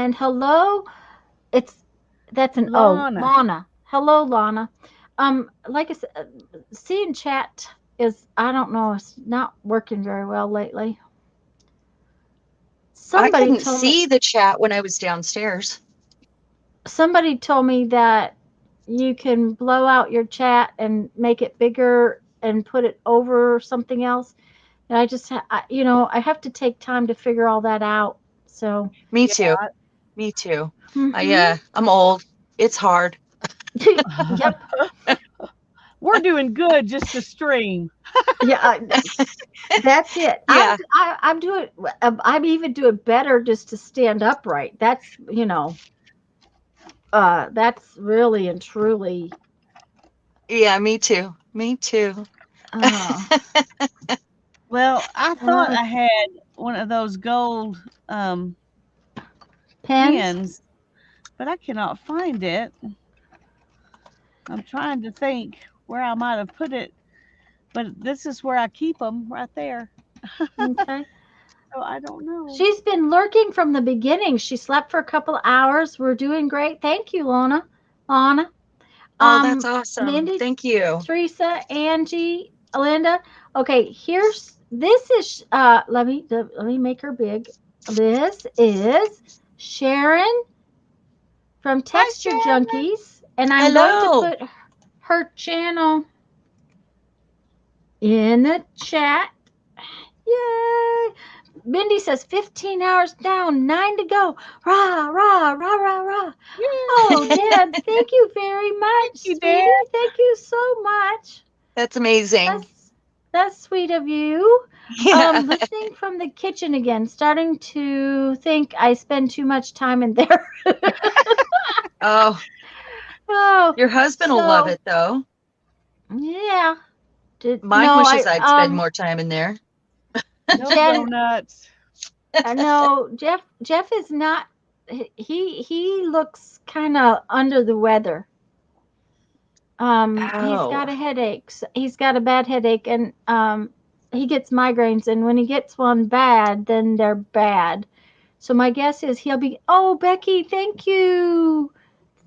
And hello, that's an O, Lana. Lana. Hello, Lana. Like I said, seeing chat is, I don't know, it's not working very well lately. I Somebody couldn't told me see the chat when I was downstairs. somebody told me that you can blow out your chat and make it bigger and put it over something else. And I just, I have to take time to figure all that out. So, Me Yeah. too. Me too. hmm I'm old. It's hard. yep, We're doing good just to stream. yeah, that's it. Yeah. I'm doing, I'm even doing better just to stand upright. That's really and truly, Yeah, me too. Me too. uh, Well, I thought uh, I had one of those gold um, pens. pins, but I cannot find it. I'm trying to think where I might have put it, but this is where I keep them right there. Okay. So I don't know. She's been lurking from the beginning. She slept for a couple of hours. We're doing great. Thank you, Lana. Lana. Oh, that's awesome. Mindy, Thank you. Teresa, Angie, Linda. Okay, this is let me make her big. This is Sharon from Hi, Texture Sharon. Junkies, and I'm going to Hello. put her channel in the chat. Yay! Mindy says 15 hours down, 9 to go. Rah, rah, rah, rah, rah. Oh, Yay! Dad, thank you very much, Thank you, Dad. sweetie. Thank you so much. That's amazing. That's sweet of you. Yeah. Listening from the kitchen again, starting to think I spend too much time in there. Oh, Oh, your husband will love so it though. yeah. Mine No, wishes I'd spend more time in there. No Jen, donuts. no, Jeff is not. He looks kind of under the weather. He's got Oh, a headache. He's got a bad headache, and he gets migraines. And when he gets one bad, then they're bad. So my guess is he'll be. Oh, Becky, thank you.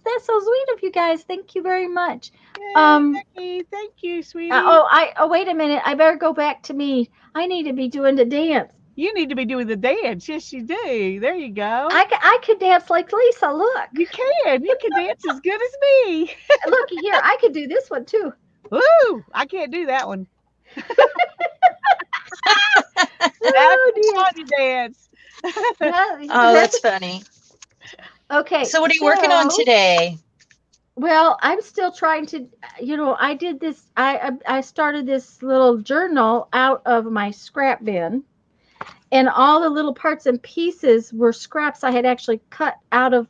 That's so sweet of you guys. Thank you very much. Yay, Um. Becky. Thank you, sweetie. Oh, wait a minute. I better go back to me. I need to be doing the dance. You need to be doing the dance. Yes, you do. There you go. I could dance like Lisa. Look, You can. You can dance as good as me. look here. I could do this one too. Woo! I can't do that one. That's Oh the dear. Tanya dance. oh, That's that's funny. okay. So what are you working on So, today? well, I'm still trying to. I did this. I started this little journal out of my scrap bin, and all the little parts and pieces were scraps I had actually cut out of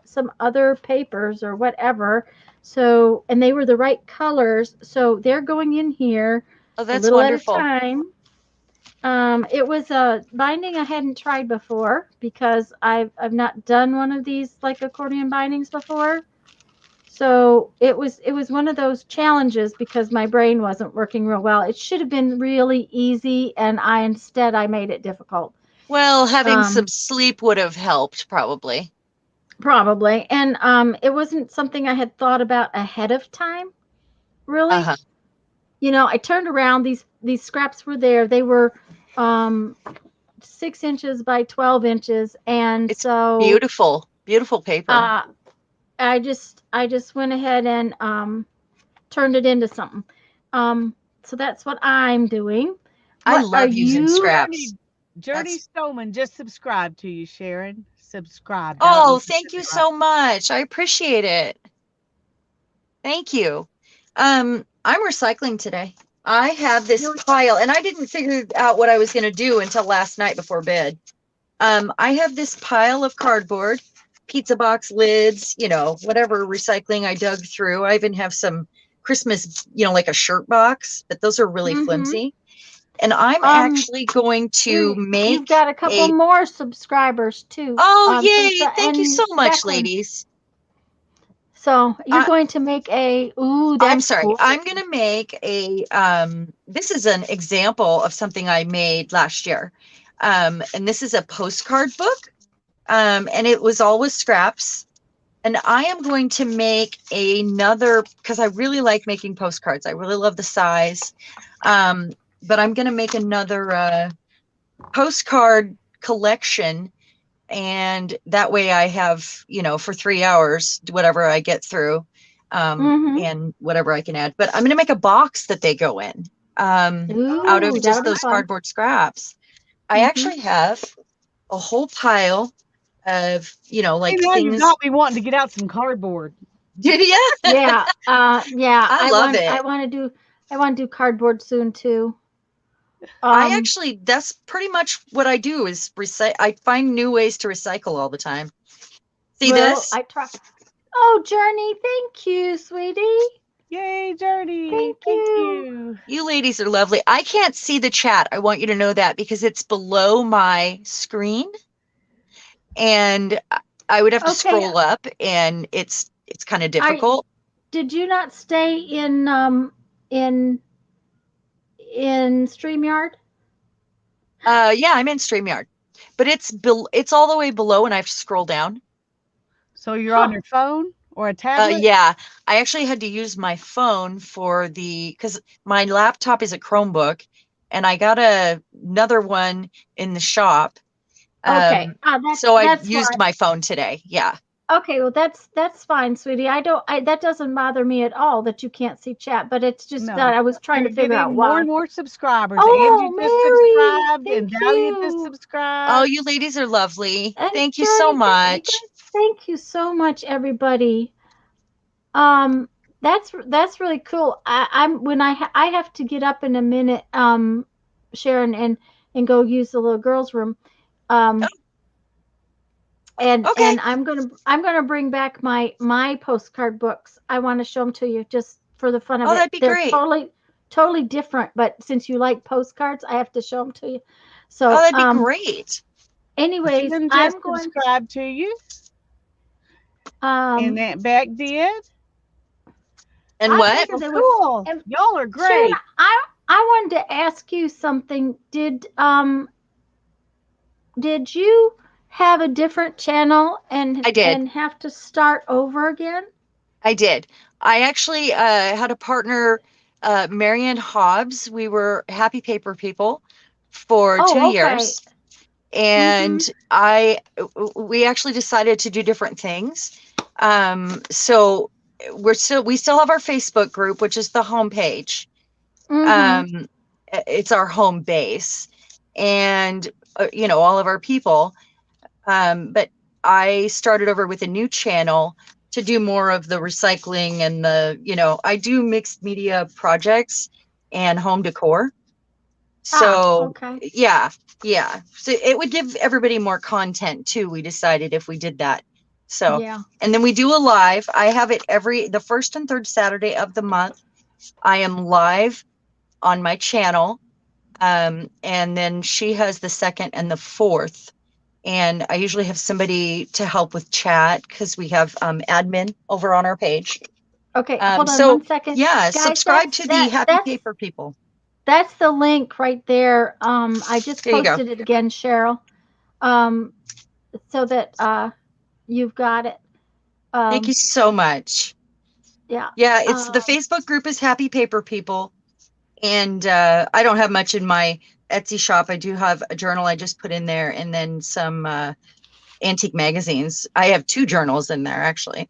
some other papers or whatever. So, and they were the right colors. So they're going in here Oh, a that's little at a wonderful. time. It was a binding I hadn't tried before because I've not done one of these like accordion bindings before. So it was one of those challenges because my brain wasn't working real well. It should have been really easy, and I made it difficult. Well, having some Um, sleep would have helped probably. Probably, and it wasn't something I had thought about ahead of time. Really, Uh-huh. I turned around. These scraps were there. They were um 6 inches by 12 inches, and It's so beautiful. Beautiful paper. uh, I just went ahead and turned it into something. So that's what I'm doing. I What are love using you? scraps. Journey Journey That's Stoneman just subscribed to you, Sharon. Subscribed. I don't know Oh, if you thank said you it right. so much. I appreciate it. Thank you. I'm recycling today. I have this pile, and I didn't figure out what I was going to do until last night before bed. I have this pile of cardboard, pizza box lids, whatever recycling I dug through. I even have some Christmas, like a shirt box, but those are really Mm-hmm. flimsy. And I'm Um, actually going to you've make got a couple a, more subscribers too, oh, yay. Teresa Thank you and so much, Jacqueline. ladies. So you're I, going to make ooh, I'm that's sorry. cool. I'm going to make this is an example of something I made last year. And this is a postcard book. And it was all with scraps. And I am going to make another, because I really like making postcards. I really love the size. But I'm going to make another postcard collection. And that way I have, for 3 hours, whatever I get through, and whatever I can add. But I'm going to make a box that they go in, out of just those cardboard scraps. I actually have a whole pile of, like Now you things. got me wanting to get out some cardboard. Did you? Yeah. I love it. I want to do cardboard soon too. That's pretty much what I do is I find new ways to recycle all the time. See this? I try. Oh, Journey, thank you, sweetie. Yay, Journey. Thank you. You ladies are lovely. I can't see the chat. I want you to know that because it's below my screen. And I would have to scroll up, and it's kind of difficult. Did you not stay in StreamYard? Yeah, I'm in StreamYard, but it's all the way below, and I have to scroll down. So you're on your phone or a tablet? Yeah, I actually had to use my phone because my laptop is a Chromebook, and I got another one in the shop. Okay. So I used my phone today. Yeah. Okay, well that's fine, sweetie. That doesn't bother me at all that you can't see chat, but it's just that I was trying to figure out why. More and more subscribers. Oh, Angie just subscribed, Mary, and thank Dahlia you. just subscribed. Oh, you ladies are lovely. And Thank you so Journey, much. Thank you so much, everybody. That's really cool. I have to get up in a minute, Sharon, and go use the little girls' room. And I'm gonna bring back my postcard books. I want to show them to you just for the fun of it. That'd be They're great. totally different, but since you like postcards, I have to show them to you. So that'd be great. Anyways, I'm going to subscribe to you. And Aunt Beck did. And what? Cool. Y'all are great. Sharon, I wanted to ask you something. Did you have a different channel I did. and have to start over again? I did. I actually had a partner, Marianne Hobbs. We were Happy Paper People for 2 years. And we actually decided to do different things. So we still have our Facebook group, which is the homepage. It's our home base, and all of our people. But I started over with a new channel to do more of the recycling and I do mixed media projects and home decor. So yeah. So it would give everybody more content too. We decided if we did that. So, and then we do a live. I have it the first and third Saturday of the month. I am live on my channel. And then she has the second and the fourth. And I usually have somebody to help with chat because we have admin over on our page. Okay, hold on 1 second. Yeah, guys, subscribe to the Happy Paper People. That's the link right there. I just posted it again, Cheryl, so that you've got it. Thank you so much. Yeah. Yeah, it's the Facebook group is Happy Paper People. And I don't have much in my Etsy shop. I do have a journal I just put in there, and then some antique magazines. I have 2 journals in there actually.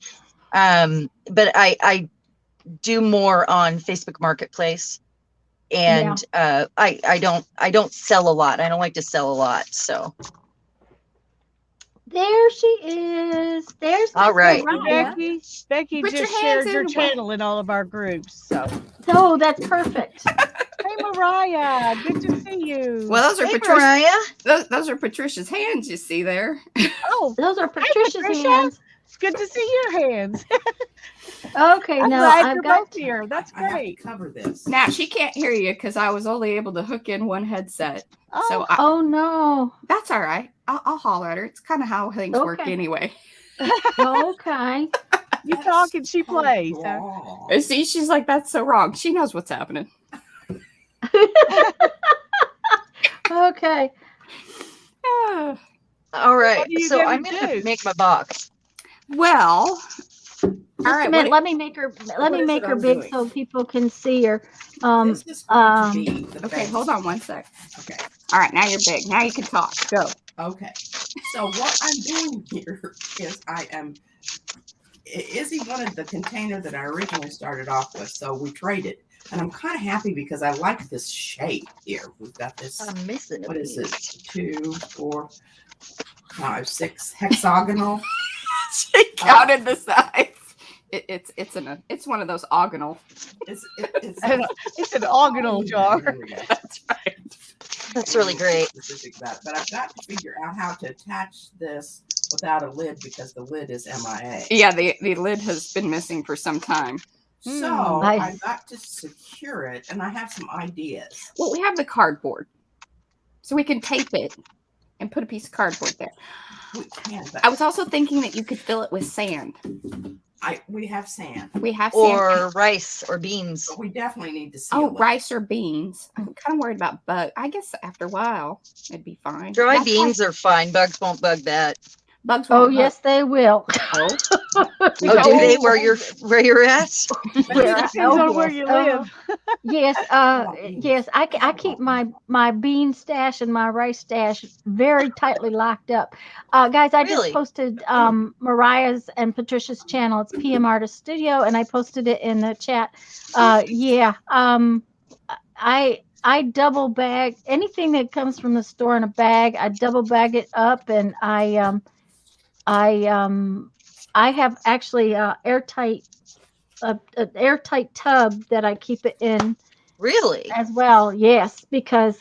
But I do more on Facebook Marketplace, and I don't sell a lot. I don't like to sell a lot. So there she is. There's all right. Becky just shared your channel in all of our groups. So that's perfect. Hey, Mariah, good to see you. Well, those are those are Patricia's hands you see there. Oh, those are Patricia's hands. It's good to see your hands. Okay, I've got both here. That's great. I have to cover this. Now she can't hear you because I was only able to hook in one headset. Oh, so no. That's all right. I'll holler at her. It's kind of how things work anyway. Okay. You talk and she plays. See, she's like, that's so wrong. She knows what's happening. Okay. All right. Okay, you so gonna I'm gonna do? make my box. Well, Just all right. a minute. What, Let me make her. Let What me is make it her I'm big doing? so people can see her. This is going to be the okay, base. hold on one sec. Okay. All right, now you're big. Now you can talk. Go. Okay. So what I'm doing here is Izzy wanted the container that I originally started off with, so we traded. And I'm kind of happy because I like this shape here. We've got this, I'm missing a what is piece. it? 2, 4, 5, 6 hexagonal. She counted the size. It's one of those ogonal. It's It's an ogonal jar. There we go. That's right. That's really great. Specific that, but I've got to figure out how to attach this without a lid because the lid is MIA. Yeah, the lid has been missing for some time. So Nice. I've got to secure it, and I have some ideas. Well, we have the cardboard, so we can tape it and put a piece of cardboard there. We can, but I was also thinking that you could fill it with sand. we have sand. We have sand. Or rice or beans. But we definitely need to seal it. Rice or beans. I'm kind of worried about bug. I guess after a while it'd be fine. Dry That's beans are fine. Bugs won't bug that. Bugs. Oh won't bug. yes, they will. Oh, Oh, do they? Where you're at? Where- Depends oh, on where yes. you live. Yes, yes. I keep my bean stash and my rice stash very tightly locked up. Guys, I Really? just posted Mariah's and Patricia's channel. It's PM Artist Studio, and I posted it in the chat. Yeah. I double bag anything that comes from the store in a bag. I double bag it up, and I have actually airtight an airtight tub that I keep it in Really? as well. Yes, because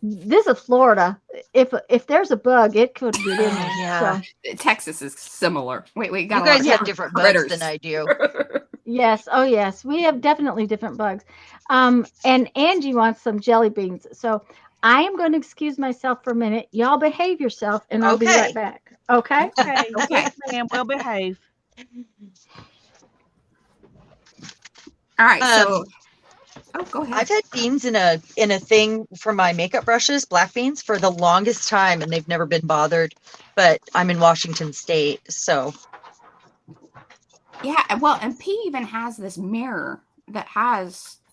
this is Florida. If there's a bug, it could get in there. Yeah. So, Texas is similar. Wait, You got guys a lot have of different bugs critters. than I do. yes. Oh, yes. We have definitely different bugs. And Angie wants some jelly beans. So I am going to excuse myself for a minute. Y'all behave yourself, and I'll be Okay. right back. Okay. Okay, Okay. yes, ma'am. We'll behave. All right, Um, so go ahead. I've had beans in a thing for my makeup brushes, black beans, for the longest time, and they've never been bothered. But I'm in Washington State, so Yeah, well, and P even has this mirror that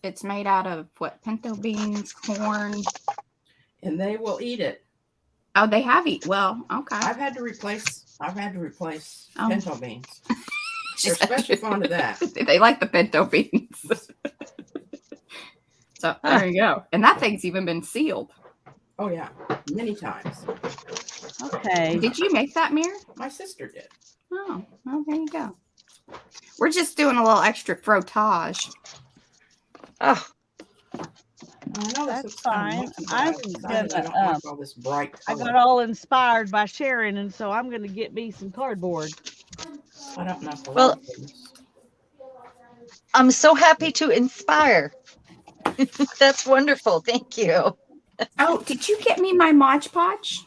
it's made out of what, pinto beans, corn. And they will eat it. Oh, they have eat. Well, okay. I've had to replace Oh. pinto beans. They're especially fond of that. They like the pinto beans. So there you go. And that thing's even been sealed. Oh yeah, many times. Okay. Did you make that mirror? My sister did. Oh, well, there you go. We're just doing a little extra frottage. oh, I know That's this looks kind fine. of messy, but I'm I decided gonna, I don't like all this bright I color. got all inspired by Sharon, and so I'm going to get me some cardboard. I don't know. If I Well- like this. I'm so happy to inspire. That's wonderful. Thank you. Oh, did you get me my Mod Podge?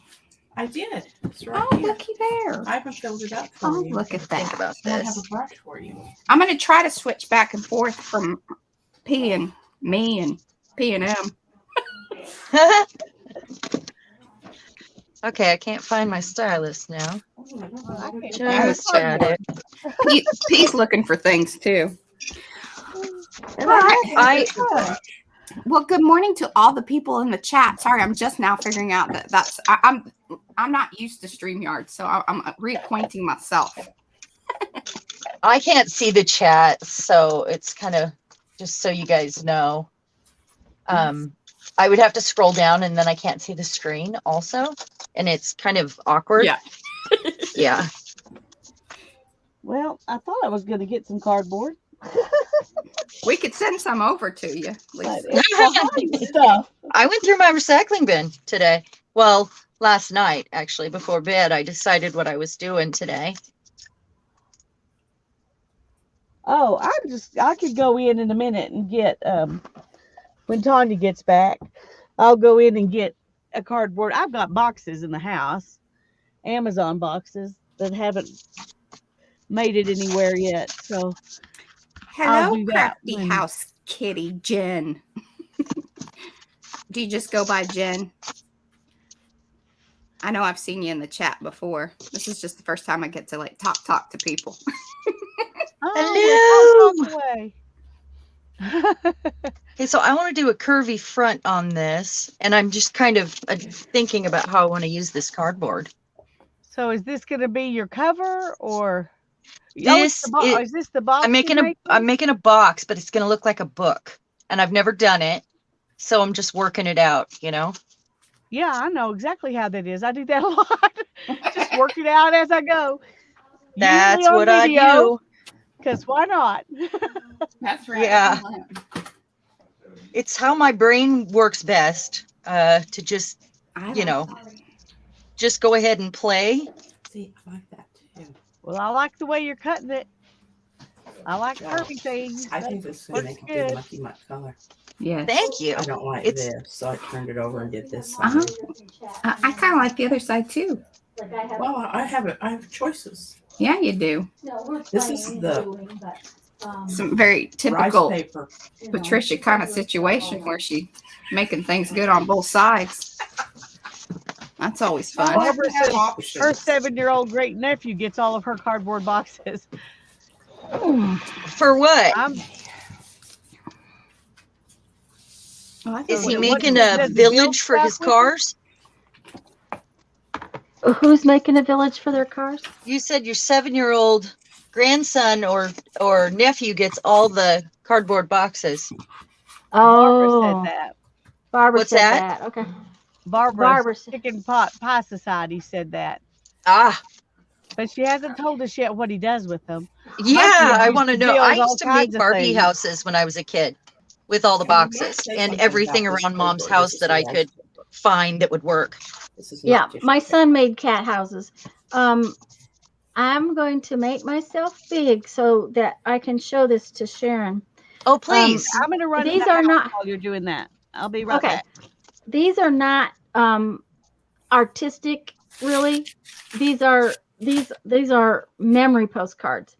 I did. It's right Oh, here. looky there. I haven't filled it up for Oh, you. look at Think that. about I have a this. brush for you. I'm going to try to switch back and forth from P and me and P and M. Okay, I can't find my stylus now. Oh, I don't know what it is. Just at it. P's looking for things too. Well, good morning to all the people in the chat. Sorry, I'm just now figuring out that I'm not used to StreamYard, so I'm reacquainting myself. I can't see the chat, so it's kind of just so you guys know. I would have to scroll down, and then I can't see the screen also, and it's kind of awkward. Yeah. Yeah. Well, I thought I was going to get some cardboard. We could send some over to you, But Lisa. it's behind stuff. I went through my recycling bin today. Well, last night, actually, before bed, I decided what I was doing today. Oh, I could go in a minute and get, when Tanya gets back, I'll go in and get a cardboard. I've got boxes in the house, Amazon boxes that haven't made it anywhere yet. So I'll Hello, do that Crafty when- House Kitty Jen. Do you just go by Jen? I know I've seen you in the chat before. This is just the first time I get to like talk to people. Oh, Hello. way. Okay, so I want to do a curvy front on this, and I'm just kind of thinking about how I want to use this cardboard. So is this going to be your cover or This is this the box? I'm making a box, but it's going to look like a book, and I've never done it, so I'm just working it out, you know. Yeah, I know exactly how that is. I do that a lot. Just work it out as I go. That's Usually on what I video, do. because why not? That's right. Yeah. It's how my brain works best, to just, you know, just go ahead and play. See, I like that too. Well, I like the way you're cutting it. I like curvy things. I think this is going to looks make a good good. much, much color. Yes. Thank you. I don't like It's- this, so I turned it over and did this side. Uh-huh. I kind of like the other side too. Well, I have choices. Yeah, you do. This is the Some very rice typical paper. Patricia kind of situation where she making things good on both sides. That's always I fun. like Barbara to have says options. Her 7-year-old great nephew gets all of her cardboard boxes. For what? Is he What- making what a does the village bill for his stop with? cars? Who's making a village for their cars? You said your 7-year-old grandson or nephew gets all the cardboard boxes. Barbara Oh, said that. Barbara What's said that? that. Okay. Barbara said- Chicken Pot Pie Society said that. Ah, But she hasn't told us yet what he does with them. yeah, I used want to to know. build I all used to kinds make of Barbie things. houses when I was a kid with all the And we might boxes say and something everything about this around Mom's cardboard. house This is that I rice could paper. find that would work. This is Yeah, not tissue my paper. son made cat houses. I'm going to make myself big so that I can show this to Sharon. Oh, please. I'm going to run These in the are house not while you're doing that. I'll be right okay. back. These are not artistic, really. These are memory postcards.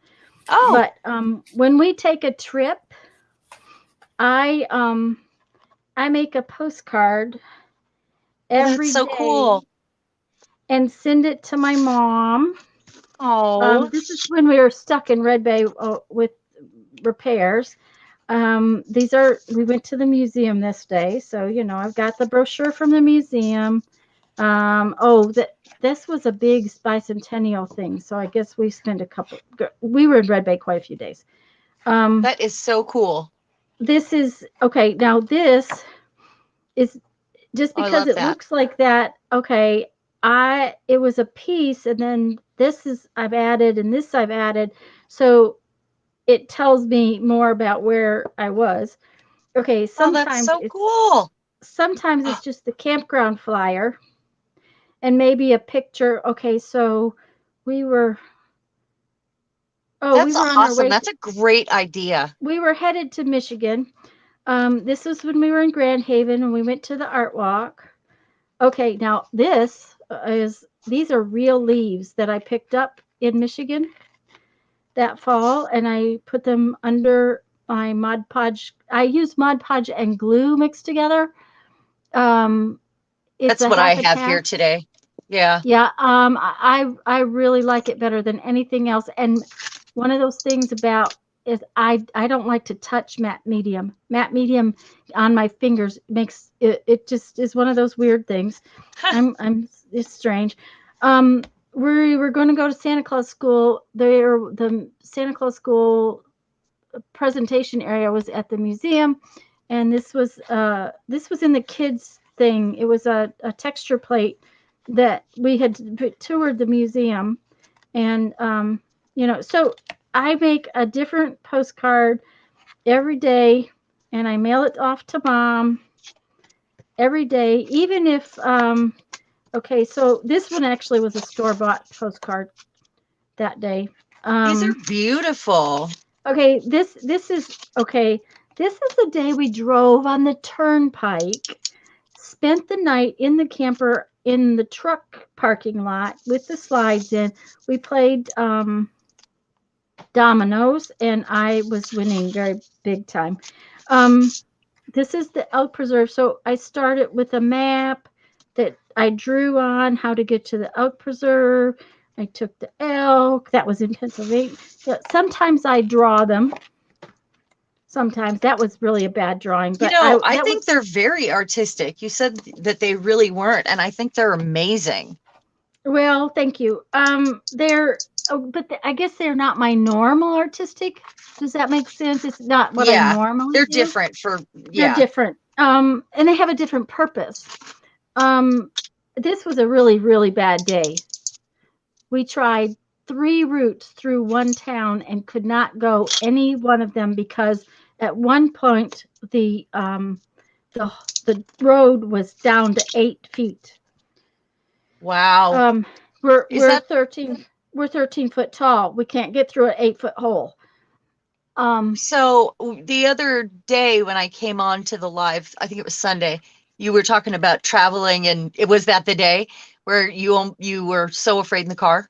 Oh, But when we take a trip, I make a postcard every that's so day cool. and send it to my mom. Oh, This is when we were stuck in Red Bay with repairs. We went to the museum this day, so I've got the brochure from the museum. This was a big bicentennial thing, so I guess we spent we were in Red Bay quite a few days. that is so cool. This is okay. Now this is just Oh, I because love it that. looks like that. Okay, it was a piece, and then I've added, and this I've added, so it tells me more about where I was. Okay, Oh, sometimes that's so cool. sometimes it's just the campground flyer and maybe a picture. Okay, so we were That's on our awesome. way. That's a great idea. We were headed to Michigan. This was when we were in Grand Haven and we went to the art walk. Okay, now these are real leaves that I picked up in Michigan that fall, and I put them under my Mod Podge. I use Mod Podge and glue mixed together. It's That's what I have here today. Yeah. Yeah, I really like it better than anything else. And one of those things about is I don't like to touch matte medium. Matte medium on my fingers makes it just is one of those weird things. It's strange. We were going to go to Santa Claus school. The Santa Claus school presentation area was at the museum, and this was in the kids thing. It was a texture plate that we had toured the museum, and so I make a different postcard every day, and I mail it off to Mom every day, even if okay, so this one actually was a store-bought postcard that day. These are beautiful. Okay, this is okay. This is the day we drove on the turnpike, spent the night in the camper in the truck parking lot with the slides in. We played dominoes, and I was winning very big time. This is the Elk Preserve. So I started with a map, that I drew on how to get to the Elk Preserve. I took the elk. That was in Pennsylvania. Sometimes I draw them. Sometimes that was really a bad drawing. But I think they're very artistic. You said that they really weren't, and I think they're amazing. Well, thank you. I guess they're not my normal artistic. Does that make sense? It's not what I normally They're do. different They're different. And they have a different purpose. This was a really, really bad day. We tried 3 routes through one town and could not go any one of them because at one point the road was down to 8 feet. Wow. We're 13 foot tall. We can't get through an 8-foot hole. So the other day when I came on to the live, I think it was Sunday, you were talking about traveling, and was that the day where you were so afraid in the car?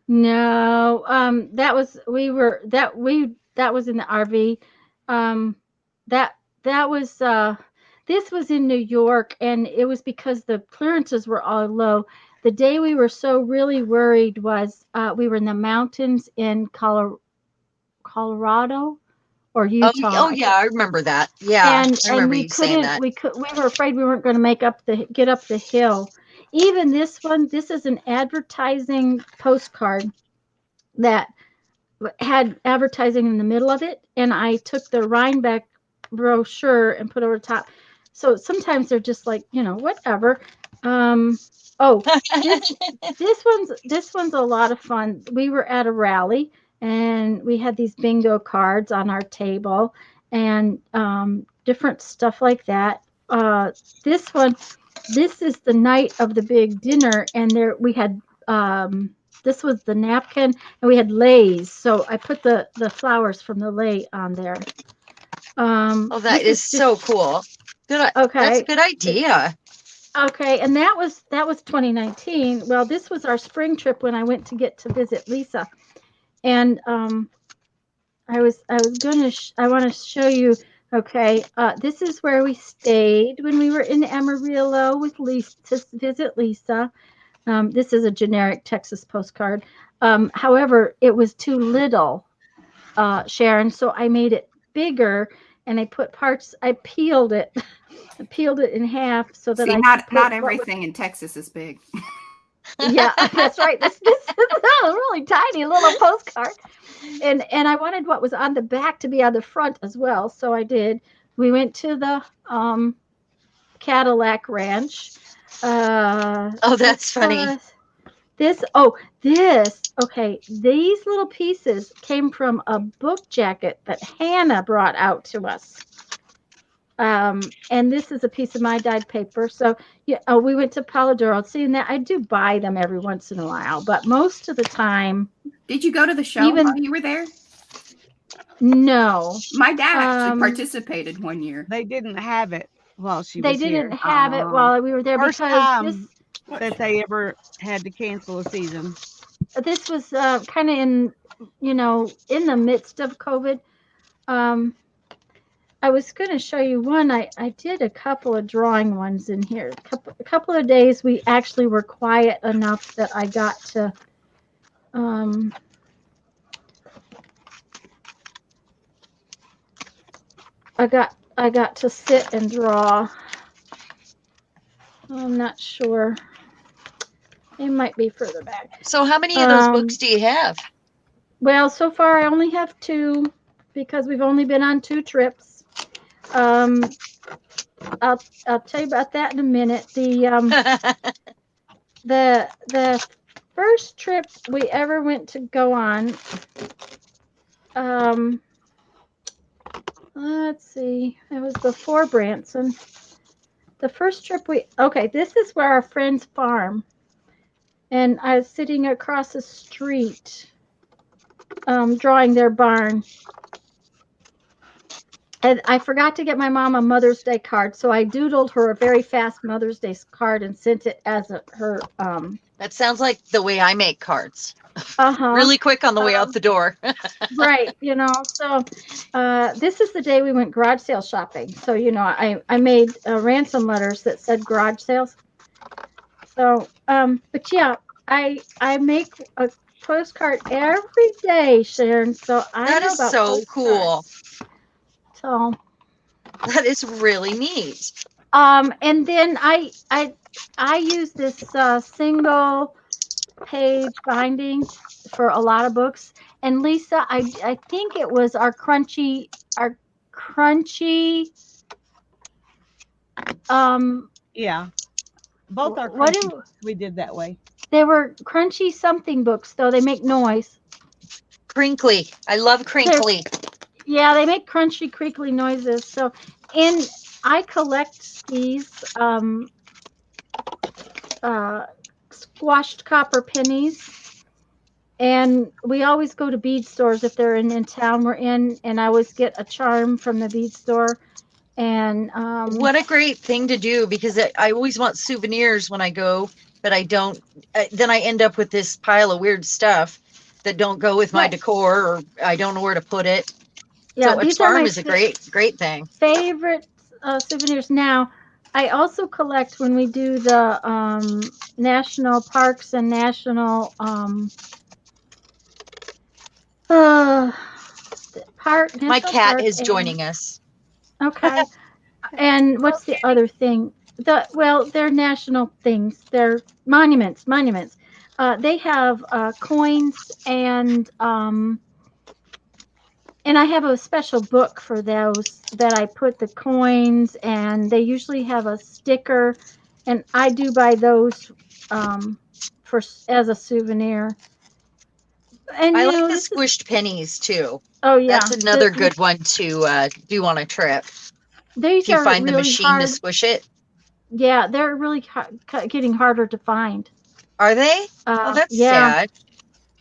No, that was in the RV. That was this was in New York, and it was because the clearances were all low. The day we were so really worried was we were in the mountains in Colorado or Utah. Oh yeah, I remember that. Yeah, I remember you saying that. We were afraid we weren't going to get up the hill. Even this one, this is an advertising postcard that had advertising in the middle of it, and I took the Rhinebeck brochure and put over the top. So sometimes they're just like, whatever. This one's a lot of fun. We were at a rally and we had these bingo cards on our table and different stuff like that. This is the night of the big dinner, and we had this was the napkin, and we had leis. So I put the flowers from the lei on there. That is so cool. Good. Okay, that's a good idea. Okay, and that was 2019. Well, this was our spring trip when I went to visit Lisa, and I want to show you. Okay, this is where we stayed when we were in Amarillo with Lisa to visit Lisa. This is a generic Texas postcard. However, it was too little, Sharon, so I made it bigger, and I put parts. I peeled it. I peeled it in half so that not everything in Texas is big. Yeah, that's right. This is a really tiny little postcard, and I wanted what was on the back to be on the front as well. So I did. We went to the Cadillac Ranch. That's funny. Okay. These little pieces came from a book jacket that Hannah brought out to us. And this is a piece of my dyed paper. So we went to Polidoro. Seeing that, I do buy them every once in a while, but most of the time. Did you go to the show while you were there? No. My dad actually participated one year. They didn't have it while she was They here. didn't have it while we were there First because time that they ever had to cancel a season. This was kind of in the midst of COVID. I was going to show you one. I did a couple of drawing ones in here. A couple of days we actually were quiet enough that I got to I got to sit and draw. I'm not sure. It might be further back. So how many of those books do you have? Well, so far I only have 2 because we've only been on 2 trips. I'll tell you about that in a minute. The first trip we ever went to go on, let's see, it was before Branson. The first trip this is where our friends farm, and I was sitting across the street drawing their barn. And I forgot to get my mom a Mother's Day card, so I doodled her a very fast Mother's Day card and sent it as her. That sounds like the way I make cards. Really quick on the way out the door. Right, so this is the day we went garage sale shopping. So I made ransom letters that said garage sales. So but yeah, I make a postcard every day, Sharon. So I That know is about so cool. postcards. So That is really neat. and then I use this single page binding for a lot of books. And Lisa, I think it was our crunchy Yeah. Both our what crunchy do books we did that way. they were crunchy something books though. They make noise. Crinkly. I love crinkly. Yeah, they make crunchy crinkly noises. So and I collect these squashed copper pennies. And we always go to bead stores if they're in town we're in, and I always get a charm from the bead store. And What a great thing to do, because I always want souvenirs when I go, but I don't. Then I end up with this pile of weird stuff that don't go with my Right. decor, or I don't know where to put it. yeah, So a these are charm my is a great thing. favorite souvenirs. Now, I also collect when we do the national parks and national park. My National cat park is and- joining us. Okay. And what's the other thing? They're national things. They're monuments. They have coins and I have a special book for those that I put the coins, and they usually have a sticker, and I do buy those as a souvenir. And I like the this is, squished pennies too. oh yeah, That's another good one to do on a trip. These If you are find the really machine hard. to squish it. Yeah, they're really getting harder to find. Are they? Oh, that's yeah.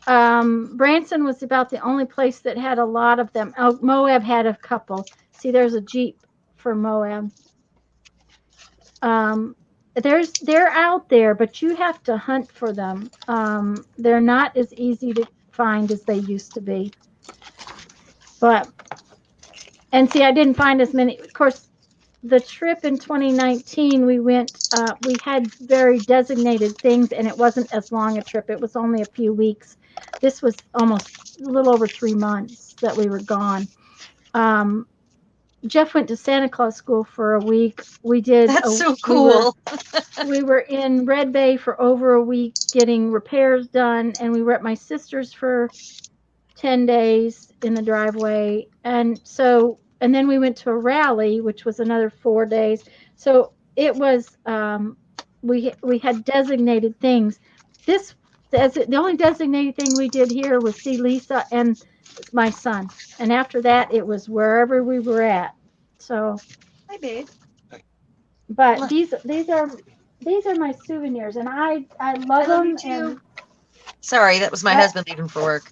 sad. Branson was about the only place that had a lot of them. Oh, Moab had a couple. See, there's a Jeep for Moab. They're out there, but you have to hunt for them. They're not as easy to find as they used to be. And see, I didn't find as many. Of course, the trip in 2019, we had very designated things, and it wasn't as long a trip. It was only a few weeks. This was almost a little over 3 months that we were gone. Jeff went to Santa Claus school for a week. We did. That's so cool. We were in Red Bay for over a week getting repairs done, and we were at my sister's for 10 days in the driveway. And then we went to a rally, which was another 4 days. So it was, we had designated things. The only designated thing we did here was see Lisa and my son. And after that, it was wherever we were at. So, Hi, babe. but these are my souvenirs, and I love them. And Sorry, that was my husband leaving for work.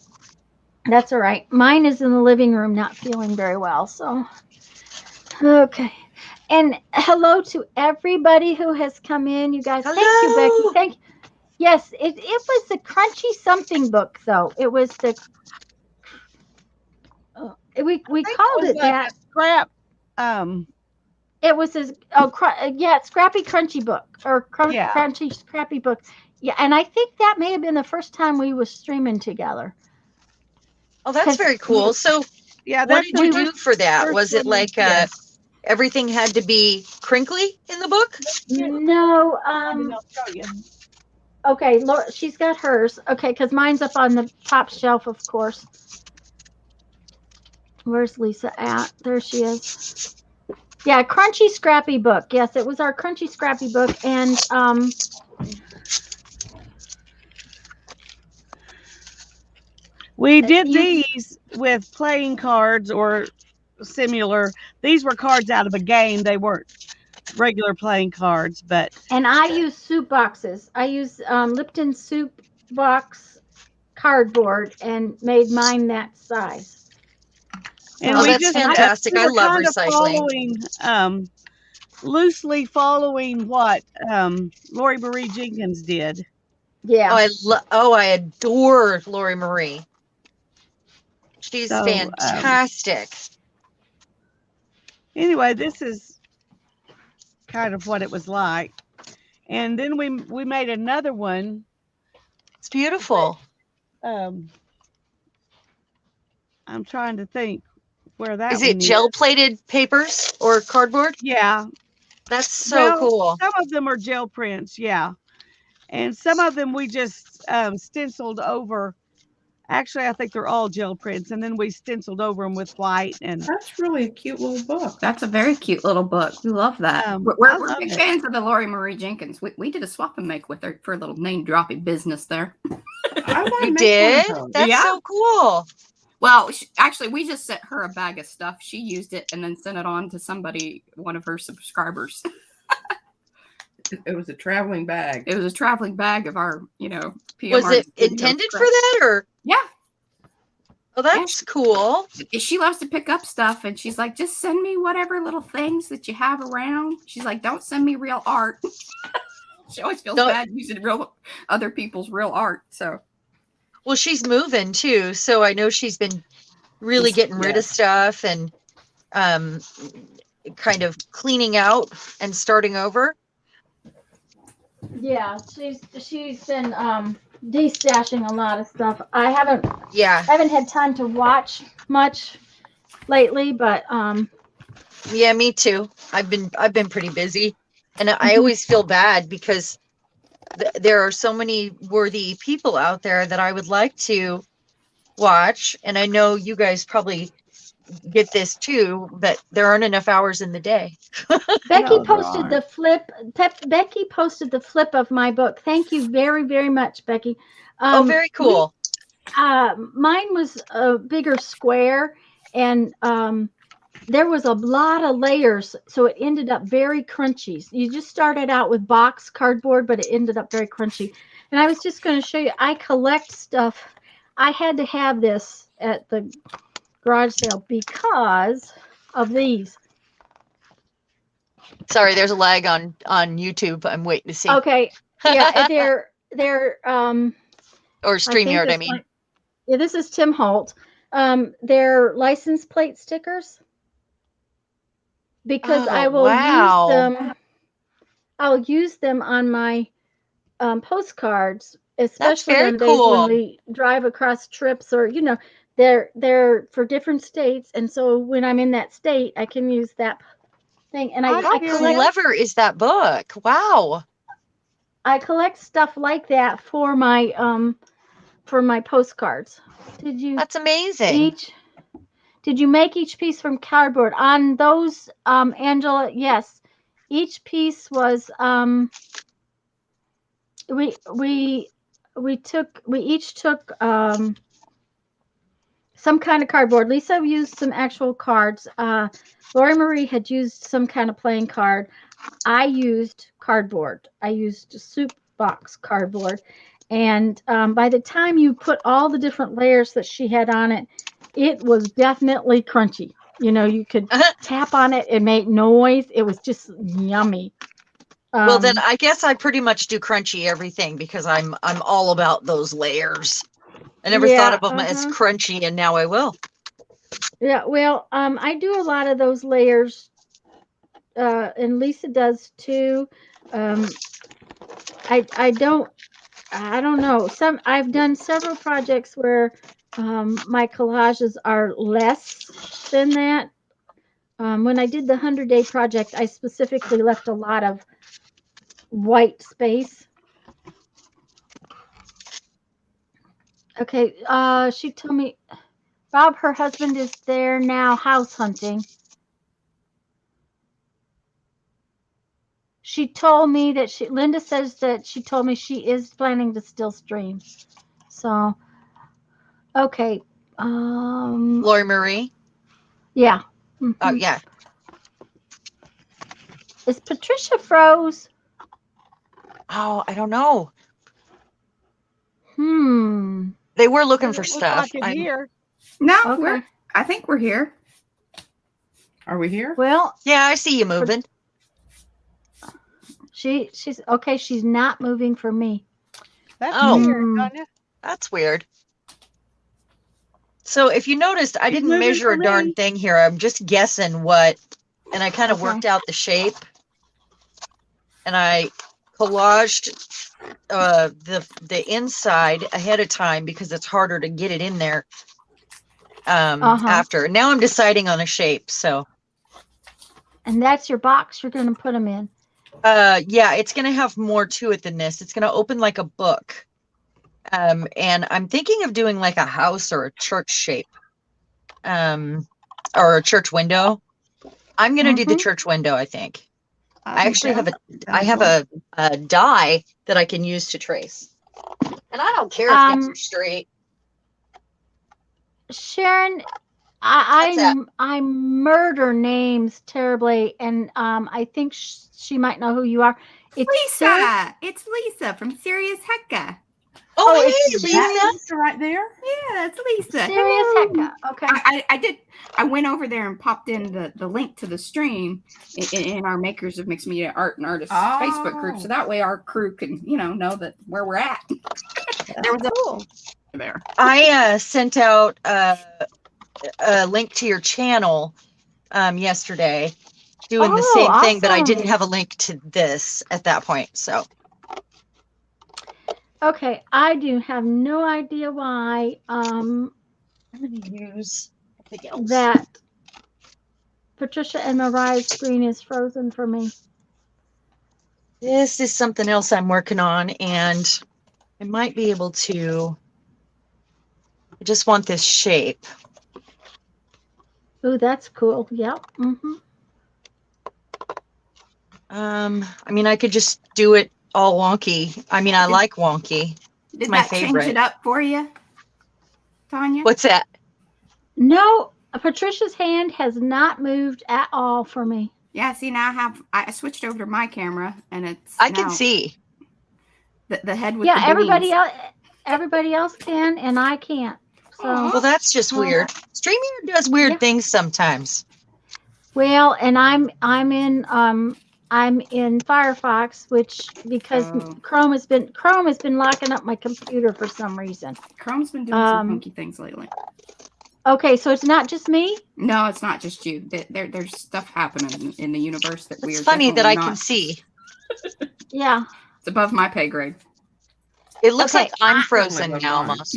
that's all right. Mine is in the living room, not feeling very well. So, okay. And hello to everybody who has come in. You guys, thank you, Becky. Thank you. Yes, it was the crunchy something book, though. It was the we called it that. Scrap. It was Scrappy Crunchy book or Crunchy Scrappy book. Yeah, and I think that may have been the first time we was streaming together. Oh, that's very cool. So, what did you do for that? Was it like everything had to be crinkly in the book? No. Okay, Laura, she's got hers. Okay, because mine's up on the top shelf, of course. Where's Lisa at? There she is. Yeah, Crunchy Scrappy book. Yes, it was our Crunchy Scrappy book, and we did these with playing cards or similar. These were cards out of a game. They weren't regular playing cards, and I use soup boxes. I use Lipton soup box cardboard and made mine that size. And that's fantastic. I love recycling. Loosely following what Lori Marie Jenkins did. Yeah. I adore Lori Marie. She's So, fantastic. Anyway, this is kind of what it was like. And then we made another one. It's beautiful. I'm trying to think where that Is it one gel plated papers or cardboard? Yeah. That's so cool. Some of them are gel prints, yeah. And some of them we just stenciled over. Actually, I think they're all gel prints, and then we stenciled over them with white. And That's really a cute little book. That's a very cute little book. We love that. I We're love big it. fans of the Lori Marie Jenkins. We did a swap and make with her for a little name dropping business there. I want to You make did? one of those. That's Yeah. so cool. Well, actually, we just sent her a bag of stuff. She used it and then sent it on to somebody, one of her subscribers. It was a traveling bag. It was a traveling bag of our, PMR. Was it intended for that or? Yeah. Oh, that's cool. She loves to pick up stuff, and she's like, just send me whatever little things that you have around. She's like, don't send me real art. She always feels bad using other people's real art. So, well, she's moving too, so I know she's been really getting rid of stuff and kind of cleaning out and starting over. Yeah, she's been destashing a lot of stuff. I haven't had time to watch much lately, but yeah, me too. I've been pretty busy, and I always feel bad because there are so many worthy people out there that I would like to watch, and I know you guys probably get this too, but there aren't enough hours in the day. Becky posted the flip. Becky posted the flip of my book. Thank you very, very much, Becky. Very cool. Mine was a bigger square, and there was a lot of layers, so it ended up very crunchy. You just started out with box cardboard, but it ended up very crunchy. And I was just going to show you, I collect stuff. I had to have this at the garage sale because of these. Sorry, there's a lag on YouTube. I'm waiting to see. Okay. Yeah, they're or StreamYard, I mean. Yeah, this is Tim Holt. They're license plate stickers. Because I will use them. I'll use them on my postcards, especially on days when we drive across trips, or they're for different states, and so when I'm in that state, I can use that thing. And how clever is that book? Wow. I collect stuff like that for my postcards. That's amazing. Did you make each piece from cardboard? On those, Angela, yes. Each piece was we each took some kind of cardboard. Lisa used some actual cards. Lori Marie had used some kind of playing card. I used cardboard. I used soup box cardboard. And by the time you put all the different layers that she had on it, it was definitely crunchy. You could tap on it and make noise. It was just yummy. Well, then I guess I pretty much do crunchy everything because I'm all about those layers. I never thought of them as crunchy, and now I will. Yeah, well, I do a lot of those layers, and Lisa does too. I don't know. I've done several projects where my collages are less than that. When I did the 100-day project, I specifically left a lot of white space. Okay, she told me, Rob, her husband is there now house hunting. She told me that Linda says that she told me she is planning to still stream. So, okay. Lori Marie? Yeah. Mm-hmm. Oh, yeah. Is Patricia froze? Oh, I don't know. They were looking for stuff. I'm here. No, okay. I think we're here. Are we here? Well, yeah, I see you moving. She's okay. She's not moving for me. That's Oh. weird, Mm. Tanya. That's weird. So if you noticed, I It's didn't moving measure for a darn me. thing here. I'm just guessing what, and I kind of Okay. worked out the shape, and I collaged the inside ahead of time because it's harder to get it in there after. Now I'm deciding on a shape. So And that's your box you're going to put them in. yeah, it's gonna have more to it than this. It's gonna open like a book. And I'm thinking of doing like a house or a church shape. Or a church window. I'm gonna do the Mhm. church window, I think. I think actually have I a die that I can use to trace. And I don't care if these are straight. Sharon, What's that? I murder names terribly, and I think she might know who you are. It's Sarah. Lisa. It's Lisa from Sirius Hecka. Oh, Oh, hey, it's Lisa. That Lisa right there. Yeah, that's Lisa. Serious Hello. Hecka. Okay. I went over there and popped in the link to the stream in our Makers of Mixed Media Art and Artists Facebook group, so that way our crew can know that where we're at. There was cool. there. I sent out a link to your channel yesterday, doing the same thing, but I didn't awesome. have a link to this at that point. So Okay, I do have no idea why I'm gonna use something else. that Patricia and Mariah's screen is frozen for me. This is something else I'm working on, and I might be able to. I just want this shape. Oh, that's cool. Yep. Mm-hmm. I mean, I could just do it all wonky. I mean, I like wonky. Did my that change favorite. it up for you, Tanya? What's that? No, Patricia's hand has not moved at all for me. Yeah, see, now I switched over to my camera, and it's I can see. the head with Yeah, the everybody beanies. everybody else can, and I can't. So Well, that's just weird. Streamathon does weird things sometimes. well, and I'm in Firefox, which because Chrome has been locking up my computer for some reason. Chrome's been doing some funky things lately. Okay, so it's not just me? No, it's not just you. There's stuff happening in the universe that It's funny that I can see. Yeah. It's above my pay grade. It looks Okay, like I'm I- frozen Oh, now my God. almost.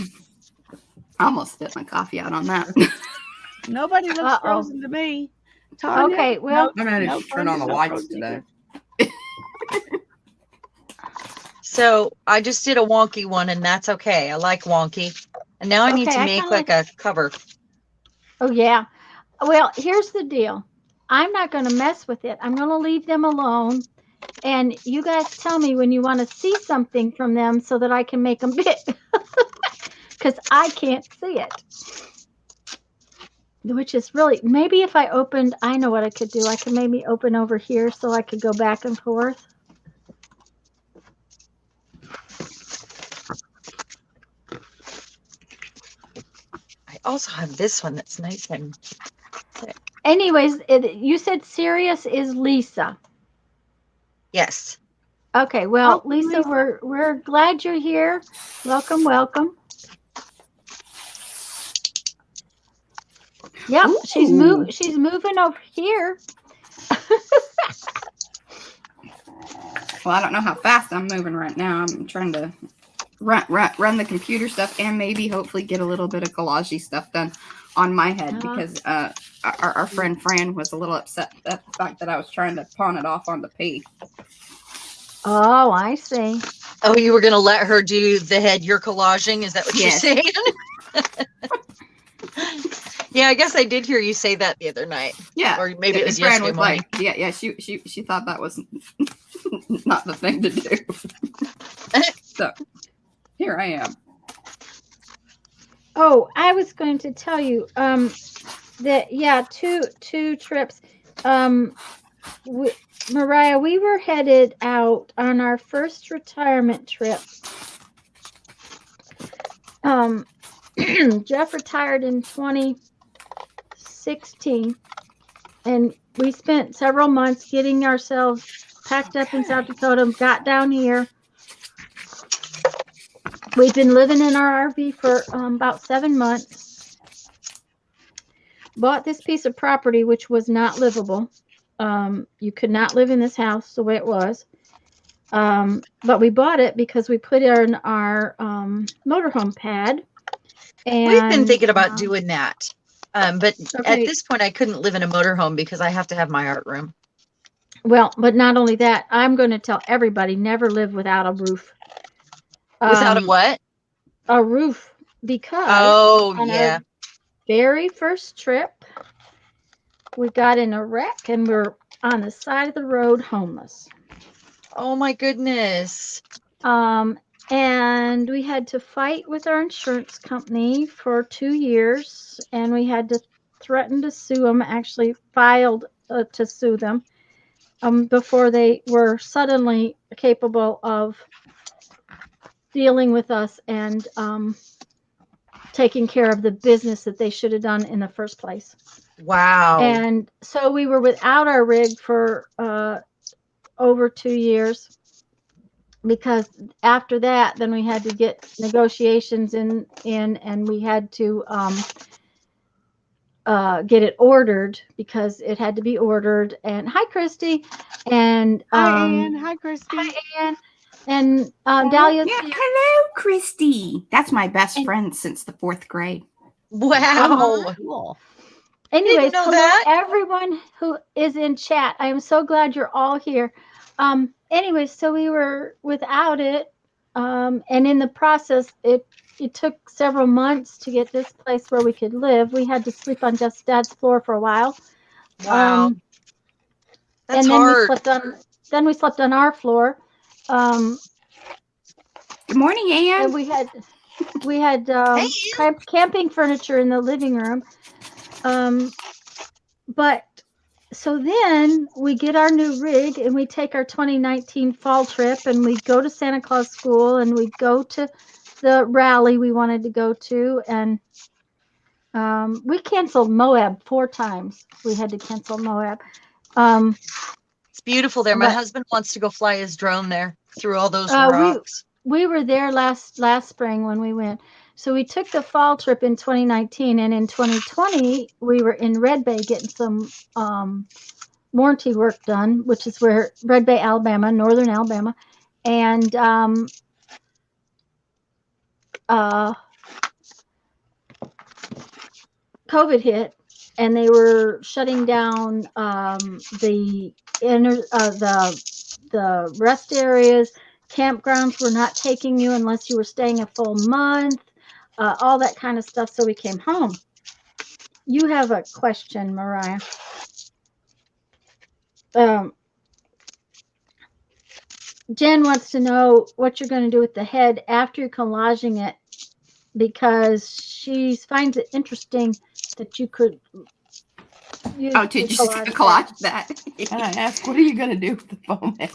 I almost spit my coffee out on that. Nobody looks Uh-oh. frozen to me. Tanya? Okay, well, I'm gonna Nope, turn on the Tanya's not lights frozen today. either. So I just did a wonky one, and that's okay. I like wonky. And now I need Okay, to I make kinda like a cover. oh yeah. Well, here's the deal. I'm not going to mess with it. I'm going to leave them alone. And you guys tell me when you want to see something from them so that I can make them big. Because I can't see it. Which is really, maybe if I opened, I know what I could do. I could maybe open over here so I could go back and forth. I also have this one that's nice and thick. Anyways, you said Sirius is Lisa. Yes. Okay, well, Welcome, Lisa, Lisa. we're glad you're here. Welcome, welcome. Yep, she's moving over here. Well, I don't know how fast I'm moving right now. I'm trying to run the computer stuff and maybe hopefully get a little bit of collage stuff done on my head because our friend Fran was a little upset at the fact that I was trying to pawn it off on the P. Oh, I see. Oh, you were going to let her do the head you're collaging? Is that what Yes. you're saying? Yeah, I guess I did hear you say that the other night. Yeah. Or maybe it was Fran yesterday morning. like, yeah, she thought that was not the thing to do. So here I am. Oh, I was going to tell you that yeah, two trips. Mariah, we were headed out on our first retirement trip. Jeff retired in 2016, and we spent several months getting ourselves packed up in South Dakota, got down here, We've been living in our RV for about 7 months. Bought this piece of property, which was not livable. You could not live in this house the way it was. But we bought it because we put in our motorhome pad. And, We've been thinking about doing that. But at okay. this point, I couldn't live in a motorhome because I have to have my art room. Well, but not only that, I'm going to tell everybody never live without a roof. Without a what? A roof, because Oh, on yeah. our very first trip, we got in a wreck and we're on the side of the road homeless. Oh, my goodness. And we had to fight with our insurance company for 2 years, and we had to threaten to sue them, actually filed to sue them before they were suddenly capable of dealing with us and taking care of the business that they should have done in the first place. Wow. And so we were without our rig for over 2 years, because after that, then we had to get negotiations in and we had to get it ordered, because it had to be ordered. And hi, Christy. And Hi, Ann. Hi, Christy. hi, Ann. And Dahlia's Yeah, here. hello, Christy. That's my best friend since the 4th grade. Wow. Cool. Anyways, know hello that. everyone who is in chat. I am so glad you're all here. Anyways, so we were without it, and in the process, it took several months to get this place where we could live. We had to sleep on just Dad's floor for a while. Wow. That's and then hard. we slept on our floor. Good morning, Ann. And we had camping furniture in the living room. But so then we get our new rig and we take our 2019 fall trip and we go to Santa Claus School and we go to the rally we wanted to go to, and we canceled Moab 4 times. We had to cancel Moab. It's beautiful there. My but- husband wants to go fly his drone there through all those rocks. We were there last spring when we went. So we took the fall trip in 2019, and in 2020 we were in Red Bay getting some warranty work done, which is where Red Bay, Alabama, northern Alabama, and COVID hit, and they were shutting down the rest areas. Campgrounds were not taking you unless you were staying a full month, all that kind of stuff. So we came home. You have a question, Mariah. Jen wants to know what you're going to do with the head after you're collaging it, because she finds it interesting that you could use to just collage that. And I asked, what are you going to do with the foam head?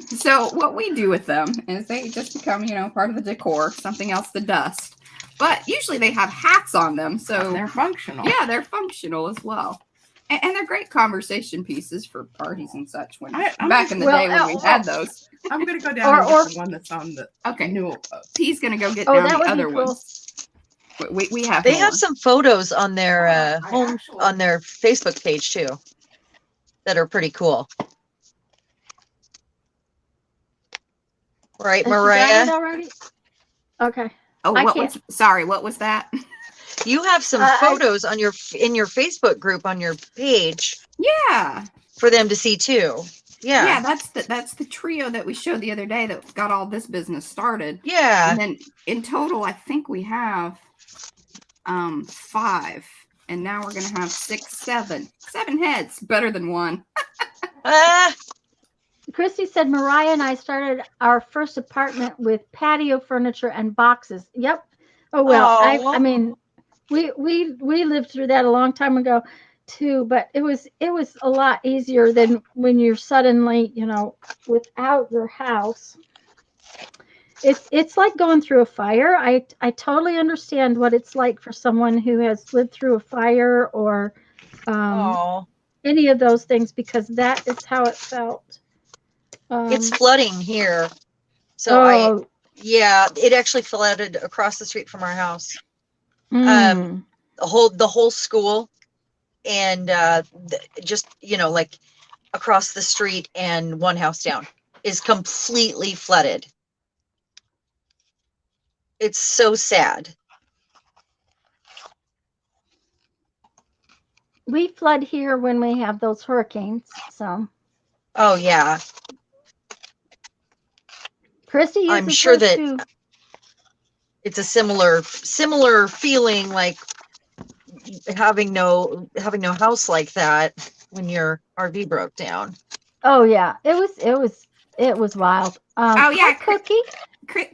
So what we do with them is they just become, part of the decor, something else to dust. But usually they have hats on them, so They're functional. yeah, they're functional as well. And they're great conversation pieces for parties and such. Back in the day when we had those. I'm going to go down and get the one that's on the Okay. He's going to go get Oh, down that the would be other cool. ones. We have They more. have some photos on their I on their Facebook page too that are pretty cool. Right, Has she got it Mariah? already? Okay. Oh, I what was that? You have some photos on in your Facebook group on your page Yeah. for them to see too. Yeah, Yeah. that's the trio that we showed the other day that got all this business started. Yeah. And then in total, I think we have 5, and now we're gonna have 6, 7 heads. Better than one. Christy said Mariah and I started our first apartment with patio furniture and boxes. Yep. Oh well, Aw. I mean, we lived through that a long time ago too, but it was a lot easier than when you're suddenly, without your house. It's like going through a fire. I totally understand what it's like for someone who has lived through a fire or any of those things, because that is how it felt. It's flooding here. So Yeah, it actually flooded across the street from our house. Mm. The whole school, and just like across the street and one house down is completely flooded. It's so sad. We flood here when we have those hurricanes. So Oh yeah, Christy uses I'm sure hers that too. it's a similar feeling, like having no house like that when your RV broke down. Oh yeah, it was wild. Oh, yeah, hi, Cookie.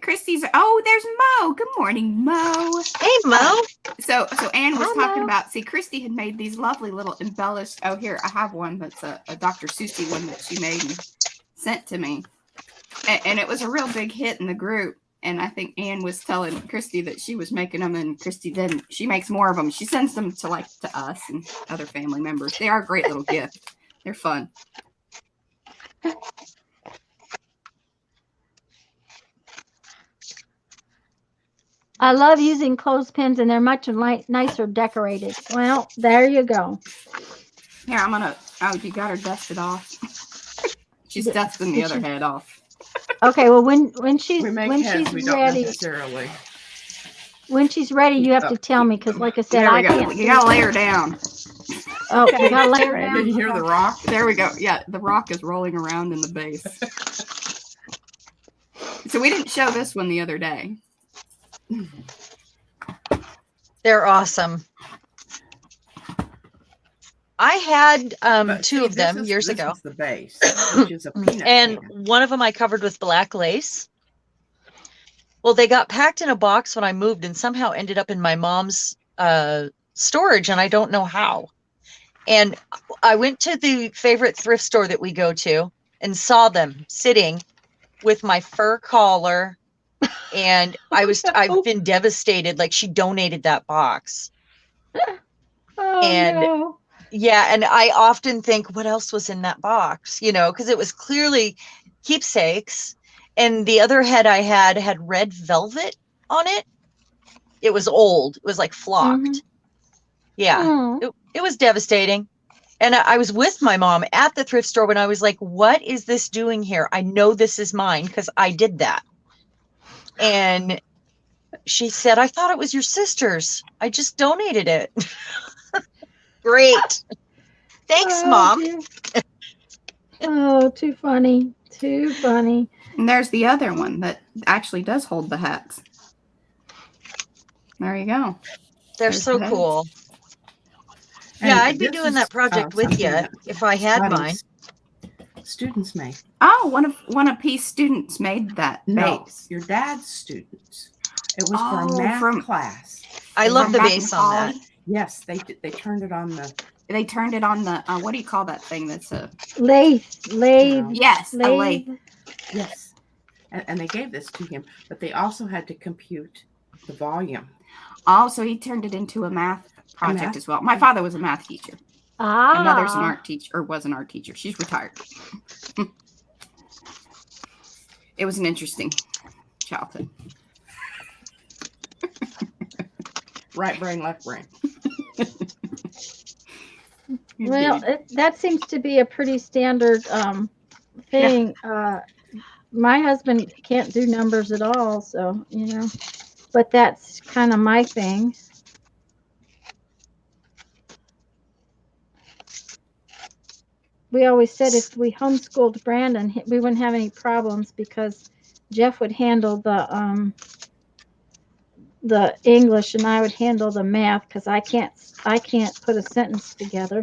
Christy's. Oh, there's Mo. Good morning, Mo. Hey Mo. So Anne was Hi, talking Mo. about. See, Christy had made these lovely little embellished. Oh, here I have one that's a Dr. Susie one that she made and sent to me, and it was a real big hit in the group. And I think Anne was telling Christy that she was making them, and Christy didn't. She makes more of them. She sends them to us and other family members. They are a great little gift. They're fun. I love using clothespins, and they're much nicer decorated. Well, there you go. Here, I'm gonna. Oh, you got her dusted off. She's dusting the other head off. Okay, well when she's We make when heads, she's we don't ready, necessarily. when she's ready, you have to tell me because, like I said, There we I go. can't. You gotta lay her down. Oh, we gotta lay her Did you down. hear the rock? There we go. Yeah, the rock is rolling around in the base. So we didn't show this one the other day. They're awesome. I had But two see, of them this years is ago, the base, which is a peanut and can. one of them I covered with black lace. Well, they got packed in a box when I moved and somehow ended up in my mom's storage, and I don't know how. And I went to the favorite thrift store that we go to and saw them sitting with my fur collar, and I've been devastated. Like, she donated that box. Oh And no. yeah, and I often think, what else was in that box? Because it was clearly keepsakes. And the other head I had red velvet on it. It was old. It was like flocked. Mhm. Yeah, Oh. it was devastating. And I was with my mom at the thrift store when I was like, what is this doing here? I know this is mine because I did that. And she said, I thought it was your sister's. I just donated it. Great. Thanks, Oh, Mom. dear. Oh, too funny. Too funny. And there's the other one that actually does hold the hats. There you go. They're There's so the cool. And Yeah, I'd be this doing is, that project with something you that if I had mine. Students make. Oh, one of Peace students made that No, base. your dad's students. It was for Oh, a math from- class. I love the back in base on that. college. Yes, they did. They turned it on the. They turned it on the what do you call that thing? That's a Lathe. yes, a lathe. Yes, and they gave this to him, but they also had to compute the volume. Oh, so he turned it into a math project math? as well. My father was a math teacher. Ah. My mother's an art teacher, or was an art teacher. She's retired. It was an interesting childhood. Right brain, left brain. Well, that seems to be a pretty standard thing. My husband can't do numbers at all, so but that's kind of my thing. We always said if we homeschooled Brandon, we wouldn't have any problems because Jeff would handle the English and I would handle the math because I can't put a sentence together.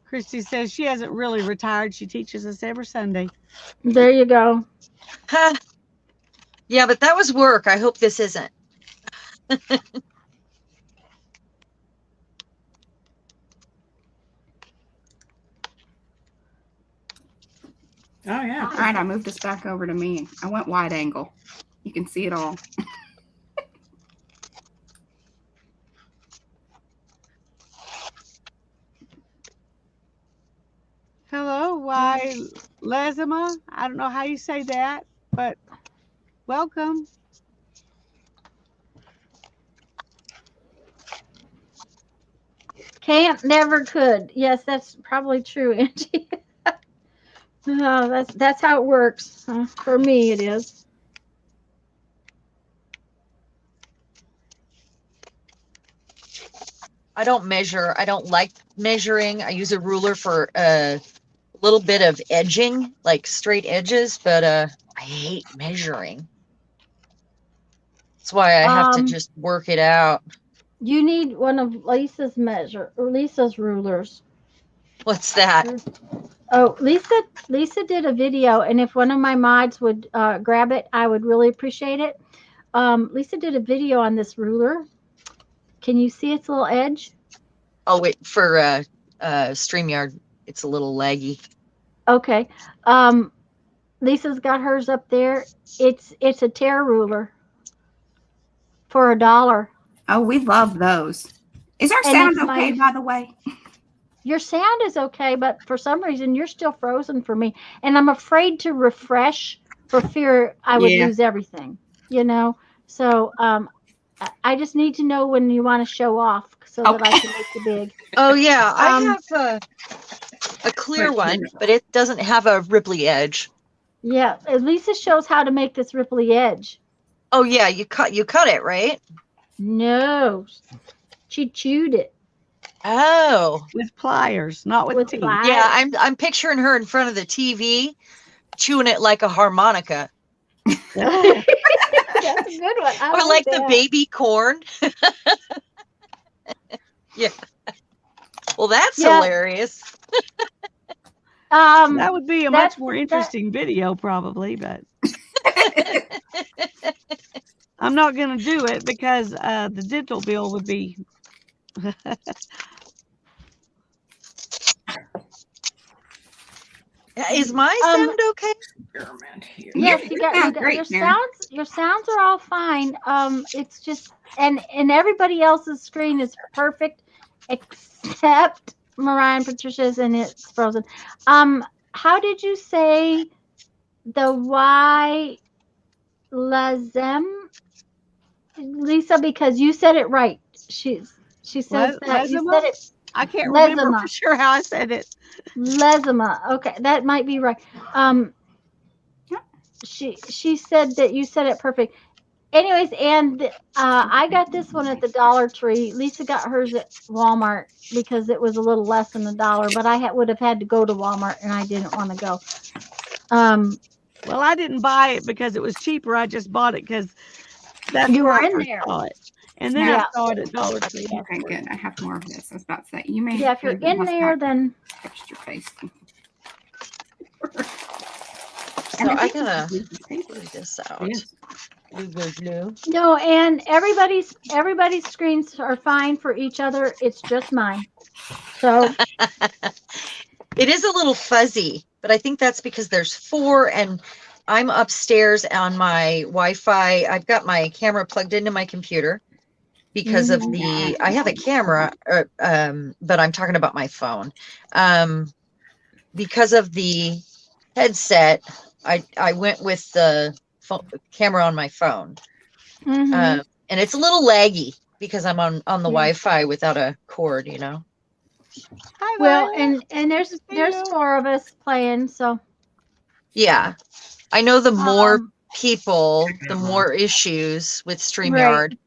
Christy says she hasn't really retired. She teaches us every Sunday. There you go. Huh. Yeah, but that was work. I hope this isn't. Oh yeah. All right, I moved us back over to me. I went wide angle. You can see it all. why, Lesima. I don't know how you say that, but welcome. Can't, never, could. Yes, that's probably true, Angie. Oh, that's how it works. For me, it is. I don't measure. I don't like measuring. I use a ruler for a little bit of edging, like straight edges, but I hate measuring. That's why I have to just work it out. You need one of Lisa's rulers. What's that? Oh, Lisa did a video, and if one of my mods would grab it, I would really appreciate it. Lisa did a video on this ruler. Can you see its little edge? Oh, wait, for StreamYard, it's a little laggy. Okay. Lisa's got hers up there. It's a tear ruler for $1. Oh, we love those. Is our And sound it's okay, by the way? Your sound is okay, but for some reason you're still frozen for me. And I'm afraid to refresh for fear I would lose everything, you know? So I just need to know when you want to show off so that I can make it big. Oh, yeah. I have a clear one, but it doesn't have a ripply edge. Yeah. Lisa shows how to make this ripply edge. Oh, yeah. You cut it, right? No. She chewed it. Oh. With pliers, not with teeth. pliers. Yeah, I'm picturing her in front of the TV, chewing it like a harmonica. That's a good one. I Or like the that. baby corn. Yeah. Well, that's hilarious. That would be a much more interesting video, probably, but I'm not going to do it because the dental bill would be. Is my sound okay? Yes, your sounds are all fine. It's just and everybody else's screen is perfect except Mariah and Patricia's, and it's frozen. How did you say the Y lazem, Lisa? Because you said it right. She says that you said it. I can't remember for sure how I said it. Lesima. Okay, that might be right. She said that you said it perfect. Anyways, and I got this one at the Dollar Tree. Lisa got hers at Walmart because it was a little less than $1, but I would have had to go to Walmart, and I didn't want to go. Well, I didn't buy it because it was cheaper. I just bought it because that's you where were I in first there. saw it. And then I saw it at Dollar Tree. Okay, good. I have more of this. I was about to say, you may. Yeah, if you're in there, then touched your face. So I gotta figure this out. Blue. No, and everybody's screens are fine for each other. It's just mine. So it is a little fuzzy, but I think that's because there's 4 and I'm upstairs on my Wi-Fi. I've got my camera plugged into my computer because of I have a camera, but I'm talking about my phone. Because of the headset, I went with the camera on my phone. And it's a little laggy because I'm on the Wi-Fi without a cord, you know. Hi, well, and there's 4 of us playing, so yeah. I know the more people, the more issues with StreamYard. Right.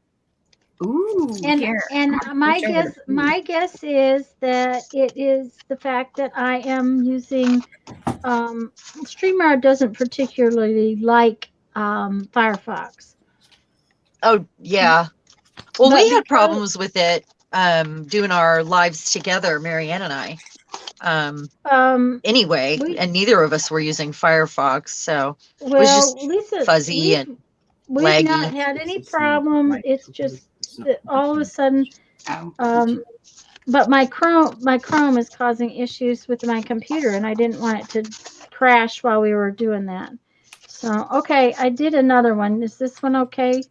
Ooh, and my guess is that it is the fact that I am using StreamYard doesn't particularly like Firefox. Oh yeah. Well, But we had problems with it doing our lives together, Marianne and I. Anyway, and neither of us were using Firefox, so it was just Lisa, fuzzy and we've laggy. not had any problem. It's just that all of a sudden, but my Chrome is causing issues with my computer, and I didn't want it to crash while we were doing that. So okay, I did another one. Is this one okay?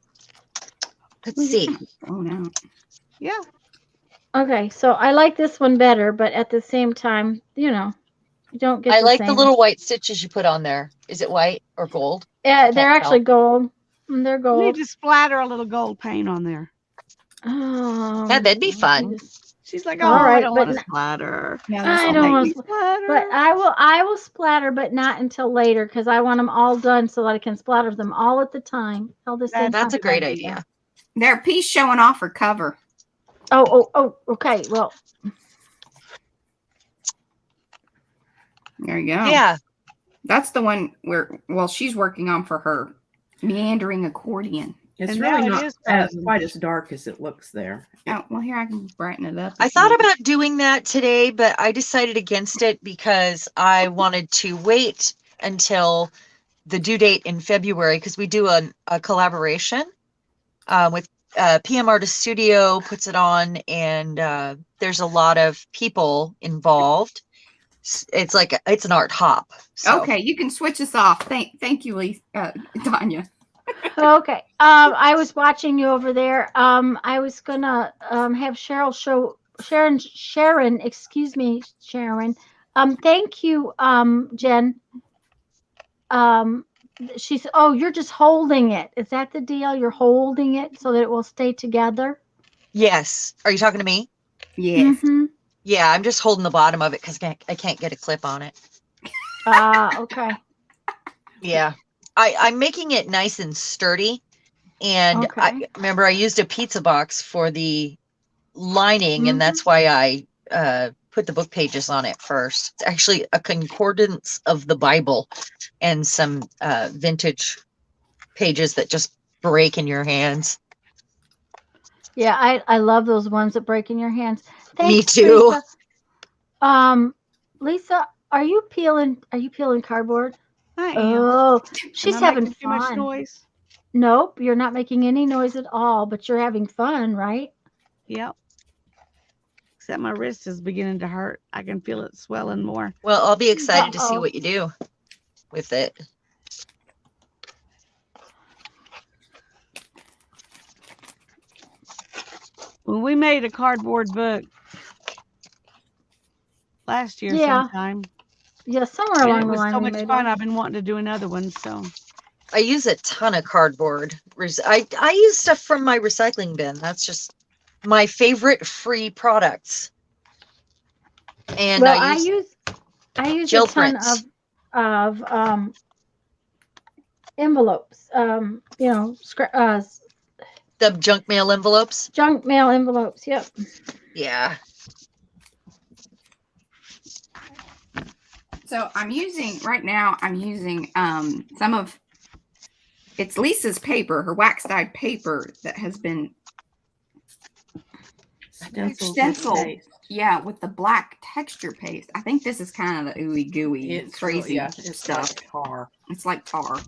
Let's see. Oh no. Yeah. Okay, so I like this one better, but at the same time, you know. You don't get I the like same. the little white stitches you put on there. Is it white or gold? Yeah, they're Can't actually gold. They're You need gold. to splatter a little gold paint on there. Yeah, that'd be fun. She's like, oh, All I right, don't but want to splatter. Yeah, I this don't will want make to. me- Splatter. But I will splatter, but not until later because I want them all done so that I can splatter them all at the time. All the same That's a time. great idea. There, piece showing off her cover. Oh, okay. Well, There you go. Yeah. That's the one where, well, she's working on for her meandering accordion. It's And really now it not is as, frozen. quite as dark as it looks there. Oh, well, here I can brighten it up. I if thought you- about doing that today, but I decided against it because I wanted to wait until the due date in February because we do a collaboration with PM Artist Studio puts it on, and there's a lot of people involved. It's like it's an art hop. So. Okay, you can switch us off. Thank you, Lisa, Tanya. okay. I was watching you over there. I was gonna have Sharon. Excuse me, Sharon. Thank you, Jen. She's. Oh, you're just holding it. Is that the deal? You're holding it so that it will stay together. Yes. Are you talking to me? Yes. Mhm. Yeah, I'm just holding the bottom of it because I can't get a clip on it. Okay. Yeah. I'm making it nice and sturdy. And I Okay. remember I used a pizza box for the lining, and that's why I put the book pages on it first. It's actually a concordance of the Bible and some vintage pages that just break in your hands. Yeah, I love those ones that break in your hands. Me Thanks, too. Lisa. Lisa, are you peeling cardboard? I am. Oh, she's Am I having making too much fun. noise? Nope, you're not making any noise at all, but you're having fun, right? Yep. Except my wrist is beginning to hurt. I can feel it swelling more. Well, I'll be excited to see Uh-oh. what you do with it. When we made a cardboard book last year Yeah. sometime, Yeah, somewhere and along it the was line so we much made fun. one. I've been wanting to do another one. So I use a ton of cardboard. I use stuff from my recycling bin. That's just my favorite free products. And Well, I use I use gel a ton prints. of envelopes. The junk mail envelopes. Junk mail envelopes. Yep. Yeah. So I'm using some of it's Lisa's paper, her wax dyed paper that has been stenciled. paste. Yeah, with the black texture paste. I think this is kind of the ooey gooey, It's crazy it's stuff. like tar. It's like tar.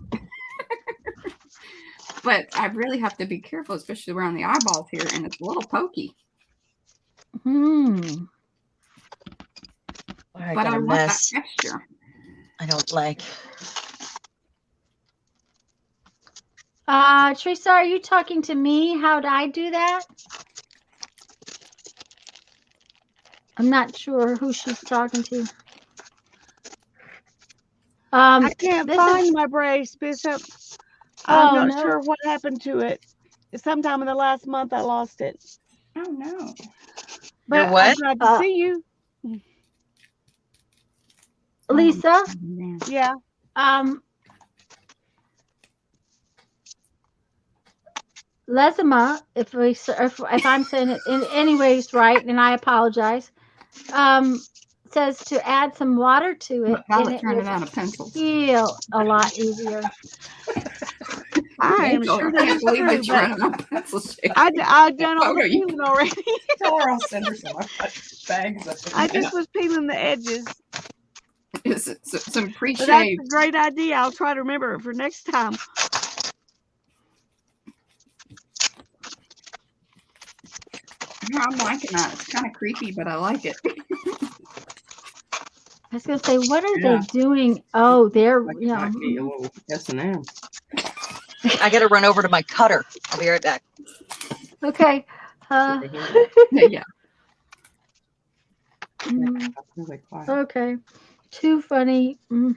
But I really have to be careful, especially around the eyeballs here, and it's a little pokey. Hmm. I But got I a love that mess. texture. I don't like. Teresa, are you talking to me? How'd I do that? I'm not sure who she's talking to. I can't this find is- my brace, Bishop. Oh, I'm not no. sure what happened to it. Sometime in the last month, I lost it. Oh no. But what? I'm glad to see you. Lisa, Yeah. Lesima, if I'm saying it in any ways right, and I apologize, says to add some water to it, and Violet's it running will out of pencils. feel a lot easier. I am Rachel, sure I can't that's believe true, that you're but running out of pencil shape. I've done all the Photo you- peeling already. Tell her I'll send her some. I've got bags of I just was peeling the edges. It's some But that's pre-shaved. a great idea. I'll try to remember it for next time. No, I'm liking that. It's kind of creepy, but I like it. I was gonna say, what are Yeah. they doing? Oh, they're like you it know. might be a little S&M. I got to run over to my cutter. I'll be right back. Okay. Yeah. mm, That's really quiet. okay. too funny. Mm-hmm.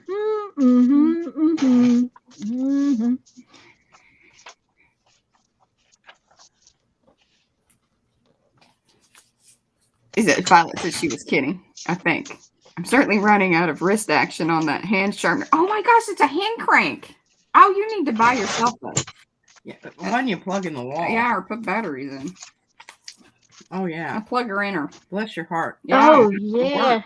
Is it Violet said she was kidding? I think. I'm certainly running out of wrist action on that hand sharpener. Oh my gosh, it's a hand crank. Oh, you need to buy yourself a. Yeah, but one you plug in the wall. Yeah, or put batteries in. Oh I yeah. plug her in her. Bless your heart. Yeah. Oh yeah.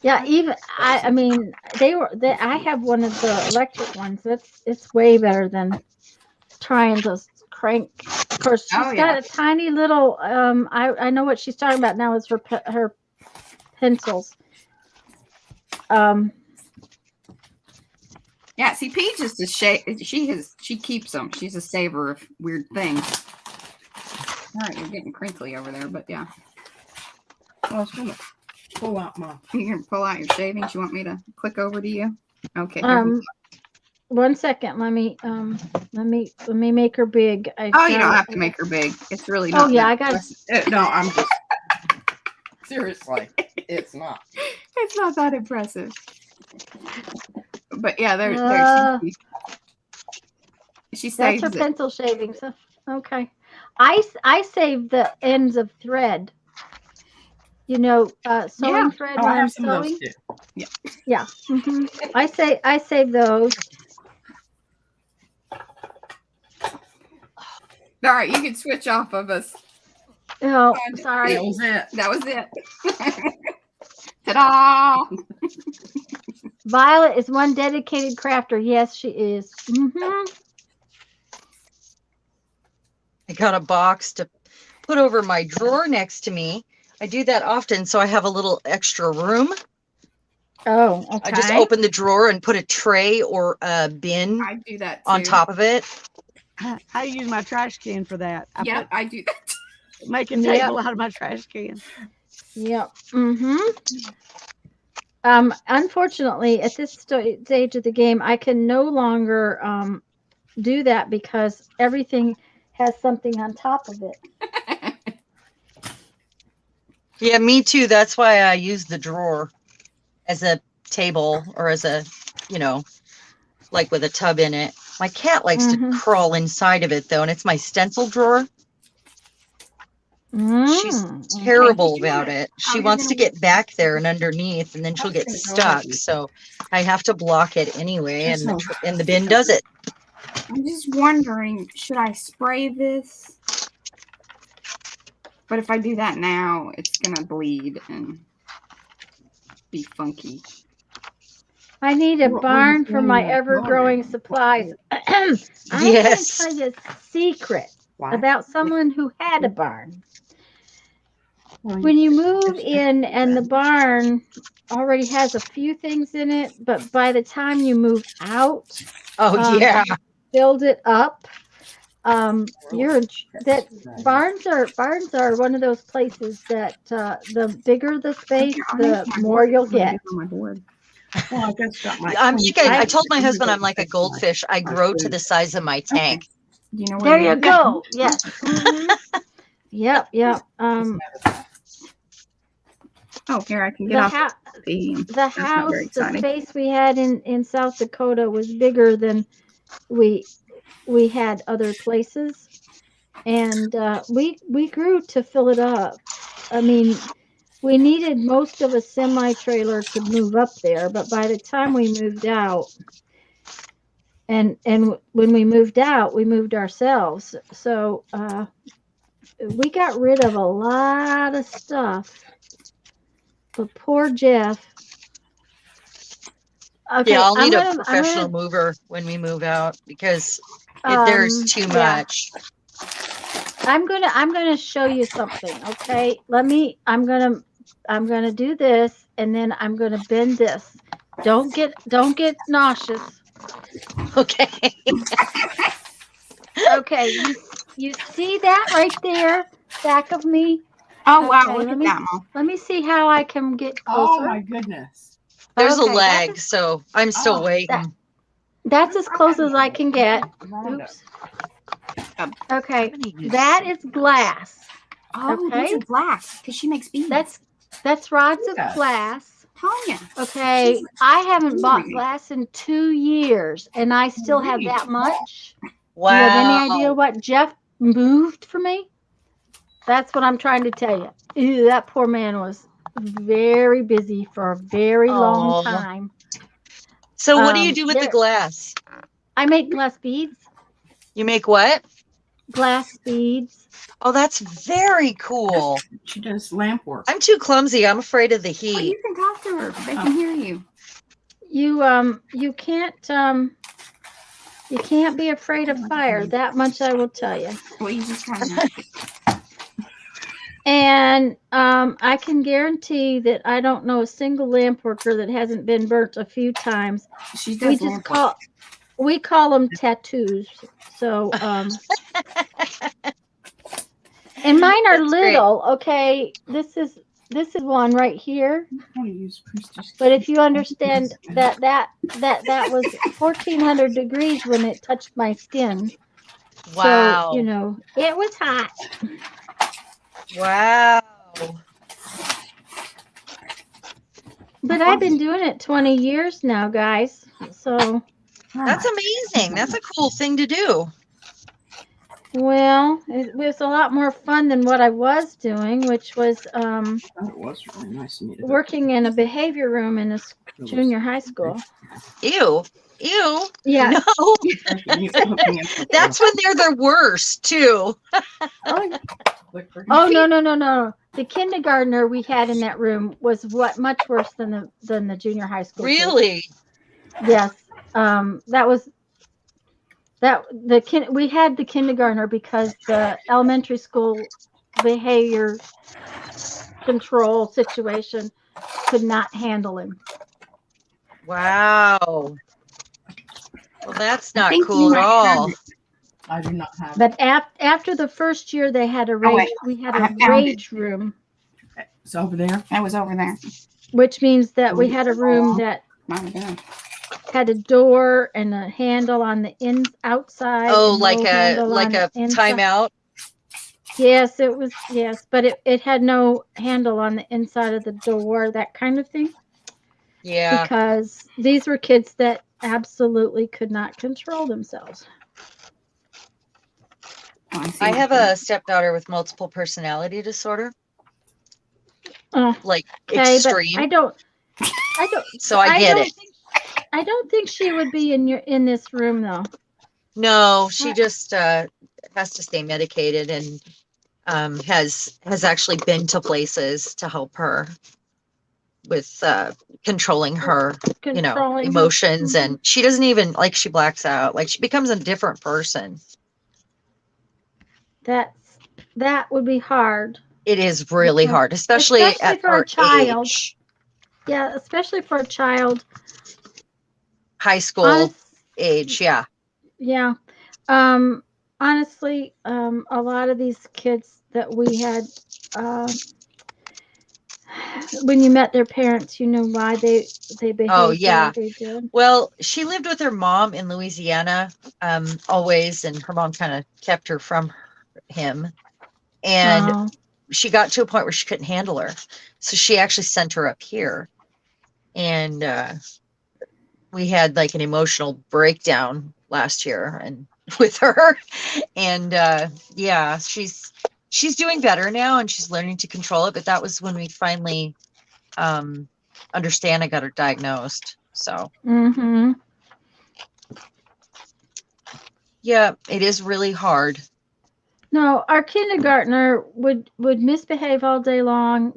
Yeah, even I mean I have one of the electric ones. It's way better than trying to crank. Of course, she's got a tiny little I know what she's talking about now is her pencils. Yeah, see, Peach is the she keeps them. She's a saver of weird things. All right, you're getting crinkly over there, but yeah. I was gonna pull out my. You can pull out your shavings. You want me to click over to you? Okay. 1 second. Let me make her big. You don't have to make her big. It's really not. Oh yeah, I got. No, I'm just seriously. It's not. It's not that impressive. But yeah, there she saves That's her it. pencil shavings. Okay. I save the ends of thread. Sewing thread when I'm sewing. Yeah. Yeah. I save those. All right, you can switch off of us. Oh, sorry. That was it. That was it. Ta-da! Violet is one dedicated crafter. Yes, she is. I got a box to put over my drawer next to me. I do that often, so I have a little extra room. Oh, okay. I just open the drawer and put a tray or a bin I do that too. on top of it. I use my trash can for that. I do that. Make a table out of my trash can. Yep. Unfortunately, at this stage of the game, I can no longer do that because everything has something on top of it. Yeah, me too. That's why I use the drawer as a table or as a, like with a tub in it. My cat likes to crawl inside of it though, and it's my stencil drawer. She's terrible about it. She wants to get back there and underneath, and then she'll get stuck. So I have to block it anyway, and the bin does it. I'm just wondering, should I spray this? But if I do that now, it's gonna bleed and be funky. I need a barn for my ever-growing supplies. I'm going to tell you a secret about someone who had a barn. When you move in and the barn already has a few things in it, but by the time you move out, build it up, barns are one of those places that the bigger the space, the more you'll get. Well, I guess I told my husband I'm like a goldfish. I grow to the size of my tank. There you go. Yes. Yep. Here I can get off the house. The space we had in South Dakota was bigger than we had other places, and we grew to fill it up. I mean, we needed most of a semi-trailer to move up there, but by the time we moved out, and when we moved out, we moved ourselves. So we got rid of a lot of stuff. But poor Jeff. Okay, yeah, I'll need a professional mover when we move out because if there's too much. I'm gonna show you something. Okay, I'm gonna do this, and then I'm gonna bend this. Don't get nauseous. Okay. Okay, you see that right there, back of me? Oh wow! Look at that, Mom. Let me see how I can get closer. Oh my goodness! There's a leg, so I'm still waiting. That's as close as I can get. Oops. Okay, that is glass. Oh, these are glass because she makes beads. That's rods of glass. Tanya. Okay, I haven't bought glass in 2 years, and I still have that much. Wow. Do you have any idea what Jeff moved for me? That's what I'm trying to tell you. Ew, that poor man was very busy for a very long Aw. time. So what do you do with the there- glass? I make glass beads. You make what? Glass beads. Oh, that's very cool. She does lamp work. I'm too clumsy. I'm afraid of the Well, heat. you can talk to her. They can hear you. You can't be afraid of fire. That much I will tell you. Well, you just kind of. And I can guarantee that I don't know a single lamp worker that hasn't been burnt a few times. She does lamp work. We call them tattoos. So and mine are That's little. Okay, this is one right here. I want to use Christy's. But if you understand that was 1400 degrees when it touched my skin. Wow. So, it was hot. Wow. But I've been doing it 20 years now, guys. So, That's amazing. That's a cool thing to do. well, it was a lot more fun than what I was doing, which was I thought it was really nice of me to working in a behavior room in a junior high school. Ew. Ew. Yeah. No. That's when they're the worst too. Oh, no. The kindergartner we had in that room was much worse than the junior high school. kids. Really? Yes. We had the kindergartner because the elementary school behavior control situation could not handle him. Wow. Well, that's not think cool you at might all. I do not have. But after the first year, they had a rage. wait. We had I a found it. rage room, It's over there. That was over there. which means that we had a room that My God. had a door and a handle on the outside. Oh, and like no a handle on the inside. timeout. Yes, it was. Yes, but it had no handle on the inside of the door, that kind of thing. Yeah. Because these were kids that absolutely could not control themselves. Oh, see I my have phone. a stepdaughter with multiple personality disorder, Oh, like okay, extreme. but I don't. So I get it. I don't think she would be in this room though. No, she just has to stay medicated and has actually been to places to help her with controlling her, Controlling her. emotions. And she doesn't even, like, she blacks out, like she becomes a different person. That would be hard. It is really Okay. hard, especially at for a her child. age, Yeah, especially for a child. high school age. Yeah. Yeah. Honestly, a lot of these kids that we had, when you met their parents, you know why they behaved Oh, the yeah. way they did. Well, she lived with her mom in Louisiana, always, and her mom kind of kept her from him. And Oh, she got to a point where she couldn't handle her. So she actually sent her up here. And we had like an emotional breakdown last year and with her. And yeah, she's doing better now and she's learning to control it. But that was when we finally understand I got her diagnosed. So mm-hmm. yeah, it is really hard. No, our kindergartner would misbehave all day long,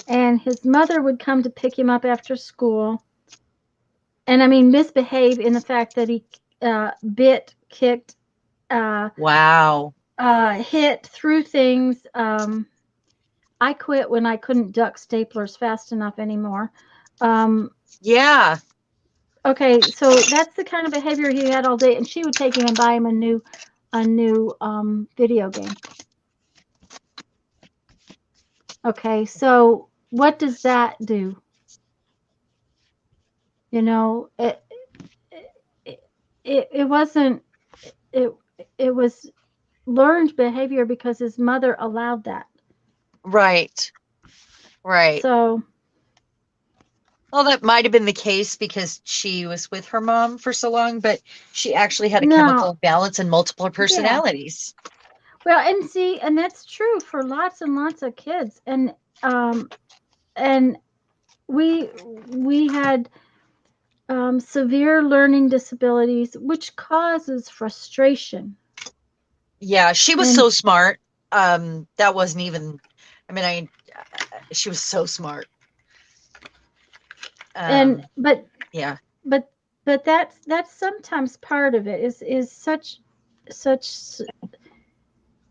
and his mother would come to pick him up after school. And I mean, misbehave in the fact that he bit, kicked, Wow. hit, threw things. I quit when I couldn't duck staplers fast enough anymore. Yeah. Okay, so that's the kind of behavior he had all day, and she would take him and buy him a new video game. Okay, so what does that do? You know, it wasn't, it was learned behavior because his mother allowed that. Right. Right. So Well, that might have been the case because she was with her mom for so long, but she actually had a No. chemical imbalance and multiple personalities. Well, and see, and that's true for lots and lots of kids. And we had severe learning disabilities, which causes frustration. Yeah, she was And- so smart. That wasn't even, I mean, she was so smart. But yeah, that's sometimes part of it is such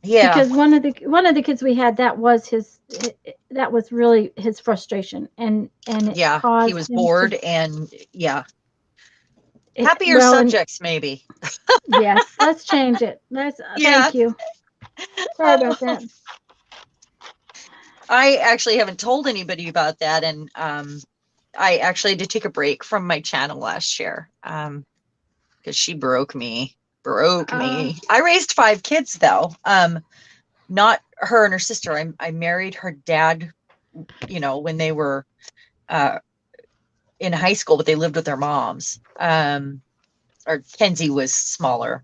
yeah, because one of the kids we had, that was really his frustration, and it yeah. caused He was him bored and happier well, and- subjects, maybe. yes, let's change it. Yeah. Thank you. Sorry about that. I actually haven't told anybody about that, and I actually had to take a break from my channel last year because she broke me. I raised 5 kids though. Not her and her sister. I married her dad, when they were in high school, but they lived with their moms. Or Kenzie was smaller.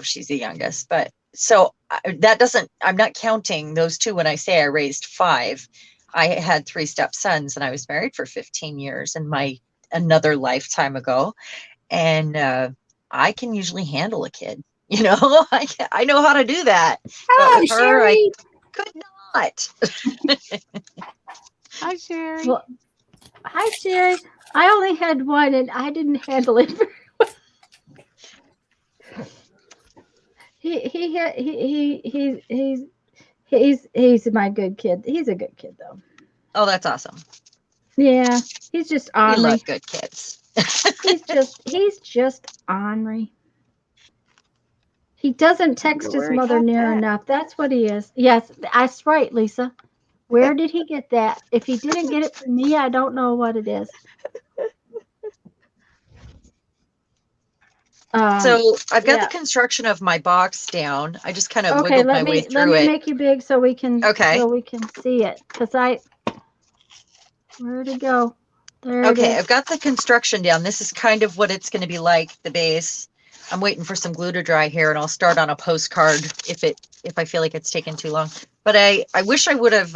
She's the youngest, but so I'm not counting those 2 when I say I raised 5. I had 3 stepsons, and I was married for 15 years in another lifetime ago. And I can usually handle a kid, I know how to do that. But with her, I could not. Hi, Sherry. Well, hi, Sherry. I only had one, and I didn't handle it very well. He's my good kid. He's a good kid, though. Oh, that's awesome. Yeah, he's just We ornery. love good kids. He's just ornery. He doesn't text his Where he mother got near that. enough. That's what he is. Yes, that's right, Lisa. Where did he get that? If he didn't get it from me, I don't know what it is. So I've got yeah. the construction of my box down. I just kind of Okay, wiggled my way let through me it. make you big so we can Okay. see it. Where'd it go? There it Okay, is. I've got the construction down. This is kind of what it's going to be like, the base. I'm waiting for some glue to dry here, and I'll start on a postcard if I feel like it's taken too long. But I wish I would have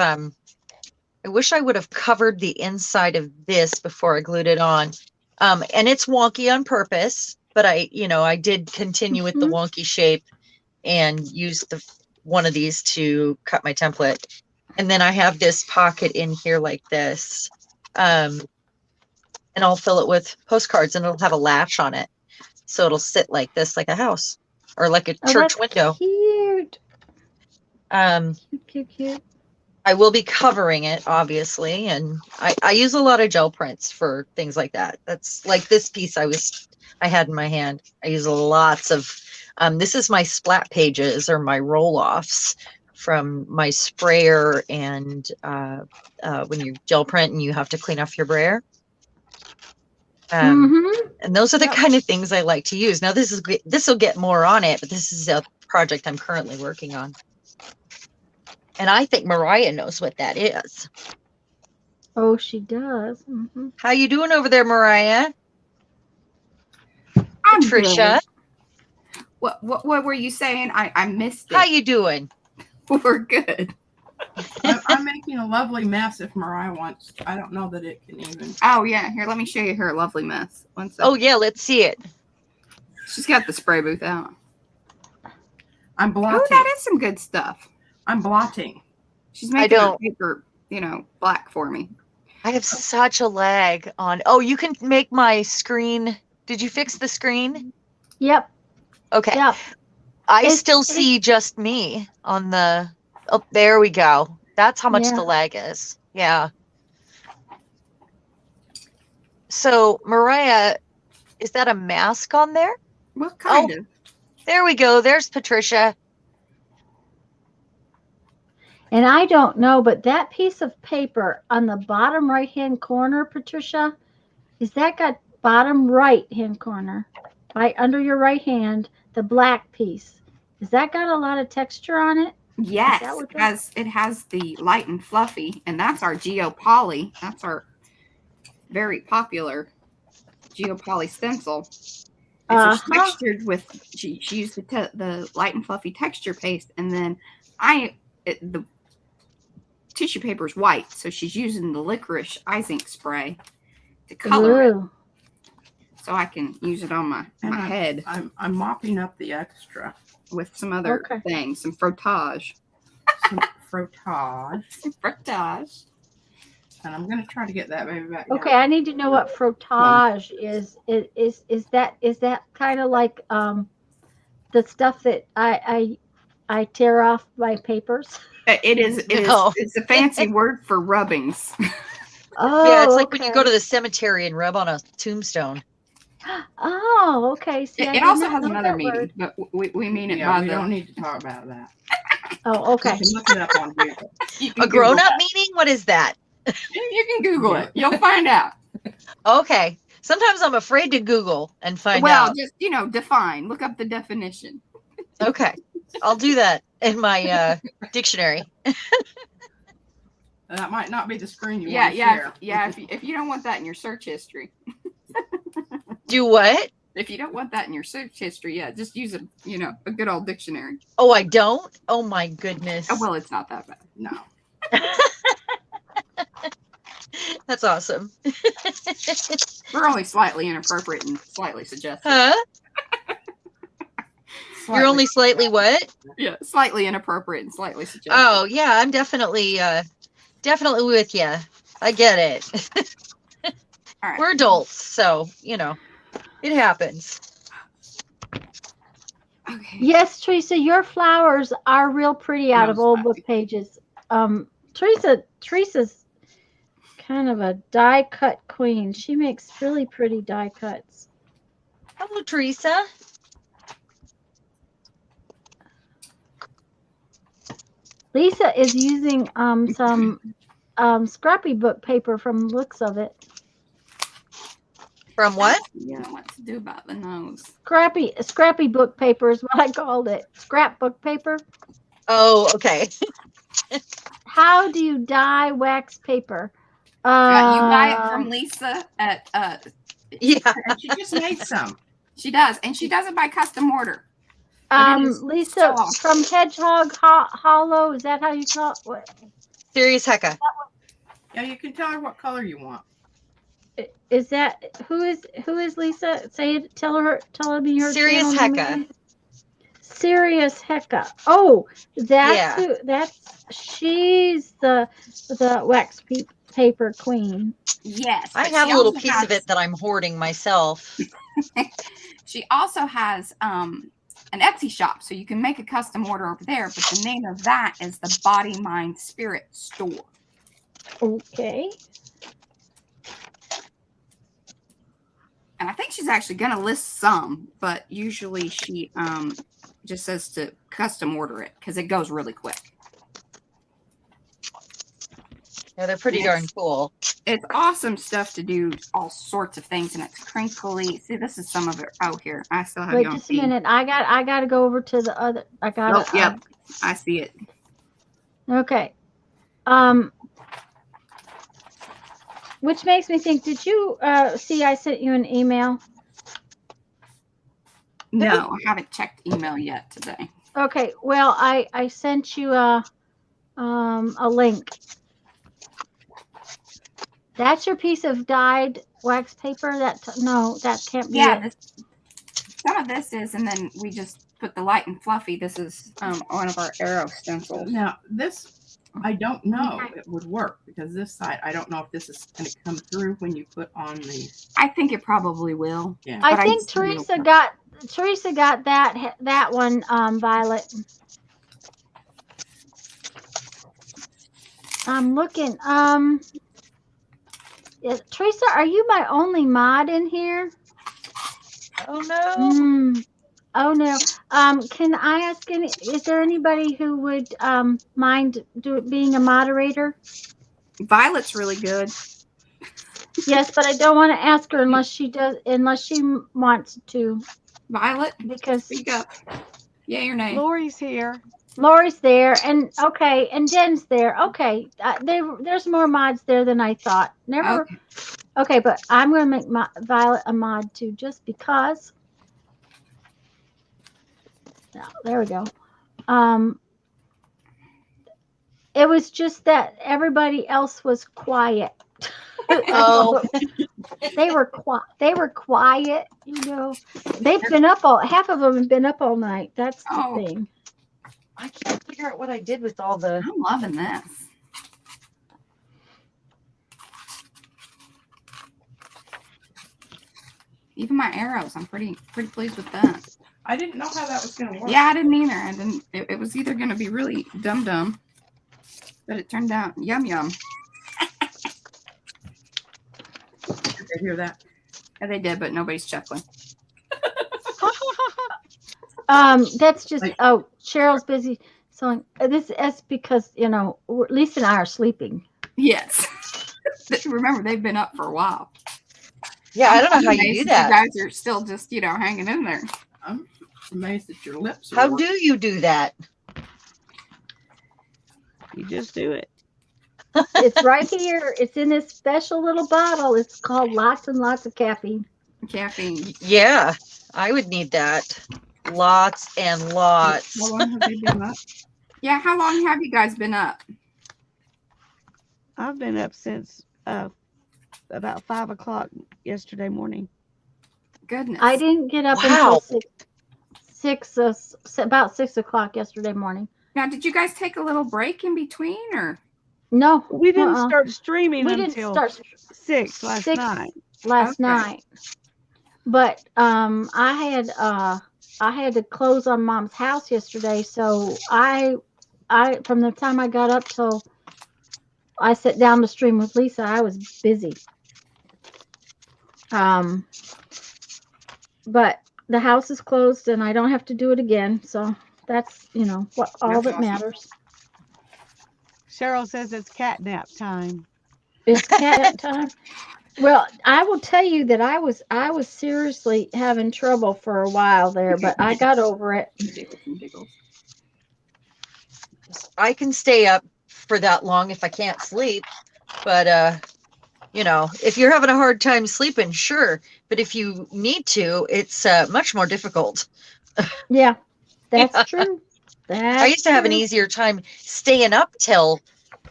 covered the inside of this before I glued it on. And it's wonky on purpose, but I did continue with the wonky shape and used one of these to cut my template. And then I have this pocket in here like this. And I'll fill it with postcards, and it'll have a latch on it. So it'll sit like this, like a house or like a church window. Cute. Cute. I will be covering it, obviously. And I use a lot of gel prints for things like that. That's like this piece I had in my hand. I use lots of, this is my splat pages or my roll-offs from my sprayer. And when you gel print and you have to clean off your brayer. And those are the kind of things I like to use. Now this will get more on it, but this is a project I'm currently working on. And I think Mariah knows what that is. Oh, she does. How you doing over there, Mariah? I'm Patricia. Good. What were you saying? I missed it. How you doing? We're good. I'm making a lovely mess if Mariah wants. I don't know that it can even. Oh yeah, here, let me show you her lovely mess. 1 second. Oh yeah, let's see it. She's got the spray booth out. I'm blotting. Oh, that is some good stuff. I'm blotting. She's making her don't- paper, black for me. I have such a lag on. Oh, you can make my screen. Did you fix the screen? Yep. Okay. Yep. I It's- still see just me on the. Oh, there we go. That's how much Yeah. the lag is. Yeah. So, Mariah, is that a mask on there? Well, kind of. There we go. There's Patricia. And I don't know, but that piece of paper on the bottom right-hand corner, Patricia, is that got bottom right-hand corner, right under your right hand, the black piece? Has that got a lot of texture on it? Yes, that what it has the light and fluffy, and that's our Geo Poly. That's our very popular Geopoly stencil. And so she textured with, she used the light and fluffy texture paste, and then the tissue paper is white, so she's using the licorice ice ink spray to color it, so I can use it on my head. I'm mopping up the extra with some other things, some frottage. Some frottage. And I'm gonna try to get that baby back. Okay, I need to know what frottage is. Is that kind of like the stuff that I tear off my papers? It is. It's a fancy word for rubbings. Oh, yeah, it's like when you go to the cemetery and rub on a tombstone. Oh, okay. See, it also has another meaning, but we mean it. Yeah, we don't need to talk about that. Oh, okay. You can look it up on Google. A grown-up meaning? What is that? You can Google it. You'll find out. Okay. Sometimes I'm afraid to Google and find out. Well, just define. Look up the definition. Okay, I'll do that in my dictionary. That might not be the screen you want to share. Yeah. If you don't want that in your search history. Do what? If you don't want that in your search history, just use a good old dictionary. Oh, I don't? Oh my goodness. Oh, well, it's not that bad. No. That's awesome. We're only slightly inappropriate and slightly suggestive. Huh? You're only slightly what? Yeah, slightly inappropriate and slightly suggestive. Oh, yeah, I'm definitely with you. I get it. All right. We're adults, so, it happens. Okay. Yes, Teresa, your flowers are real pretty out of old book pages. Teresa's kind of a die cut queen. She makes really pretty die cuts. Hello, Teresa. Lisa is using some scrappy book paper from the looks of it. From what? Yeah, what to do about the nose? Scrappy book paper is what I called it. Scrapbook paper. Oh, okay. How do you dye wax paper? You buy it from Lisa at Yeah. She just made some. She does, and she does it by custom order. Lisa from Hedgehog Hollow. Is that how you call it? What? Serious Hecka. Yeah, you can tell her what color you want. Is that who is Lisa? Say it. Tell me her. Serious channel name Hecka. again. Serious Hecka. Oh, that's Yeah. she's the wax paper queen. Yes, I but have she a little also piece has- of it that I'm hoarding myself. She also has an Etsy shop, so you can make a custom order over there. But the name of that is the Body Mind Spirit Store. Okay. And I think she's actually going to list some, but usually she just says to custom order it because it goes really quick. Yeah, they're pretty darn cool. It's awesome stuff to do all sorts of things, and it's crinkly. See, this is some of it out here. I still have Wait you on just a feed. minute. I got to go over to the other. I got. Oh, yep. I see it. Okay. Which makes me think, did you see I sent you an email? No, I haven't checked email yet today. Okay, well, I sent you a link. That's your piece of dyed wax paper? No, that can't be it. Some of this is, and then we just put the light and fluffy. This is one of our arrow stencils. Now, this, I don't know it would work because this side, I don't know if this is going to come through when you put on the. I think it probably will. Yeah. I but think just don't know. Teresa got that one, Violet. I'm looking. Teresa, are you my only mod in here? Oh no. Oh no. Can I ask is there anybody who would mind being a moderator? Violet's really good. Yes, but I don't want to ask her unless she wants to. Violet, Because speak up. Yay or nay? Lori's here. Lori's there, and okay, and Jen's there. Okay, there's more mods there than I thought. Never. Okay. Okay, but I'm going to make my Violet a mod too, just because. No, there we go. It was just that everybody else was quiet. Oh. They were quiet. They were quiet. You know, they've been up all. Half of them have been up all night. That's the Oh. thing. I can't figure out what I did with all the. I'm loving this. Even my arrows, I'm pretty pleased with that. I didn't know how that was going to work. Yeah, I didn't either. I didn't. It was either going to be really dumb, but it turned out yum. Did they hear that? Yeah, they did, but nobody's chuckling. That's just. Like- Oh, Cheryl's busy. So that's because Lisa and I are sleeping. Yes. Remember, they've been up for a while. Yeah, I don't know how I'm you do amazed that. You guys are still just hanging in there. I'm amazed that your lips are How working. do you do that? You just do it. It's right here. It's in this special little bottle. It's called Lots and Lots of Caffeine. Caffeine. Yeah, I would need that. Lots and lots. How long have they been up? Yeah, how long have you guys been up? I've been up since about 5 o'clock yesterday morning. Goodness. I didn't get up Wow. until about 6 o'clock yesterday morning. Now, did you guys take a little break in between, or? No, We didn't uh-uh. start streaming We didn't until start 6 last 6 night. last Okay. night. But I had to close on Mom's house yesterday, so I from the time I got up till I sat down to stream with Lisa, I was busy. But the house is closed and I don't have to do it again, so that's what all That's that awesome. matters. Cheryl says it's catnap time. It's cat time. Well, I will tell you that I was seriously having trouble for a while there, but I got over it. I can stay up for that long if I can't sleep, but if you're having a hard time sleeping, sure, but if you need to, it's much more difficult. Yeah, that's Yeah. true. I used to have an true. easier time staying up till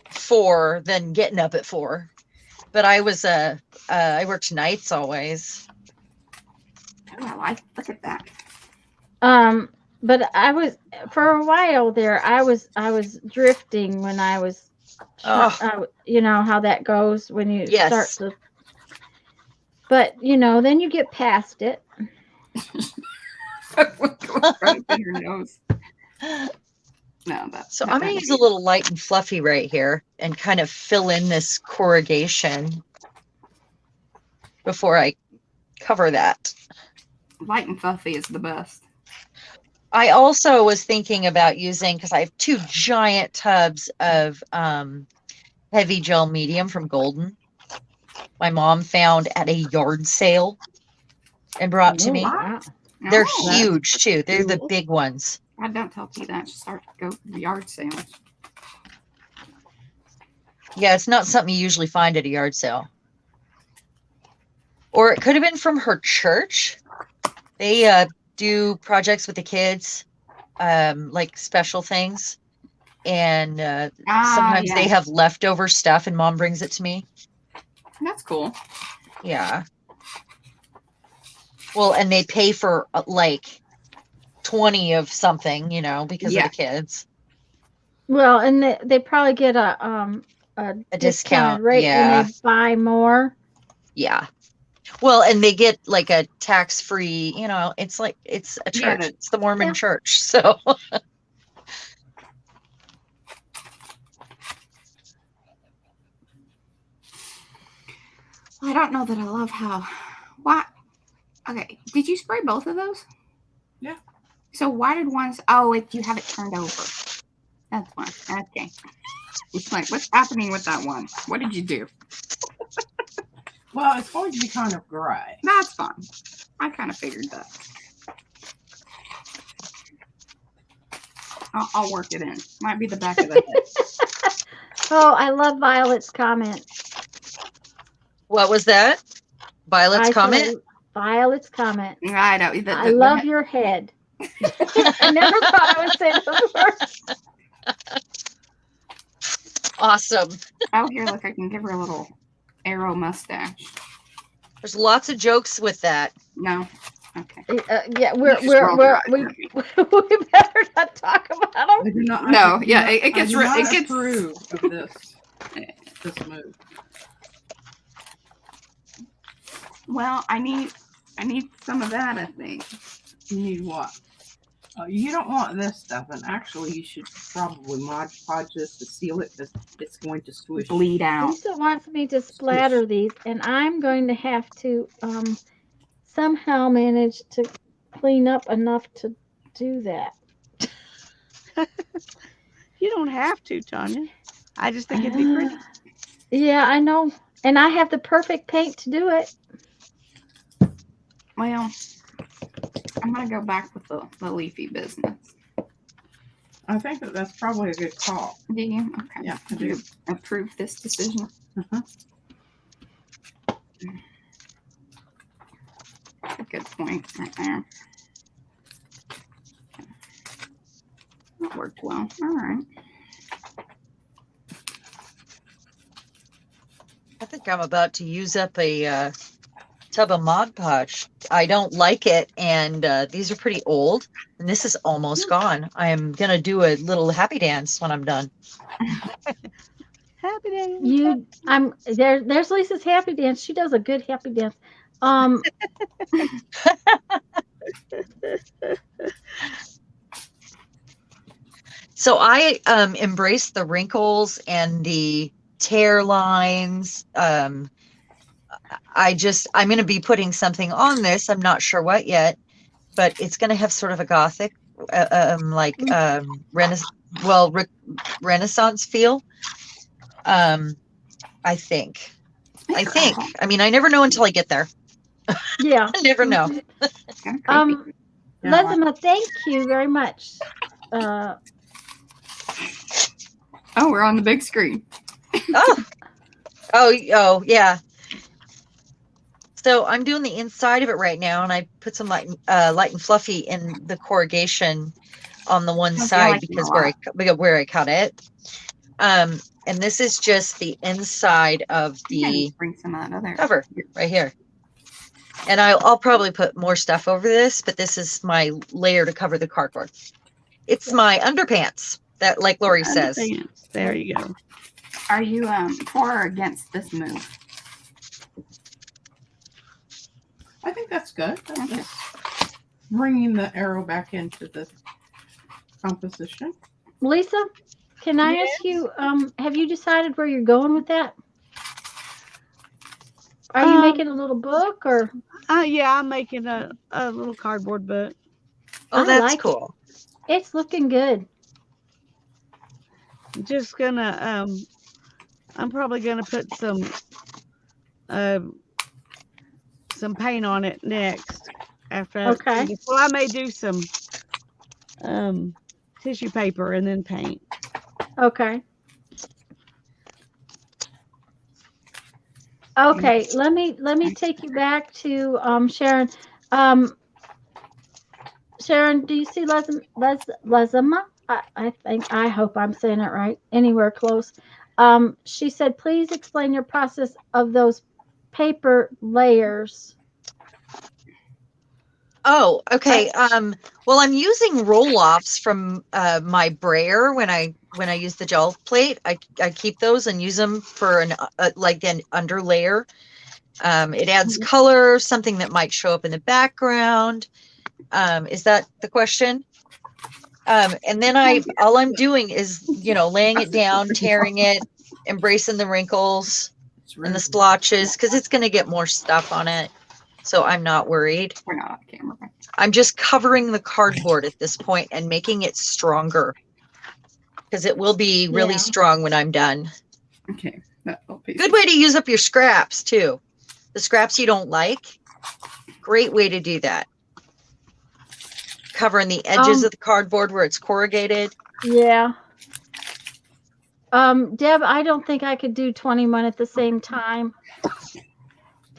4 than getting up at 4, but I worked nights always. Oh, look at that. But I was for a while there. I was drifting when I was. You know how that goes when you Yes. start to. But then you get past it. Right in your nose. No, that's So I'm going to use a little light and fluffy right here and kind of fill in this corrugation before I cover that. light and fluffy is the best. I also was thinking about using, because I have 2 giant tubs of heavy gel medium from Golden. My mom found at a yard sale and brought to me. Wow. They're Oh, huge too. They're the big ones. I don't tell P that. Just start to go to the yard sales. Yeah, it's not something you usually find at a yard sale. Or it could have been from her church. They do projects with the kids, like special things. And sometimes they have leftover stuff and Mom brings it to me. That's cool. Yeah. Well, and they pay for like 20 of something, because of the kids. Well, and they probably get a discount, discounted rate yeah. when they buy more. Yeah. Well, and they get like a tax-free, it's like, it's a Yeah, church. It's the Mormon Yeah. church. So I don't know that I love how. Why? Okay. Did you spray both of those? Yeah. So why did one? Oh, you have it turned over. That's why. Okay. It's like, what's happening with that one? What did you do? Well, it's going to be kind of gray. That's fine. I kind of figured that. I'll work it in. Might be the back of the head. Oh, I love Violet's comment. What was that? Violet's I comment? said Violet's comment. I know. I love your head. I never thought I would say the word. Awesome. Oh, here, look, I can give her a little arrow mustache. There's lots of jokes with that. No. Okay. Yeah, we Scroll better not talk about them. I do not. No, I do yeah, not- it gets I do re- not it gets- approve of this move. Well, I need some of that, I think. You need what? You don't want this stuff, and actually, you should probably Mod Podge this to seal it because it's going to swish. Bleed out. Lisa wants me to splatter these, and I'm going to have to somehow manage to clean up enough to do that. You don't have to, Tanya. I just think it'd be pretty. Yeah, I know. And I have the perfect paint to do it. Well, I'm gonna go back with the leafy business. I think that's probably a good call. Do you? Okay. Yeah, I Do you do. approve this decision? Uh-huh. That's a good point right there. That worked well. All right. I think I'm about to use up a tub of Mod Podge. I don't like it, and these are pretty old, and this is almost gone. I am going to do a little happy dance when I'm done. Happy day. There's Lisa's happy dance. She does a good happy dance. So I embrace the wrinkles and the tear lines. I'm going to be putting something on this. I'm not sure what yet, but it's going to have sort of a gothic, Renaissance feel. I think. I mean, I never know until I get there. Yeah. I never know. Lesima, thank you very much. Oh, we're on the big screen. Oh, yeah. So I'm doing the inside of it right now, and I put some light and fluffy in the corrugation on the one side because where I cut it. And this is just the inside of the Bring some of that other cover right here. And I'll probably put more stuff over this, but this is my layer to cover the cardboard. It's my underpants that, like Lori says. There you go. Are you for or against this move? I think that's good. That's just bringing the arrow back into the composition. Lisa, can I ask you, have you decided where you're going with that? Are you making a little book or? Yeah, I'm making a little cardboard book. Oh, I that's like cool. It's looking good. Just gonna I'm probably gonna put some paint on it next after Okay. Well, I may do some tissue paper and then paint. Okay. Okay, let me take you back to Sharon. Sharon, do you see Lesima? I hope I'm saying it right. Anywhere close. She said, please explain your process of those paper layers. Oh, okay. Well, I'm using roll-offs from my brayer when I use the gel plate. I keep those and use them for an under layer. It adds color, something that might show up in the background. Is that the question? And then all I'm doing is, laying it down, tearing it, embracing the wrinkles and the splotches because it's going to get more stuff on it. So I'm not worried. We're not on camera. I'm just covering the cardboard at this point and making it stronger because it will be really strong when I'm done. Okay. Good way to use up your scraps too. The scraps you don't like, great way to do that. Covering the edges of the cardboard where it's corrugated. Yeah. Deb, I don't think I could do 21 at the same time.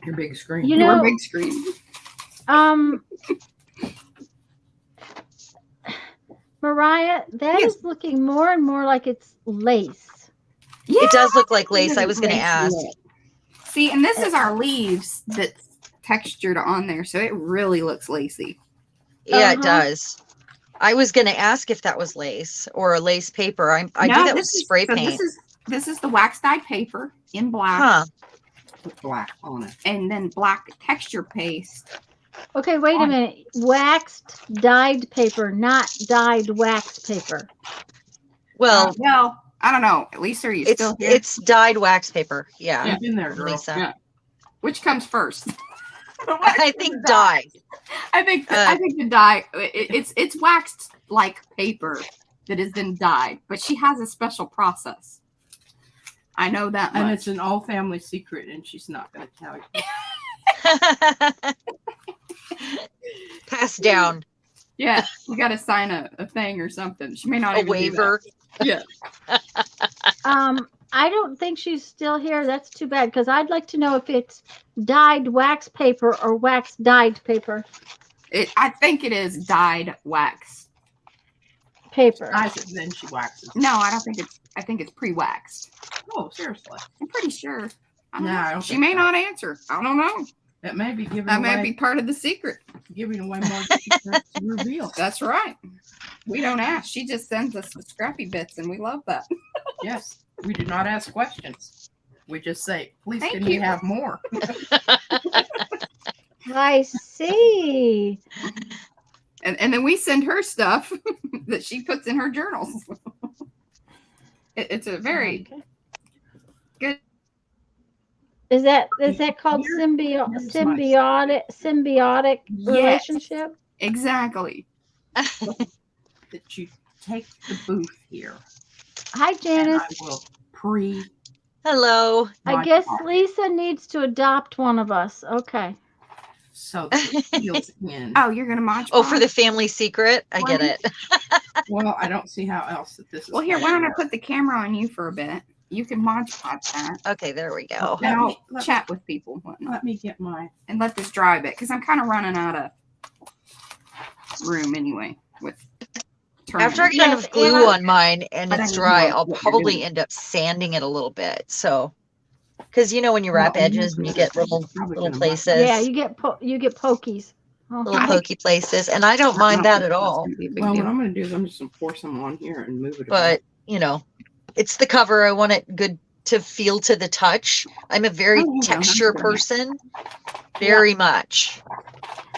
Your big screen. You Your know, big screen. Mariah, that Yes. is looking more and more like it's lace. Yeah, It does look like lace. I was going to ask. See, and this is our leaves that's textured on there, so it really looks lacy. Yeah, it Uh-huh. does. I was going to ask if that was lace or a lace paper. I do No, that with this is- spray so paint. This is the wax dyed paper in black, Huh. With black on it. and then black texture paste. Okay, wait a minute. Waxed dyed paper, not dyed wax paper. Well, Well, I don't know. Lisa, are you it's still here? it's dyed wax paper. Yeah. Jump in there, girl. Lisa. Yeah. Which comes first? I think dyed. I think the dye. It's waxed like paper that is then dyed, but she has a special process. I know that And much. it's an all family secret, and she's not going to tell you. Pass down Yeah, you got to sign a thing or something. She may not a even do waiver. that. Yeah. I don't think she's still here. That's too bad because I'd like to know if it's dyed wax paper or wax dyed paper. I think it is dyed wax. Paper. I said, then she waxes. No, I don't think it's. I think it's pre-waxed. Oh, seriously. I'm pretty sure. I don't No, know. I don't She think may so. not answer. I don't know. That may be giving That away, may be part of the secret. giving away more secrets to reveal. That's right. We don't ask. She just sends us the scrappy bits, and we love that. Yes, we do not ask questions. We just say, please, Thank can you. you have more? I see. And then we send her stuff that she puts in her journals. It's a very Okay. good. Is that called Here- here's symbiotic Yes. relationship? Exactly. That you take the booth here, Hi, and Janice. I will pre. Hello. I guess Lisa needs to adopt one of us. Okay. So that it feels in. Oh, you're gonna Mod Oh, for Podge? the family secret. I get it. Well, I don't see how else that this is. Well, here, why don't I gonna put the camera on you for a bit? You can Mod Podge that, Okay, there we go. and I'll Let me- chat with people and whatnot, Let me get my. and let this dry a bit because I'm kind of running out of room anyway. With After I turning. get Yes, enough glue and on mine and I it's don't dry, know I'll what you're probably doing. end up sanding it a little bit. So, because you know when you wrap Well, edges and you get little places, Yeah, you get pokies. little Uh-huh. pokey places, and I don't mind that at all. It's gonna be a big Well, deal. what I'm going to do is I'm just going to pour some on here and move it. But you know, it's the cover. I want it good to feel to the touch. I'm a very Oh, yeah, texture that's person, very much.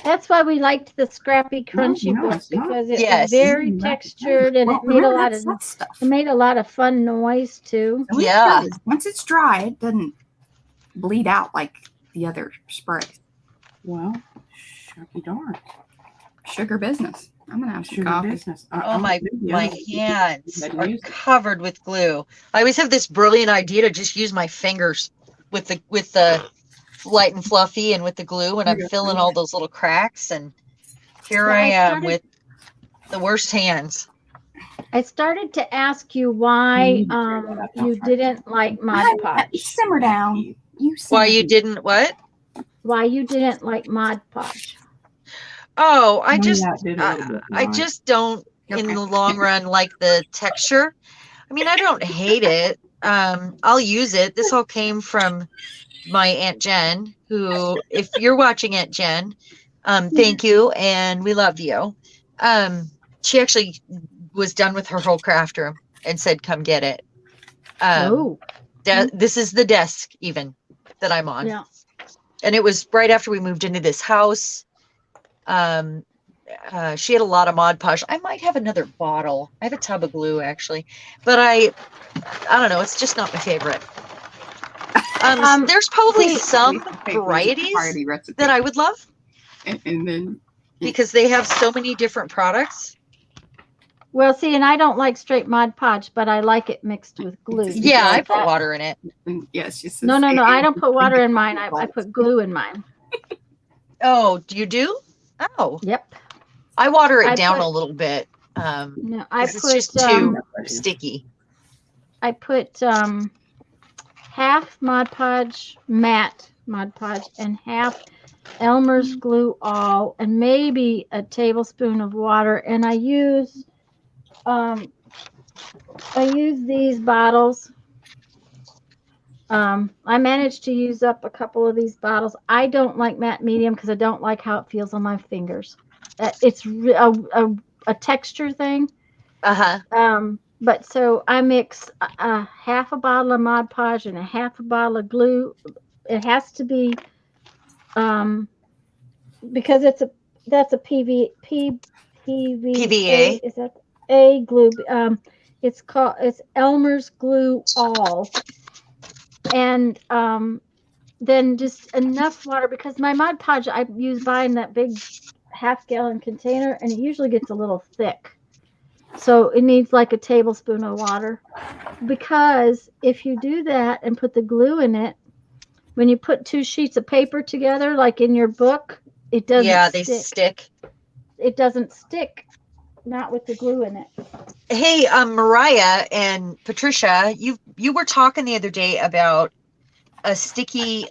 That's why we liked the scrappy crunchy no, book it's not. because it Yes. was very Mm, that's textured and Well, it made a remember, lot that's of that stuff. it made a lot of fun noise too. And Yeah. Once it's dry, it doesn't bleed out like the other spray. Well, shucky darn. Sugar business. I'm gonna have some Sugar coffee. business. Oh my hands That are music. covered with glue. I always have this brilliant idea to just use my fingers with the light and fluffy and with the glue, and I'm filling all those little cracks. And here Yeah, I I am started- with the worst hands. I started to ask you why you didn't like Mod Podge. Simmer down. You simmer Why you didn't what? Why you didn't like Mod Podge. Oh, I Well, just yeah, it did a little bit I dry. just don't in Okay. the long run like the texture. I mean, I don't hate it. I'll use it. This all came from my Aunt Jen, who, if you're watching, Aunt Jen, thank you and we love you. She actually was done with her whole craft room and said, come get it. Oh, This is the desk even that I'm on. yeah. And it was right after we moved into this house. She had a lot of Mod Podge. I might have another bottle. I have a tub of glue actually, but I don't know. It's just not my favorite. There's probably see- some Party varieties recipe. that I would love and then because they have so many different products. Well, see, and I don't like straight Mod Podge, but I like it mixed with glue. Yeah, I because put that- water in it. and yes, she says, No, I don't put water in mine. I put glue in mine. Oh, do you do? Oh, Yep. I water it I down put- a little bit. No, I 'Cause it's put just too sticky. I put half Mod Podge matte Mod Podge and half Elmer's glue all, and maybe a tablespoon of water. And I use these bottles. I managed to use up a couple of these bottles. I don't like matte medium because I don't like how it feels on my fingers. It's a texture thing. But so I mix half a bottle of Mod Podge and a half a bottle of glue. It has to be because that's a PVA. Is that a glue? It's Elmer's Glue All, and then just enough water because my Mod Podge I use buying that big half-gallon container, and it usually gets a little thick. So it needs like a tablespoon of water, because if you do that and put the glue in it, when you put 2 sheets of paper together, like in your book, it doesn't Yeah, stick. they stick. It doesn't stick, not with the glue in it. Hey, Mariah and Patricia, you were talking the other day about a sticky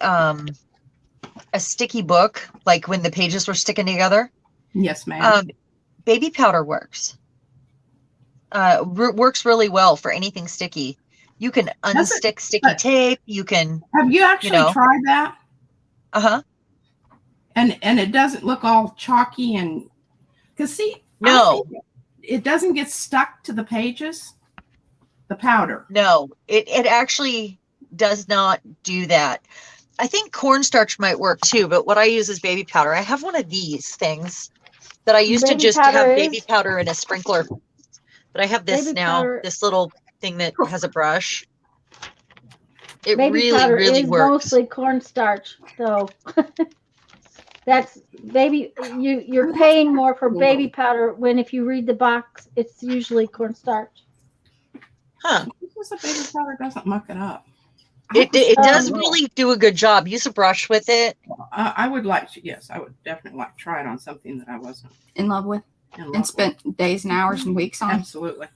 book, like when the pages were sticking together. Yes, ma'am. Baby powder works. Works really well for anything sticky. You can unstick sticky tape. You can. Have you actually tried that? And it doesn't look all chalky and because see, no, it doesn't get stuck to the pages. The powder. No, it actually does not do that. I think cornstarch might work too, but what I use is baby powder. I have one of these things that I used to just have baby powder in a sprinkler. But I have this now, this little thing that has a brush. It really works. Mostly cornstarch, though. That's you're paying more for baby powder when if you read the box, it's usually cornstarch. Huh. Because the baby powder doesn't muck it up. It does really do a good job. Use a brush with it. I would like to, yes, I would definitely like to try it on something that I wasn't in love with. And spent days and hours and weeks on. Absolutely.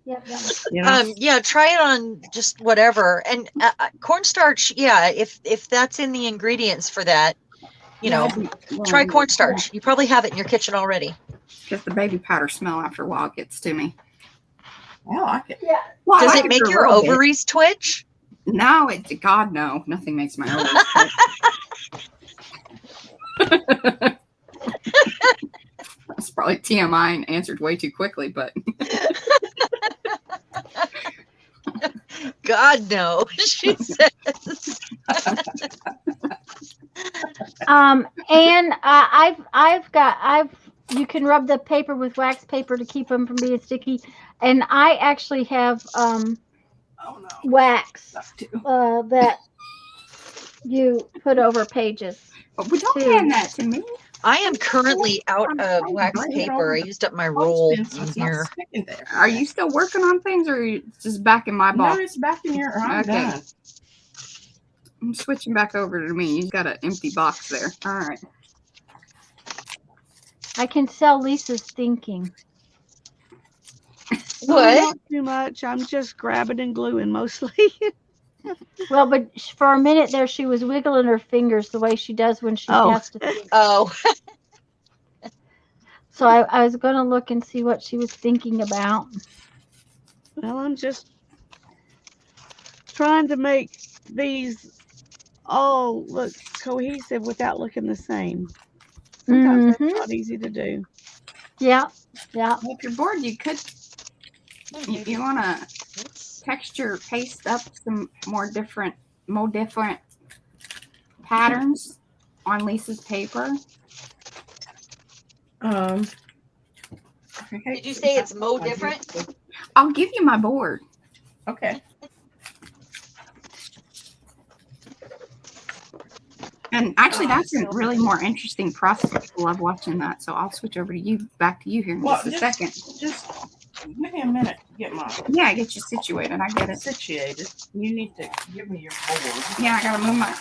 Yeah, try it on just whatever. And cornstarch, yeah, if that's in the ingredients for that, try cornstarch. You probably have it in your kitchen already. Just the baby powder smell after a while gets to me. Well, I like it. Yeah. Well, Does it make your ovaries twitch? No, God, no. Nothing makes my ovaries twitch. That's probably TMI and answered way too quickly, but God, no, she says. And you can rub the paper with wax paper to keep them from being sticky. And I actually have wax that you put over pages. But we don't hand that to me. I am currently out of wax paper. I used up my roll in here. Are you still working on things, or are you just back in my box? No, it's back in your. I'm done. I'm switching back over to me. You've got an empty box there. All right. I can tell Lisa's thinking. What? Not too much. I'm just grabbing and gluing mostly. Well, but for a minute there, she was wiggling her fingers the way she does when she has to think. Oh. So I was going to look and see what she was thinking about. Well, I'm just trying to make these all look cohesive without looking the same. Sometimes that's not easy to do. Yeah, yeah. Well, if you're bored, you could. You want to texture paste up some more different patterns on Lisa's paper. Did you say it's different? I'll give you my board. Okay. And actually, that's a really more interesting process. I love watching that. So I'll switch over to you, back to you here in just a second. Just give me a minute to get my. Yeah, I get you situated. I get it. Situated. You need to give me your board. Yeah, I gotta move my.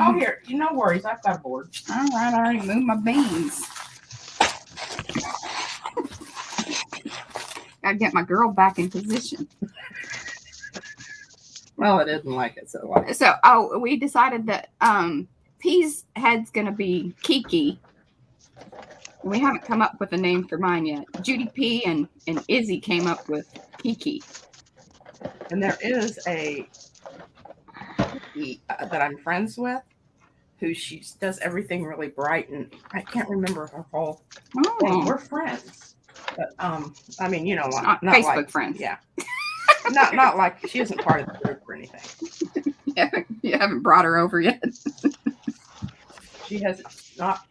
Oh, here. No worries. I've got a board. All right, I already moved my beans. Gotta get my girl back in position. Well, I didn't like it so much. So, we decided that P's head's gonna be Kiki. We haven't come up with a name for mine yet. Judy P and Izzy came up with Kiki. And there is a that I'm friends with, who she does everything really bright, and I can't remember her whole thing. We're friends, but I mean, you know, not Facebook like, friends. Yeah, not like she isn't part of the group or anything. You haven't brought her over yet. She has not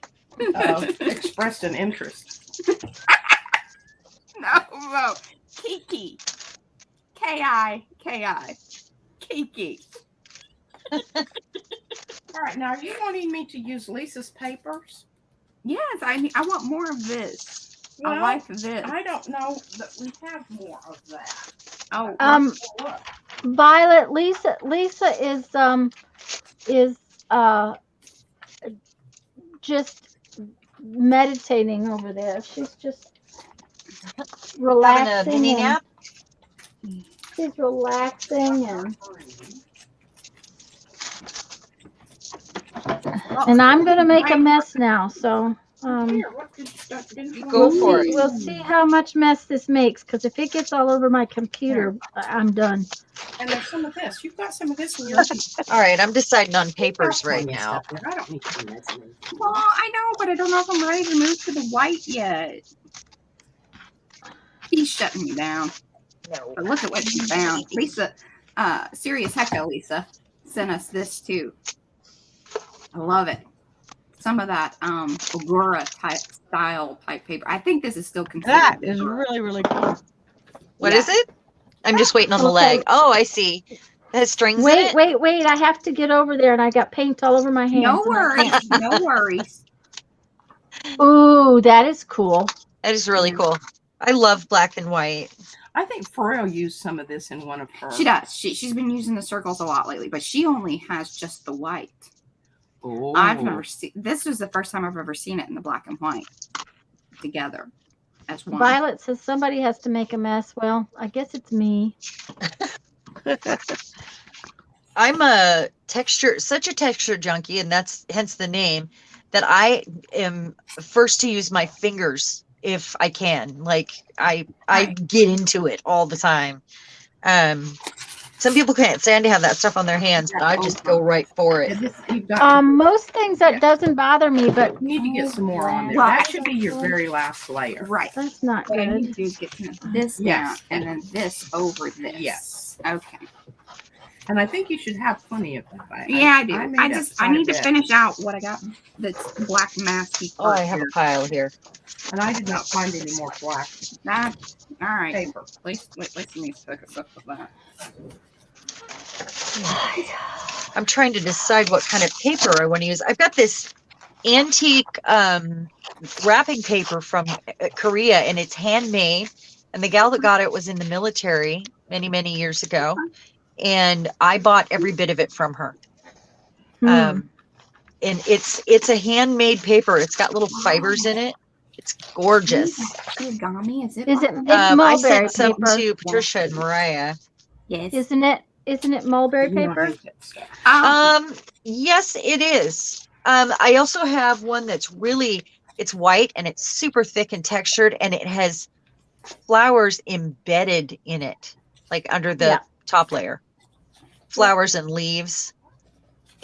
expressed an interest. No, Kiki, Kiki, Kiki. All right, now are you wanting me to use Lisa's papers? Yes, I want more of this. I Well, like this. I don't know that we have more of that. Oh, Look. Violet, Lisa is just meditating over there. She's just Having a relaxing. mini and nap. She's relaxing and I'm gonna make a mess now. So Here, what didn't you Go want? for it. we'll see how much mess this makes. Because if it gets all over my computer, I'm done. And there's some of this. You've got some of this in your All right, I'm deciding on papers right Plenty of now. stuff here. I don't need to do this. well, I know, but I don't know if I'm ready to move to the white yet. He's shutting me down. No. But look at what she found. Lisa, Serious Hecka Lisa sent us this too. I love it. Some of that Agora type paper. I think this is still considered. That is really, really cool. What is it? I'm just waiting on the Okay. leg. Oh, I see. It has strings in it. Wait! I have to get over there, and I got paint all over my hands. No worries. No worries. Ooh, that is cool. That is really cool. I love black and white. I think Pharrell used some of this in one of her. She does. She's been using the circles a lot lately, but she only has just the white. Oh. I've never seen. This was the first time I've ever seen it in the black and white together as one. Violet says somebody has to make a mess. Well, I guess it's me. I'm such a texture junkie, and that's hence the name, that I am first to use my fingers if I can. Like I get into it all the time. Some people can't stand to have that stuff on their hands, but I just go right for it. You've got Most things that doesn't bother me, but you need to get some more on there. Well, That should be your very last layer. Right. that's not What I good. need to do is get this down Yes. and then this over this. Yes. Okay. And I think you should have plenty of that. Yeah, I do. made I up just quite I a need to bit. finish out what I got that's black masky Oh, part I have here. a pile here. And I did not find any more black That all right. paper. At least needs to focus up with that. I'm trying to decide what kind of paper I want to use. I've got this antique wrapping paper from Korea, and it's handmade. And the gal that got it was in the military many, many years ago. And I bought every bit of it from her. And it's a handmade paper. It's got little fibers in it. It's gorgeous. Origami, is it? Is it? on It's there? I mulberry sent some paper. to Patricia and Mariah. Yes. Isn't it? Isn't it mulberry You don't paper? need that stuff. Yes, it is. I also have one that's it's white and it's super thick and textured, and it has flowers embedded in it, like under the top layer. Flowers and leaves,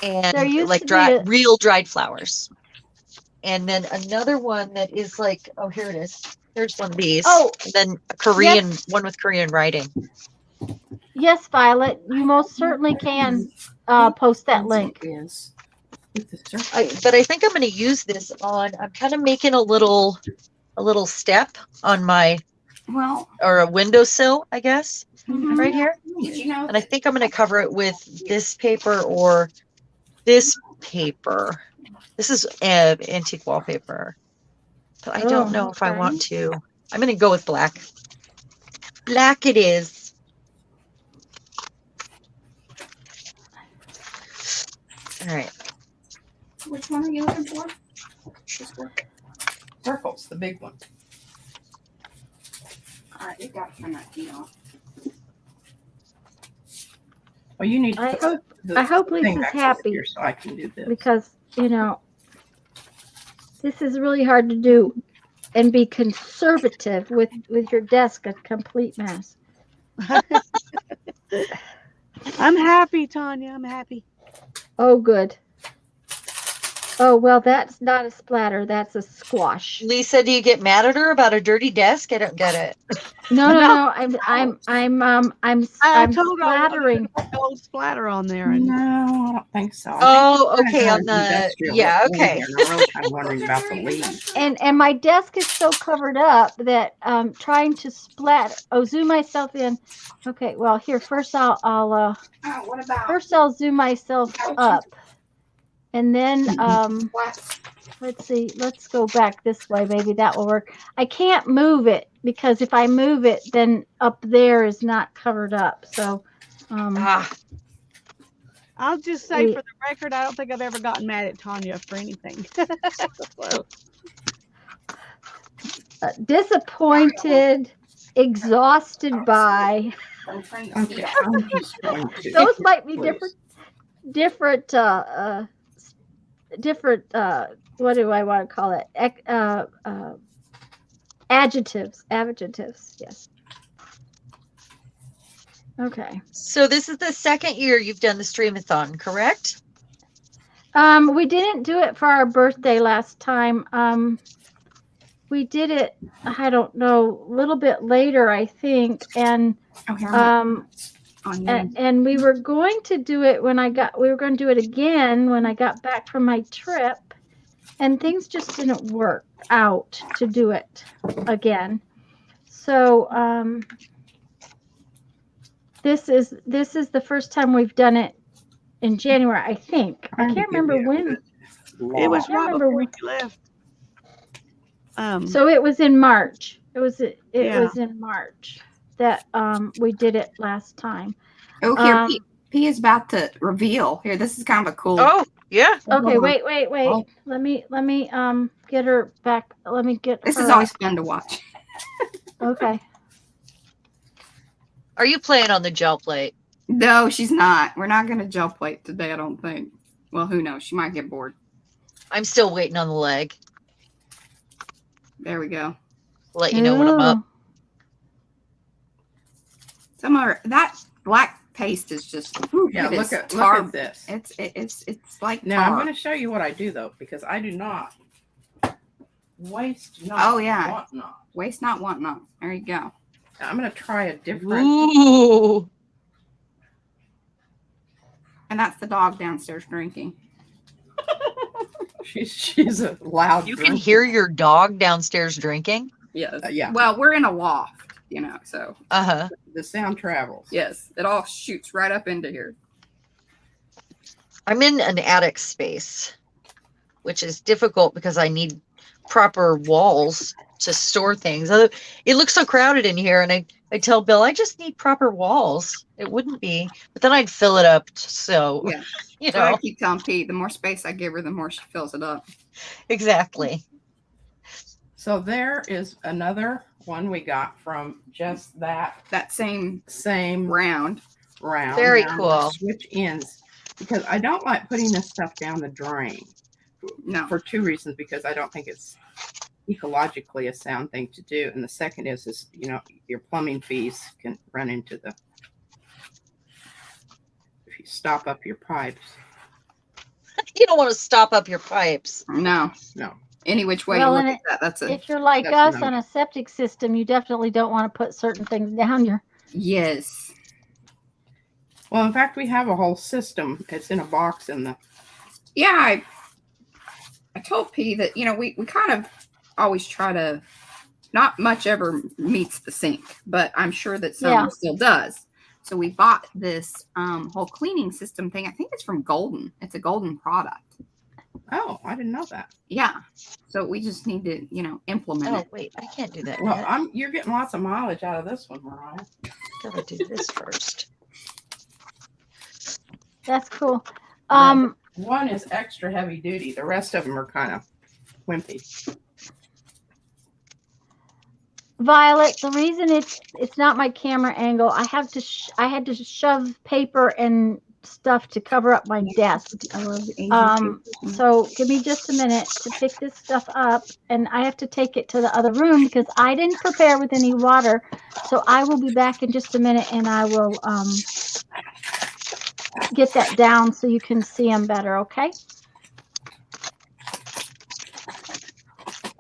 There and used like to be real dried flowers. And then another one that is like, oh, here it is. There's one of these. Oh, and then a Korean one with Korean writing. Yes, Violet. You most certainly can post that link. Is with the circle. But I think I'm going to use this on. I'm kind of making a little step on my or a windowsill, I guess, right here. Did you know? And I think I'm going to cover it with this paper or this paper. This is antique wallpaper, but I don't know if I want to. I'm going to go with black. Black it is. All right. Which one are you looking for? This one. Circles, the big one. All right, you got to turn that key off. Well, you need to I put hope the I hope thing Lisa's back over happy here so I can do this. because, this is really hard to do and be conservative with your desk a complete mess. I'm happy, Tanya. I'm happy. Oh, good. Oh, well, that's not a splatter. That's a squash. Lisa, do you get mad at her about a dirty desk? I don't get it. No. I'm told her I wanted splattering. to put the old splatter on there. And No, I don't think so. Oh, okay. On the okay. And I'm really kind of wondering about the leaves. And my desk is so covered up that trying to splatter. Oh, zoom myself in. Okay, well, here first I'll What about first I'll zoom myself up, and then let's see. Let's go back this way. Maybe that will work. I can't move it because if I move it, then up there is not covered up. So, I'll just say for the record, I don't think I've ever gotten mad at Tanya for anything. Disappointed, exhausted by. Okay, I'm just going to. Those might be Please. different what do I want to call it? Adjectives, yes. Okay. So this is the second year you've done the Streamathon, correct? We didn't do it for our birthday last time. We did it, I don't know, a little bit later, I think, and and we were going to do it we were going to do it again when I got back from my trip, and things just didn't work out to do it again. So this is the first time we've done it in January, I think. I can't remember when. It was I right remember before when. you left. So it was in March. It was Yeah. in March that we did it last time. Oh, here, P is about to reveal. Here, this is kind of a cool. Oh, yeah. Okay, wait. Oh. Let me get her back. Let me get This her is always up. fun to watch. Okay. Are you playing on the gel plate? No, she's not. We're not going to gel plate today, I don't think. Well, who knows? She might get bored. I'm still waiting on the leg. There we go. Let you know when I'm up. That black paste is just. Yeah, it look is at this. It's like Now I'm tar. going to show you what I do though, because I do not waste not. Oh, yeah. Want not. Waste not, want not. There you go. Now, I'm going to try a different. Ooh. And that's the dog downstairs drinking. She's a loud. You can drinker. hear your dog downstairs drinking? Yes. Yeah. Well, we're in a loft, so Uh-huh. The sound travels. yes, it all shoots right up into here. I'm in an attic space, which is difficult because I need proper walls to store things. It looks so crowded in here, and I tell Bill, I just need proper walls. It wouldn't be, but then I'd fill it up. So, Yeah. So I keep telling Pete, the more space I give her, the more she fills it up. Exactly. So there is another one we got from just that Same round. Very Now I'm cool. gonna switch ends because I don't like putting this stuff down the drain. No. For two reasons, because I don't think it's ecologically a sound thing to do, and the second is your plumbing fees can run into the if you stop up your pipes. You don't want to stop up your pipes. No. Any which way Well, you and look at that, that's If you're like that's us no. on a septic system, you definitely don't want to put certain things down your. yes. Well, in fact, we have a whole system. It's in a box in the. Yeah, I told P that we kind of always try to. Not much ever meets the sink, but I'm sure that some Yeah. still does. So we bought this whole cleaning system thing. I think it's from Golden. It's a Golden product. Oh, I didn't know that. Yeah. So we just need to, implement Oh, it. wait, I can't do that Well, yet. you're getting lots of mileage out of this one, Mariah. Gotta do this first. That's cool. One is extra heavy duty. The rest of them are kind of wimpy. Violet, the reason it's not my camera angle, I had to shove paper and stuff to cover up my desk. I love the Asian papers. So give me just a minute to pick this stuff up, and I have to take it to the other room because I didn't prepare with any water. So I will be back in just a minute, and I will get that down so you can see them better. Okay.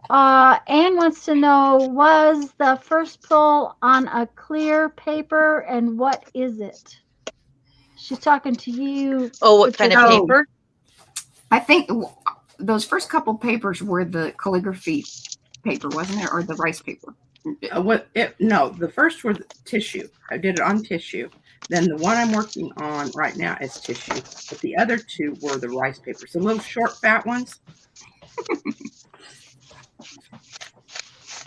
Anne wants to know, was the first pull on a clear paper, and what is it? She's talking to you. Oh, what kind of paper? I think those first couple papers were the calligraphy paper, wasn't it, or the rice paper? No, the first were the tissue. I did it on tissue. Then the one I'm working on right now is tissue. But the other two were the rice papers, the little short, fat ones.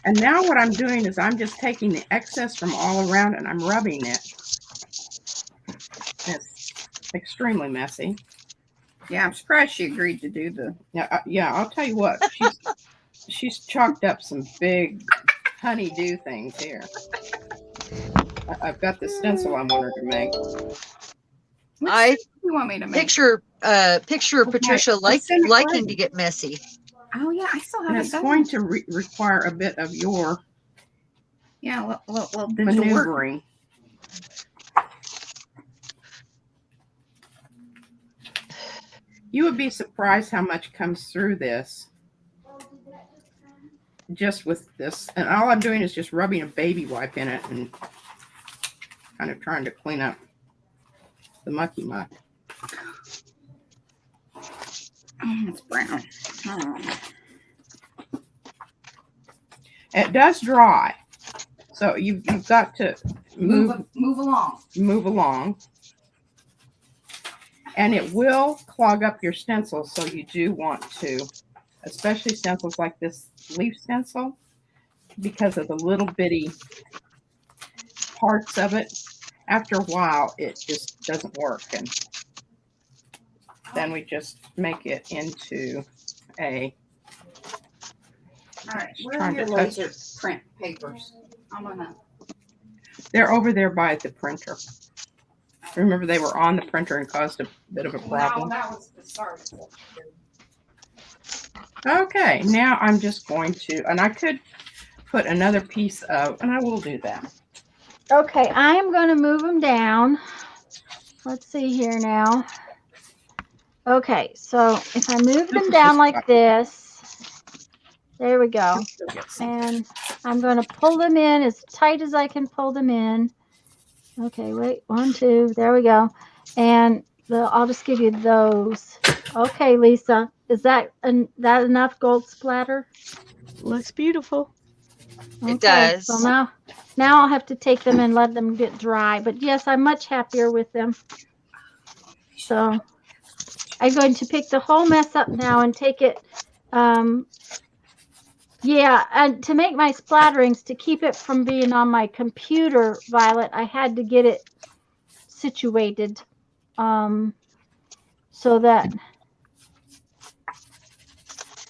And now what I'm doing is I'm just taking the excess from all around and I'm rubbing it. It's extremely messy. Yeah, I'm surprised she agreed to do the. Yeah, I'll tell you what. She's chalked up some big honey-do things here. I've got the stencil I want her to make. What do you want me to make? Picture Patricia liking to get messy. Oh yeah, I still And have it's it. going to require a bit of your Yeah, well, maneuvering. You would be surprised how much comes through this. Just with this, and all I'm doing is just rubbing a baby wipe in it and kind of trying to clean up the mucky muck. It's brown. It does dry, so you've got to move along, and it will clog up your stencil. So you do want to, especially stencils like this leaf stencil, because of the little bitty parts of it. After a while, it just doesn't work, and then we just make it into a. All right, where are your laser print papers? I'm gonna. They're over there by the printer. Remember, they were on the printer and caused a bit of a problem. Well, that was the start. Okay, now I'm just going to, and I could put another piece of, and I will do that. Okay, I am going to move them down. Let's see here now. Okay, so if I move them down like this, there we go. And I'm going to pull them in as tight as I can pull them in. Okay, wait, 1, 2, there we go. And I'll just give you those. Okay, Lisa, is that enough gold splatter? Looks beautiful. It does. So now I'll have to take them and let them get dry. But yes, I'm much happier with them. So I'm going to pick the whole mess up now and take it. Yeah, and to make my splatterings, to keep it from being on my computer, Violet, I had to get it situated so that.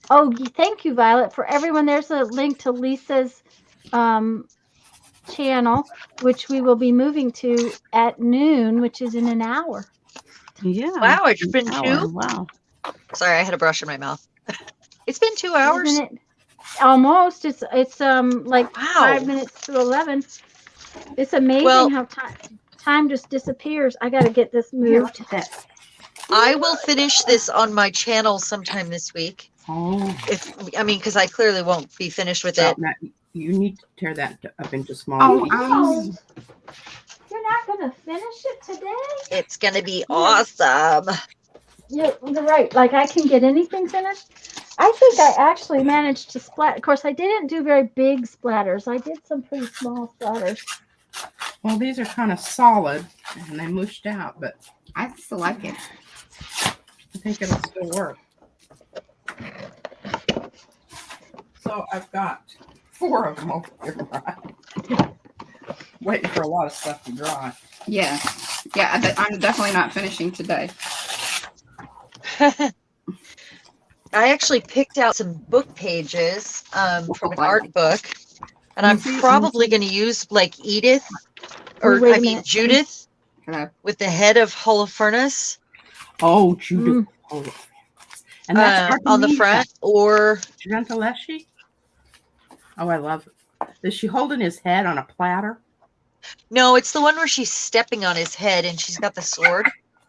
Oh, thank you, Violet. For everyone, there's a link to Lisa's channel, which we will be moving to at noon, which is in an hour. Yeah. Wow, it's been 2? Wow. Sorry, I had a brush in my mouth. It's been 2 hours. Isn't it? Almost. It's like Wow. 5 minutes to 11. It's amazing how time just disappears. I got to get this moved. I will finish this on my channel sometime this week. Oh. Because I clearly won't be finished with it. Now, you need to tear that up into small pieces. Oh, you're not going to finish it today? It's going to be awesome. You're right. Like, I can get anything finished. I think I actually managed to splat. Of course, I didn't do very big splatters. I did some pretty small splatters. Well, these are kind of solid and they mushed out, but I still like it. I think it'll still work. So I've got 4 of them over here. Waiting for a lot of stuff to dry. Yeah, I'm definitely not finishing today. I actually picked out some book pages from an art book And I'm see- probably going to use like Edith, Oh, or wait I a mean minute. Judith Hello. with the head of Holofernes Oh, Judith. Oh. And that's on the Artemisia front, or Gentileschi. Oh, I love it. Is she holding his head on a platter? no, it's the one where she's stepping on his head and she's got the sword.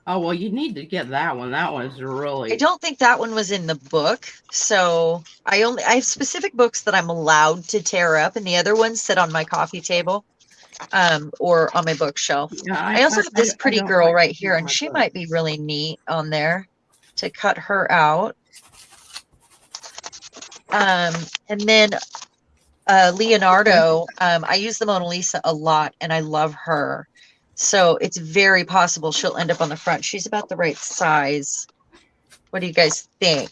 Oh, well, you need to get that one. That one's really. I don't think that one was in the book. So I have specific books that I'm allowed to tear up, and the other ones sit on my coffee table, or on my bookshelf. Yeah, I also have this I pretty don't girl like right to here, do and my she book. might be really neat on there to cut her out. And then Leonardo, I use the Mona Lisa a lot, and I love her. So it's very possible she'll end up on the front. She's about the right size. What do you guys think?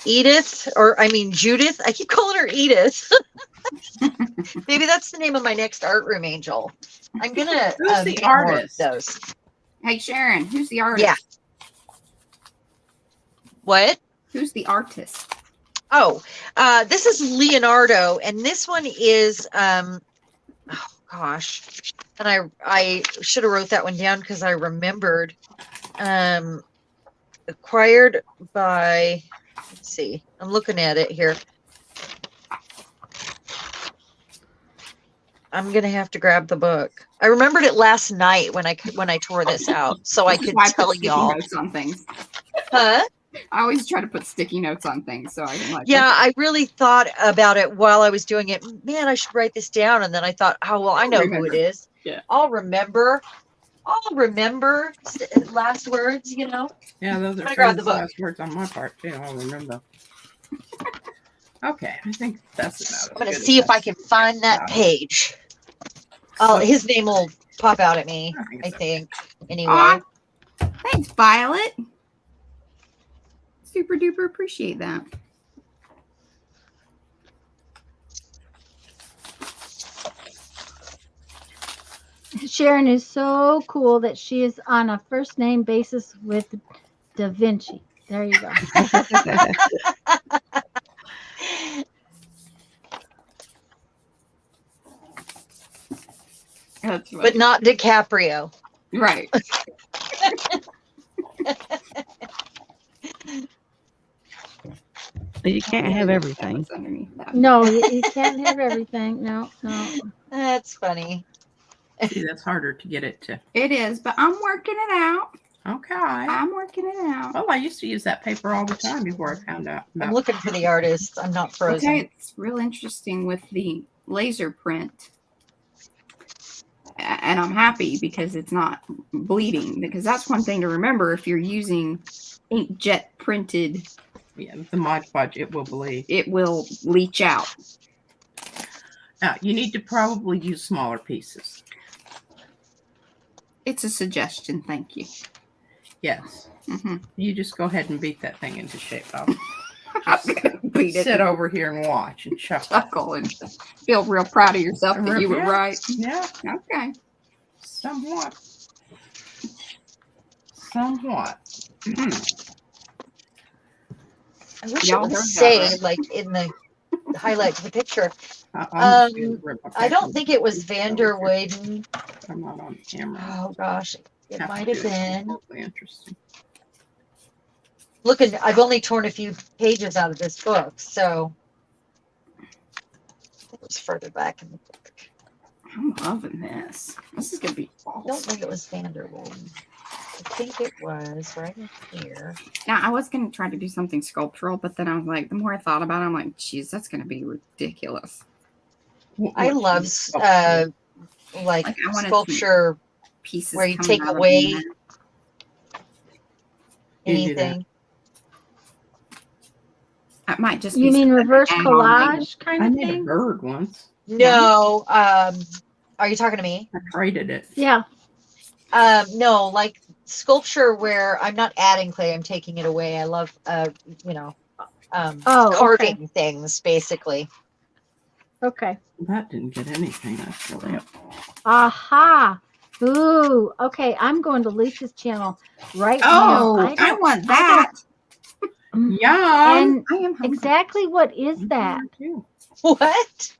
Edith, or I mean Judith. I keep calling her Edith. Maybe that's the name of my next art room angel. I'm gonna Who's the make more of artist? those. Hey, Sharon, who's the artist? Yeah. What? Who's the artist? Oh, this is Leonardo, and this one is oh gosh, and I should have wrote that one down because I remembered. Acquired by, let's see, I'm looking at it here. I'm gonna have to grab the book. I remembered it last night when I tore this out, so I This is could why I put tell sticky y'all. notes on things. Huh? I always try to put sticky notes on things so I can like. Yeah, I really thought about it while I was doing it. Man, I should write this down. And then I thought, oh, well, I know who it is. Yeah. I'll remember last words, you know. Yeah, those are I grabbed the famous book. last words on my part, too. I'll remember. Okay, I think that's about it. I'm going to see if I can find that page. Oh, his name will pop out at me, I think. Anyway. Aw, thanks, Violet. Super duper appreciate that. Sharon is so cool that she is on a first name basis with Da Vinci. There you go. That's But not DiCaprio. right. You can't have everything. What's underneath that? No, you can't have everything. No. That's funny. See, that's harder to get it to. It is, but I'm working it out. Okay. I'm working it out. Well, I used to use that paper all the time before I found out. I'm about- looking for the artist. I'm not frozen. Okay, it's real interesting with the laser print. And I'm happy because it's not bleeding, because that's one thing to remember if you're using inkjet printed, Yeah, the Mod Podge, it will bleed. it will leach out. Now, you need to probably use smaller pieces. It's a suggestion, thank you. Yes. Mm-hmm. You just go ahead and beat that thing into shape. I'll I'm gonna beat it, sit over here and watch and chuckle. chuckle, and feel real proud of yourself that you were Yeah. right. Yeah, Okay. somewhat. Somewhat. Mhm. I wish Y'all it would heard that, say, right? like, in the highlight of the picture. I'm just gonna rip my I don't paper think it was over Vander here. Weyden. I'm not on camera. Oh, gosh. It Have to might do have been. something interesting. Looking, I've only torn a few pages out of this book, so it was further back in the book. I'm loving this. This is gonna be I don't awesome. think it was Vander Weyden. I think it was right in here. Now, I was gonna try to do something sculptural, but then I was like, the more I thought about it, I'm like, geez, that's gonna be ridiculous. I love like Like, I wanted sculpture, Pieces where you coming take out of away them. You do that. anything. That might just You be mean something reverse to hang on later. collage kind I of made a thing? bird once. No, are you talking to me? I traded it. Yeah. No, like sculpture where I'm not adding clay, I'm taking it away. I love, you know, Oh, carving things basically. Okay. That didn't get anything. That's really up. Aha. Ooh. Okay. I'm going to Lisa's channel right Oh, now. I want that. Yum. And I am hungry. exactly what is that? What?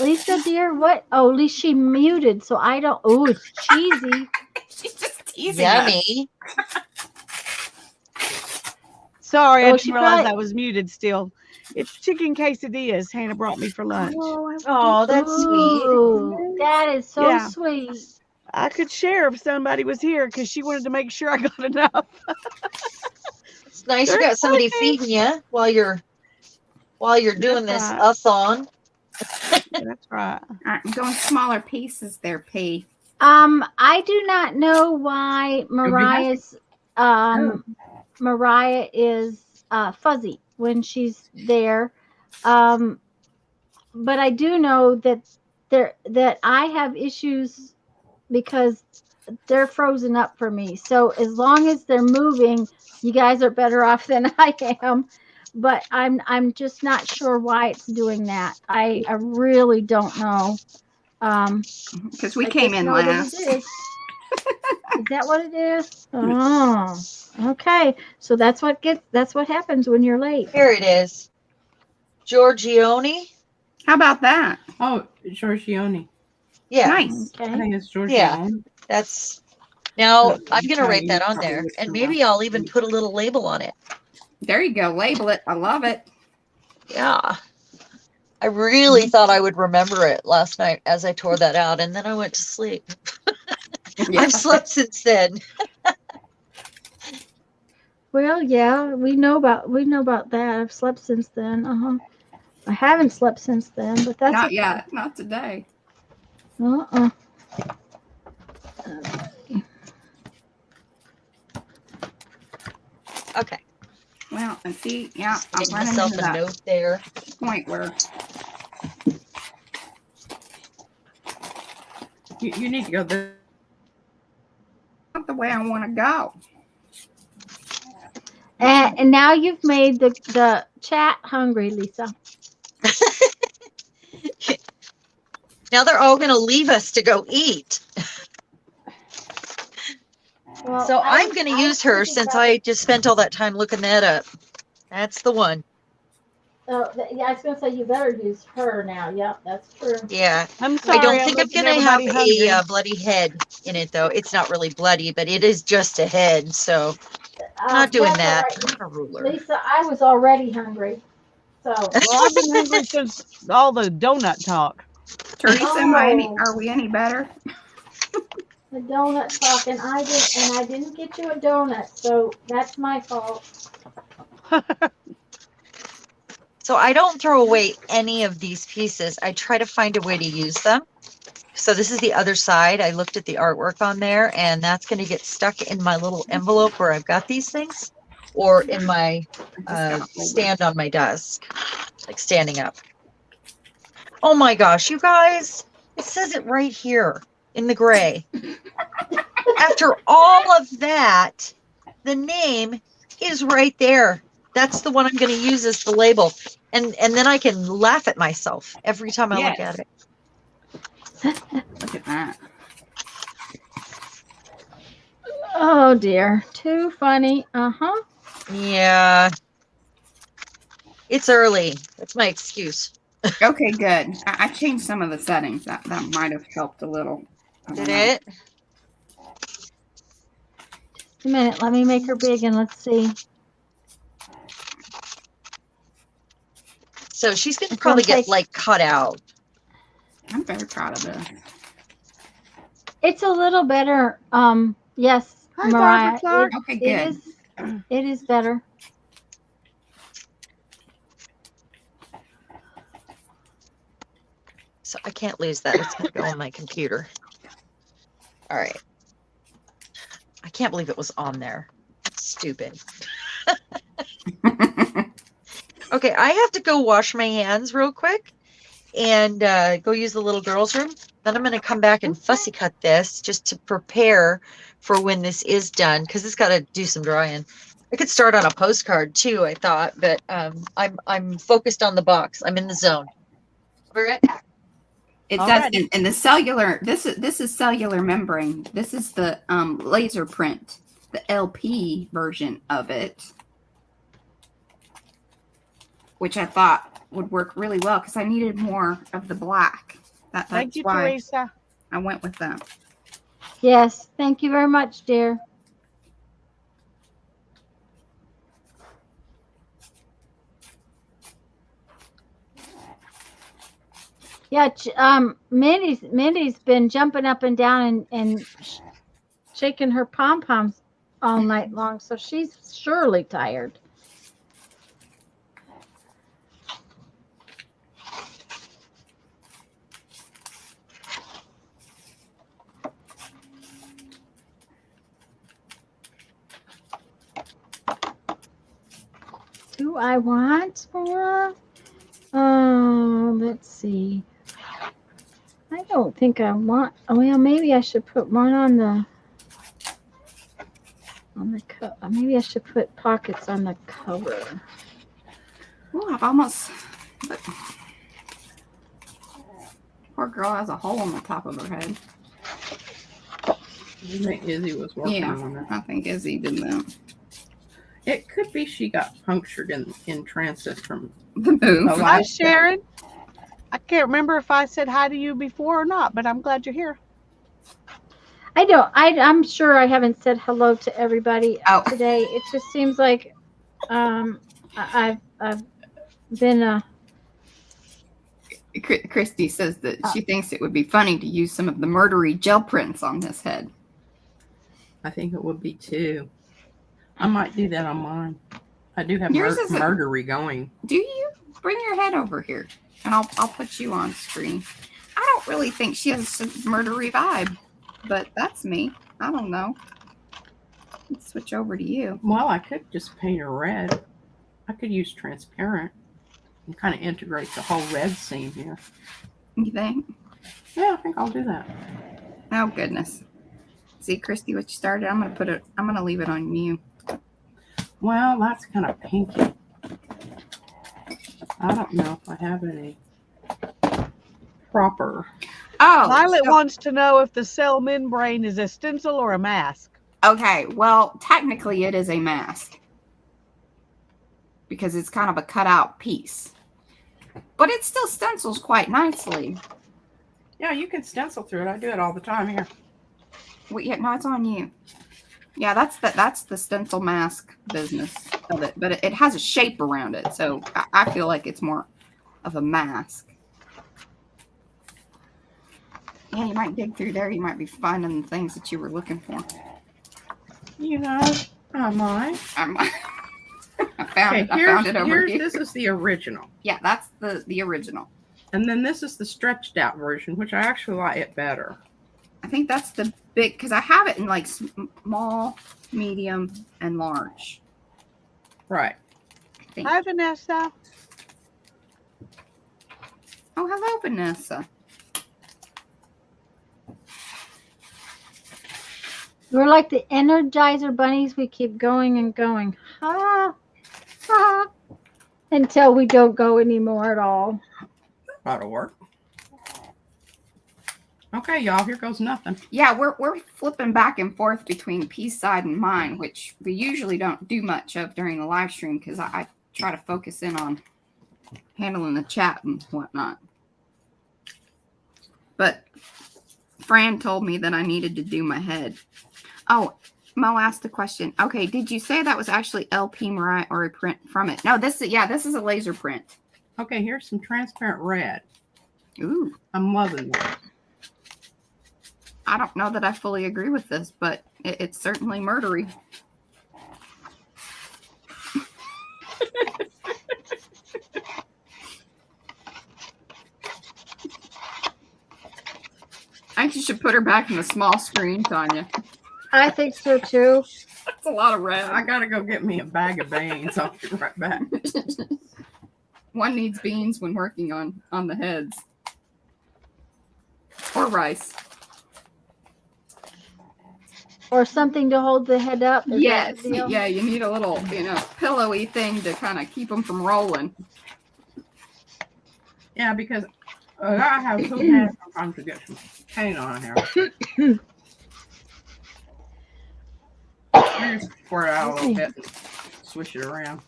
Lisa, dear, what? Oh, at least she muted, so I don't. Oh, it's cheesy. She's just teasing us. Yummy. Sorry, I Oh, didn't she realize probably- I was muted still. It's chicken quesadillas Hannah brought me for lunch. Oh, that's sweet. Ooh, that is so Yeah. sweet. I could share if somebody was here because she wanted to make sure I got enough. It's nice you They're got somebody okay. feeding you while you're doing this right. a-thon. That's right. I'm going smaller pieces there, P. I do not know why Mariah is fuzzy when she's there. But I do know that I have issues because they're frozen up for me. So as long as they're moving, you guys are better off than I am. But I'm just not sure why it's doing that. I really don't know. Because we I came just in know that last. it is. Is that what it is? Oh, okay. So that's what happens when you're late. Here it is. Giorgione. How about that? Oh, Giorgione. Yeah, Nice. I Okay. think it's Giorgione. Yeah. that's. Now Look, I'm gonna how write you that on probably there, would and come maybe up. I'll even put a little label on it. There you go. Label it. I love it. Yeah. I really thought I would remember it last night as I tore that out, and then I went to sleep. Yeah. I've slept since then. Well, yeah, we know about that. I've slept since then. I haven't slept since then, but that's Not okay. yet. Not today. Uh-uh. Okay. Well, and see, yeah, I'm Make running myself into a that note there. point where You need to go there. not the way I want to go. And now you've made the chat hungry, Lisa. Now they're all going to leave us to go eat. Well, So I I'm was- going to I was use her thinking since about- I just spent all that time looking that up. That's the one. Yeah, I was gonna say you better use her now. Yep, that's true. Yeah. I'm sorry. I don't think I'm making going to have everybody hungry. a bloody head in it, though. It's not really bloody, but it is just a head. So not doing That's that. all right. Not a ruler. Lisa, I was already hungry. So Well, I've been hungry since all the donut talk. Teresa, Oh. are we any better? the donut talk, and I didn't get you a donut, so that's my fault. So I don't throw away any of these pieces. I try to find a way to use them. So this is the other side. I looked at the artwork on there, and that's going to get stuck in my little envelope where I've got these things, or in my stand on my desk, like standing up. Oh my gosh, you guys, it says it right here in the gray. After all of that, the name is right there. That's the one I'm going to use as the label. And then I can laugh at myself every time I look at it. Look at that. Oh dear, too funny. Yeah. It's early. That's my excuse. Okay, good. I changed some of the settings. That might have helped a little. I don't Did know. it? Just a minute, let me make her big and let's see. So she's going to It's probably gonna get take- like cut out. I'm very proud of this. It's a little better. Yes, Hi, Mariah. Barbara Clark. Okay, good. It is better. So I can't lose that. It's going to go on my computer. All right. I can't believe it was on there. That's stupid. Okay, I have to go wash my hands real quick and go use the little girl's room. Then I'm going to come back and fussy cut this just to prepare for when this is done, because it's got to do some drying. I could start on a postcard too, I thought, but I'm focused on the box. I'm in the zone. All right. It Alrighty. does, and the cellular. This is cellular membrane. This is the laser print, the LP version of it. which I thought would work really well because I needed more of the black. That's Thank you, why Teresa. I went with that. Yes, thank you very much, dear. Yeah, Mindy's been jumping up and down and shaking her pom-poms all night long, so she's surely tired. Do I want more? Let's see. I don't think I want. Oh, well, maybe I should put one on the cup. Maybe I should put pockets on the cover. Oh, I've almost. But poor girl has a hole on the top of her head. I think Izzy was working Yeah, on it. I think Izzy did that. It could be she got punctured in transit from The move. Oh, Hi, Sharon. I can't remember if I said hi to you before or not, but I'm glad you're here. I'm sure I haven't said hello to everybody today. It just seems like I've been Christy says that she thinks it would be funny to use some of the murdery gel prints on this head. I think it would be too. I might do that on mine. I do have Yours isn't- murdery going. Do you? Bring your head over here, and I'll put you on screen. I don't really think she has a murdery vibe, but that's me. I don't know. Let's switch over to you. Well, I could just paint her red. I could use transparent and kind of integrate the whole red scene here. You think? Yeah, I think I'll do that. Oh goodness. See, Christy, what you started? I'm gonna leave it on you. Well, that's kind of pinky. I don't know if I have any proper. Oh, Violet so- wants to know if the cell membrane is a stencil or a mask. Okay, well, technically it is a mask because it's kind of a cutout piece, but it still stencils quite nicely. Yeah, you can stencil through it. I do it all the time here. Wait, yeah, no, it's on you. Yeah, that's the stencil mask business of it, but it has a shape around it, so I feel like it's more of a mask. Yeah, you might dig through there. You might be finding the things that you were looking for. You know, I might. I found it over here. This is the original. Yeah, that's the original. And then this is the stretched out version, which I actually like it better. I think that's the big, because I have it in like small, medium, and large. Right. Hi, Vanessa. Oh, hello, Vanessa. We're like the Energizer bunnies. We keep going and going. Ha, ha, until we don't go anymore at all. That'll work. Okay, y'all, here goes nothing. Yeah, we're flipping back and forth between P's side and mine, which we usually don't do much of during the live stream because I try to focus in on handling the chat and whatnot. But Fran told me that I needed to do my head. Oh, Mo asked a question. Okay, did you say that was actually LP Mariah or a print from it? No, this is a laser print. Okay, here's some transparent red. Ooh, I'm loving this. I don't know that I fully agree with this, but it's certainly murdery. I think you should put her back in the small screen, Tanya. I think so too. That's a lot of red. I gotta go get me a bag of beans. I'll be right back. One needs beans when working on the heads. Or rice. Or something to hold the head up. Is Yes. that the deal? Yeah, you need a little, pillowy thing to kind of keep them from rolling. Yeah, because I have two hands sometimes to get some paint on here. I just pour it out a little bit and swish it around.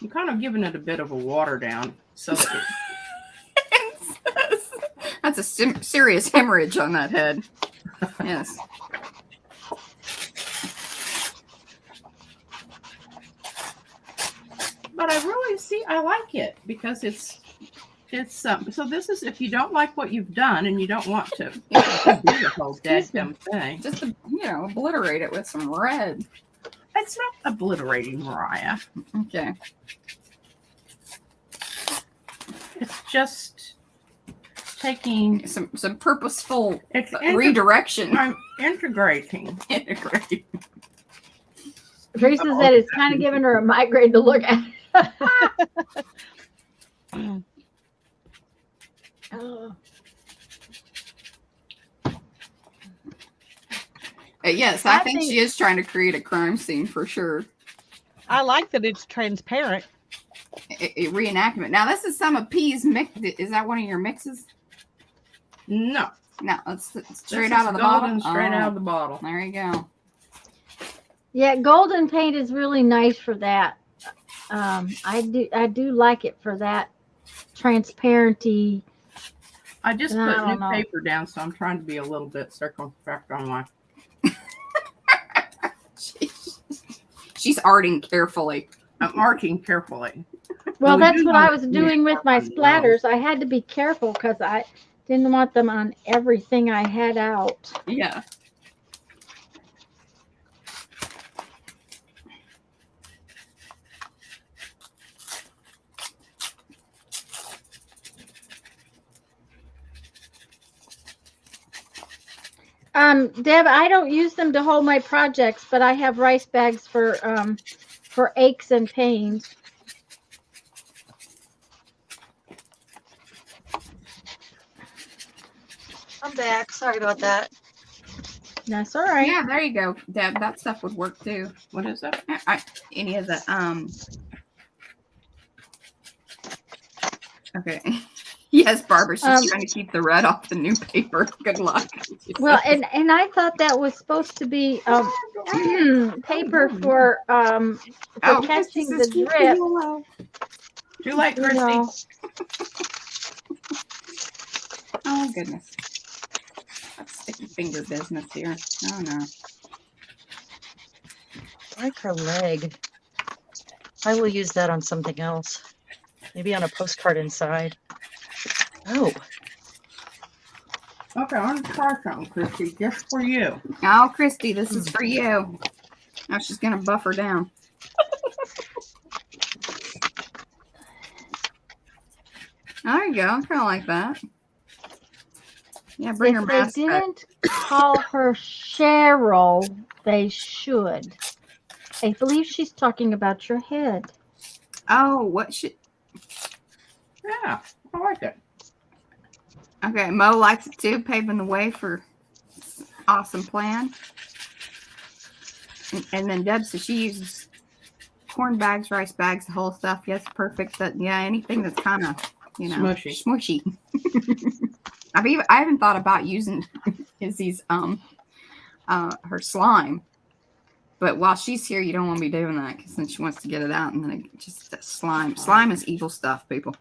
I'm kind of giving it a bit of a water down. So that That's a serious hemorrhage on that head. Yes. but I really I like it because it's so this is if you don't like what you've done and you don't want to do the whole dadgum thing. Just to, obliterate it with some red. It's not obliterating, Mariah. Okay. It's just taking Some purposeful it's redirection. I'm integrating. Integrate. Teresa said it's kind of giving her a migraine to look at. Oh. Yes, I think she is trying to create a crime scene for sure. I like that it's transparent. A reenactment. Now, this is some of P's mix. Is that one of your mixes? No. No, it's straight This out is of the golden, bottle. straight Oh, out of the bottle. There you go. Yeah, golden paint is really nice for that. I do like it for that transparency. I just I put don't new know. paper down, so I'm trying to be a little bit circumspect on my. She's arting carefully. I'm arting carefully. Well, we that's do what want I was to doing with my on the splatters. I had to be careful because I didn't want them on everything I had out. Yeah. Deb, I don't use them to hold my projects, but I have rice bags for aches and pains. I'm back. Sorry about that. That's all right. Yeah, there you go, Deb. That stuff would work too. What is that? Any of the Okay. Yes, Barbara. She's trying to keep the red off the new paper. Good luck. Well, and I thought that was supposed to be paper for catching the drip. Too late, You Christy. know. Oh goodness. That's sticky finger business here. Oh no. I like her leg. I will use that on something else. Maybe on a postcard inside. Oh, Okay, I want to try something, Christy, just for you. Oh, Christy, this is for you. Now she's gonna buff her down. There you go. I kind of like that. Yeah, bring her If they mask back. didn't call her Cheryl, they should. I believe she's talking about your head. Oh, what should? Yeah, I like it. Okay, Mo likes it too, paving the way for awesome plan. And then Deb says she uses corn bags, rice bags, the whole stuff. Yes, perfect. That anything that's kind of smushy. I haven't thought about using Izzy's her slime. But while she's here, you don't want to be doing that because then she wants to get it out and then it just slime. Slime is evil stuff, people.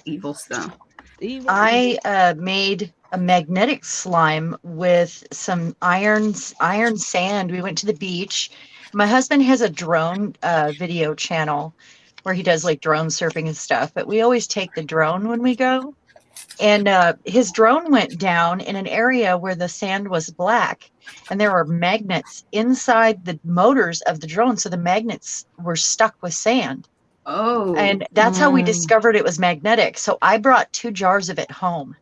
Evil stuff. I made a magnetic slime with some iron sand. We went to the beach. My husband has a drone video channel where he does like drone surfing and stuff, but we always take the drone when we go. And his drone went down in an area where the sand was black and there were magnets inside the motors of the drone. So the magnets were stuck with sand. Oh. And that's how we discovered it was magnetic. So I brought 2 jars of it home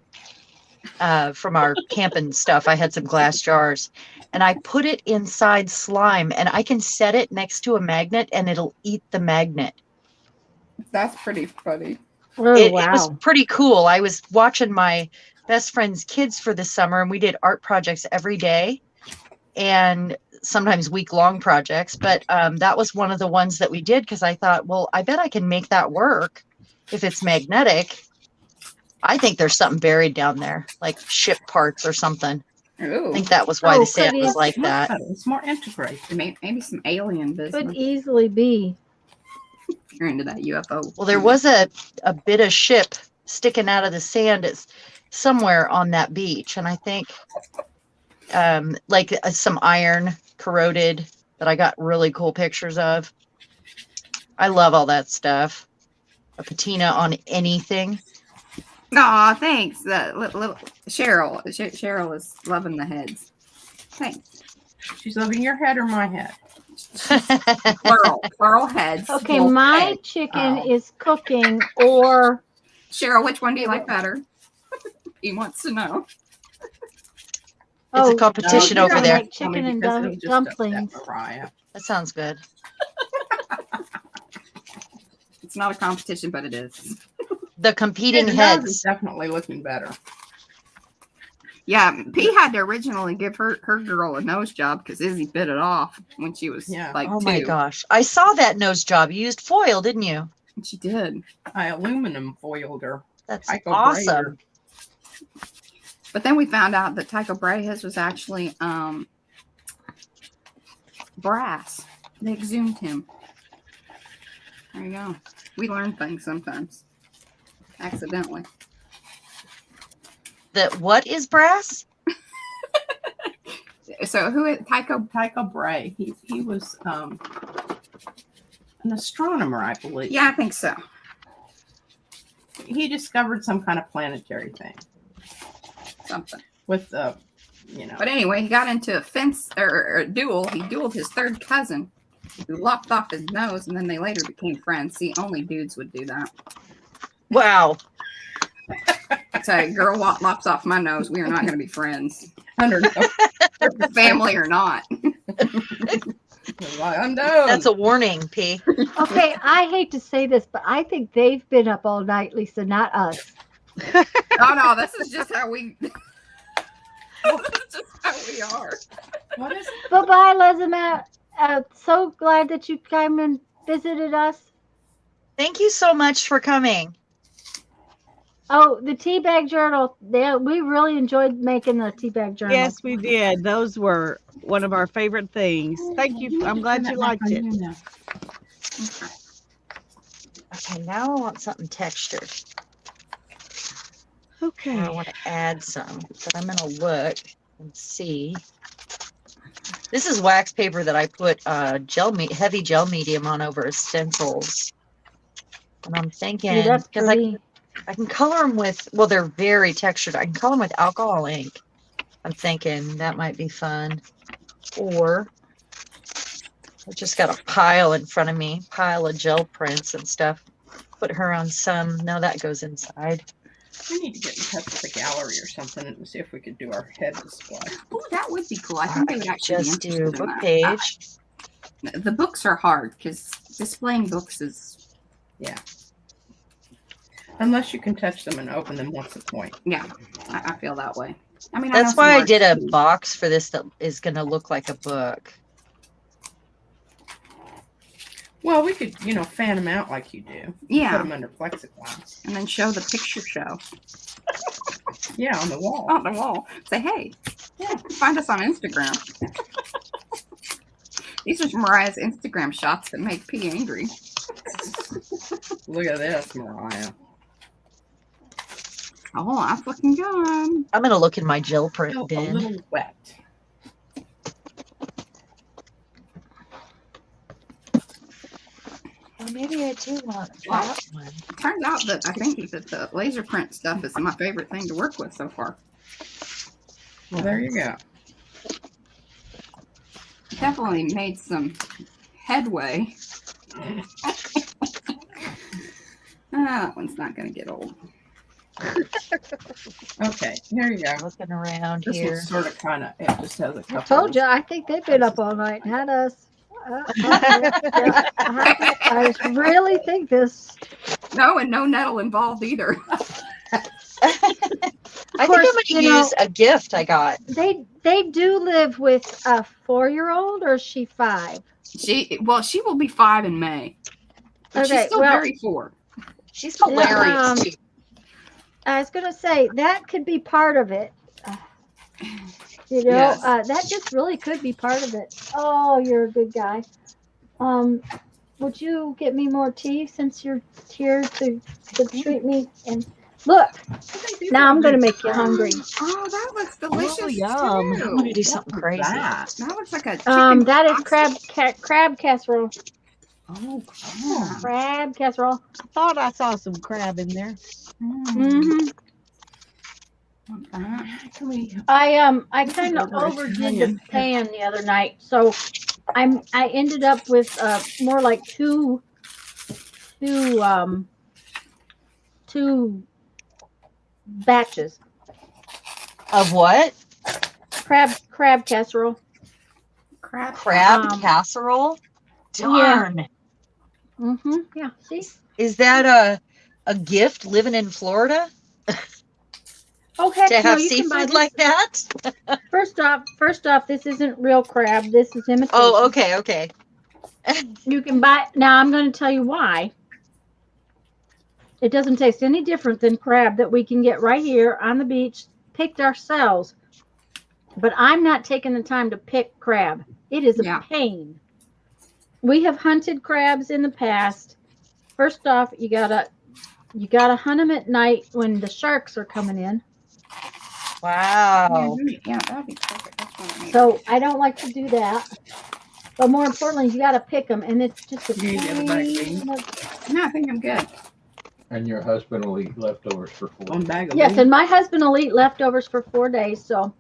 from our camping stuff. I had some glass jars and I put it inside slime and I can set it next to a magnet and it'll eat the magnet. That's pretty funny. Oh, It wow. was pretty cool. I was watching my best friend's kids for the summer and we did art projects every day and sometimes week-long projects. But that was one of the ones that we did because I thought, well, I bet I can make that work if it's magnetic. I think there's something buried down there, like ship parts or something. Ooh. I think that was why the sand could was it- like that. It's more integrated. Maybe some alien business. Could easily be. You're into that UFO. Well, there was a bit of ship sticking out of the sand. It's somewhere on that beach, and I think like some iron corroded that I got really cool pictures of. I love all that stuff. A patina on anything. Aw, thanks. Little Cheryl. Cheryl is loving the heads. Thanks. She's loving your head or my head? Plural heads. Okay, Well, my hey. chicken Oh. is cooking, or Cheryl, which one do you like better? He wants to know. It's a competition you're over gonna there. make chicken and Because it'll just dumplings. upset Mariah. That sounds good. It's not a competition, but it is. The competing The nose is heads. definitely looking better. Yeah, P had to originally give her girl a nose job because Izzy bit it off when she was like Oh 2. my gosh. I saw that nose job. You used foil, didn't you? And she did. I aluminum foiled her. That's Tycho awesome. But then we found out that Tycho Brahe, his was actually brass. They exhumed him. There you go. We learn things sometimes. Accidentally. That what is brass? So who is Tycho? Tycho Brahe. He was an astronomer, I believe. Yeah, I think so. He discovered some kind of planetary thing Something. with But anyway, he got into a fence or a duel. He dueled his third cousin, who lopped off his nose, and then they later became friends. See, only dudes would do that. Wow. Say, girl lops off my nose. We are not going to be friends, under family or not. I'm done. That's a warning, P. Okay, I hate to say this, but I think they've been up all night, Lisa, not us. Oh no, this is just how we. This is just how we are. What is Bye-bye, Elizabeth. So glad that you came and visited us. Thank you so much for coming. Oh, the Teabag Journal. We really enjoyed making the Teabag Journal. Yes, we did. Those were one of our favorite things. Thank you. I'm glad you liked it. Okay, now I want something textured. Okay. I want to add some, but I'm going to look and see. This is wax paper that I put heavy gel medium on over as stencils. And I'm thinking, Yeah, that's because pretty. I can color them with, well, they're very textured. I can color them with alcohol ink. I'm thinking that might be fun. Or I just got a pile in front of me, pile of gel prints and stuff. Put her on some. No, that goes inside. We need to get in touch with the gallery or something and see if we could do our head display. Ooh, that would be cool. I think they would actually Just be do interested in book that. page. The books are hard because displaying books is Unless you can touch them and open them, what's the point? I feel that way. I mean, That's know why I some did a artists box for this that is going to look like a book. Well, we could, fan them out like you do. Yeah. Put them under plexiglass. and then show the picture show Yeah, on the wall. on the wall. Say, hey, find us on Instagram. These are Mariah's Instagram shots that make P angry. Look at this, Mariah. Oh, I'm fucking gone. I'm going to look in my gel print Oh, a bin. little wet. Well, maybe I do want that one. It turns out that I think that the laser print stuff is my favorite thing to work with so far. Well, there you go. Definitely made some headway. That one's not going to get old. Okay, here you go. Looking around This here. one's sort of kind of, it just has a couple. I told you, I think they've been up all night, not us. I really think this. No, and no nettle involved either. I think I'm course, going to use a gift I got. They do live with a 4-year-old, or is she 5? She will be 5 in May. But she's Okay, still well- very 4. She's hilarious, too. I was gonna say that could be part of it. Yes. That just really could be part of it. Oh, you're a good guy. would you get me more tea since you're here to treat me? And look, now I'm gonna make you hungry. Oh, that looks delicious yum. I want to too. do something crazy. That looks like a chicken. That is crab casserole. Oh, crap. Crab casserole. I thought I saw some crab in there. Mm-hmm. Can we? I kind of overdid the pan the other night, so I ended up with more like two batches Of what? crab casserole. Crab. Crab casserole? Darn. Mm-hmm. Yeah. See. Is that a gift living in Florida Okay. to have you can buy seafood this. like that? First off, this isn't real crab. This is imitation. Oh, okay. You can buy. Now I'm going to tell you why. It doesn't taste any different than crab that we can get right here on the beach, picked ourselves. But I'm not taking the time to pick crab. It is a pain. We have hunted crabs in the past. First off, you gotta hunt them at night when the sharks are coming in. Wow. Yeah, that'd be perfect. That's what I need. So I don't like to do that. But more importantly, you got to pick them, and it's just a You need the other bag, pain. No, I think I'm good. And your husband will eat leftovers for 4 One bag of Yes, leaves? and my husband will eat leftovers for 4 days. So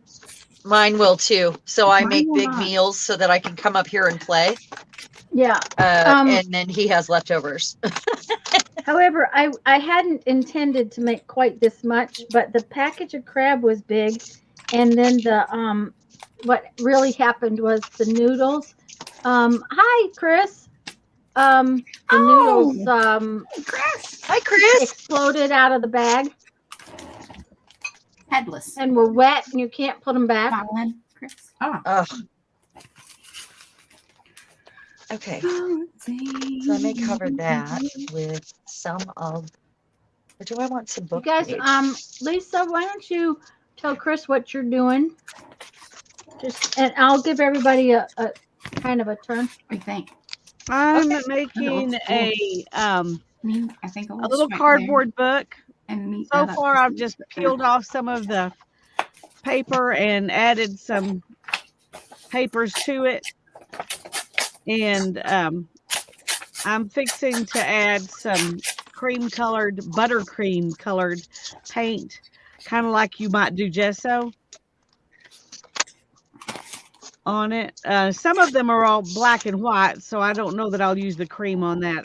Mine will too. So I Mine make will big not. meals so that I can come up here and play. yeah. And then he has leftovers. However, I hadn't intended to make quite this much, but the package of crab was big, and then the what really happened was the noodles. Hi, Chris. The noodles Chris. Hi, Chris. exploded out of the bag Headless. and were wet, and you can't put them back. Violin. Chris. Ugh. Okay. So I may cover that with some of. Or do I want some You book guys, page? Lisa, why don't you tell Chris what you're doing? And I'll give everybody a kind of a turn. What do you think? I'm Okay. making a I think a little cardboard book. And meet So that up far, with I've you. just peeled off some of the paper and added some papers to it. And I'm fixing to add some buttercream colored paint, kind of like you might do gesso on it. Some of them are all black and white, so I don't know that I'll use the cream on that.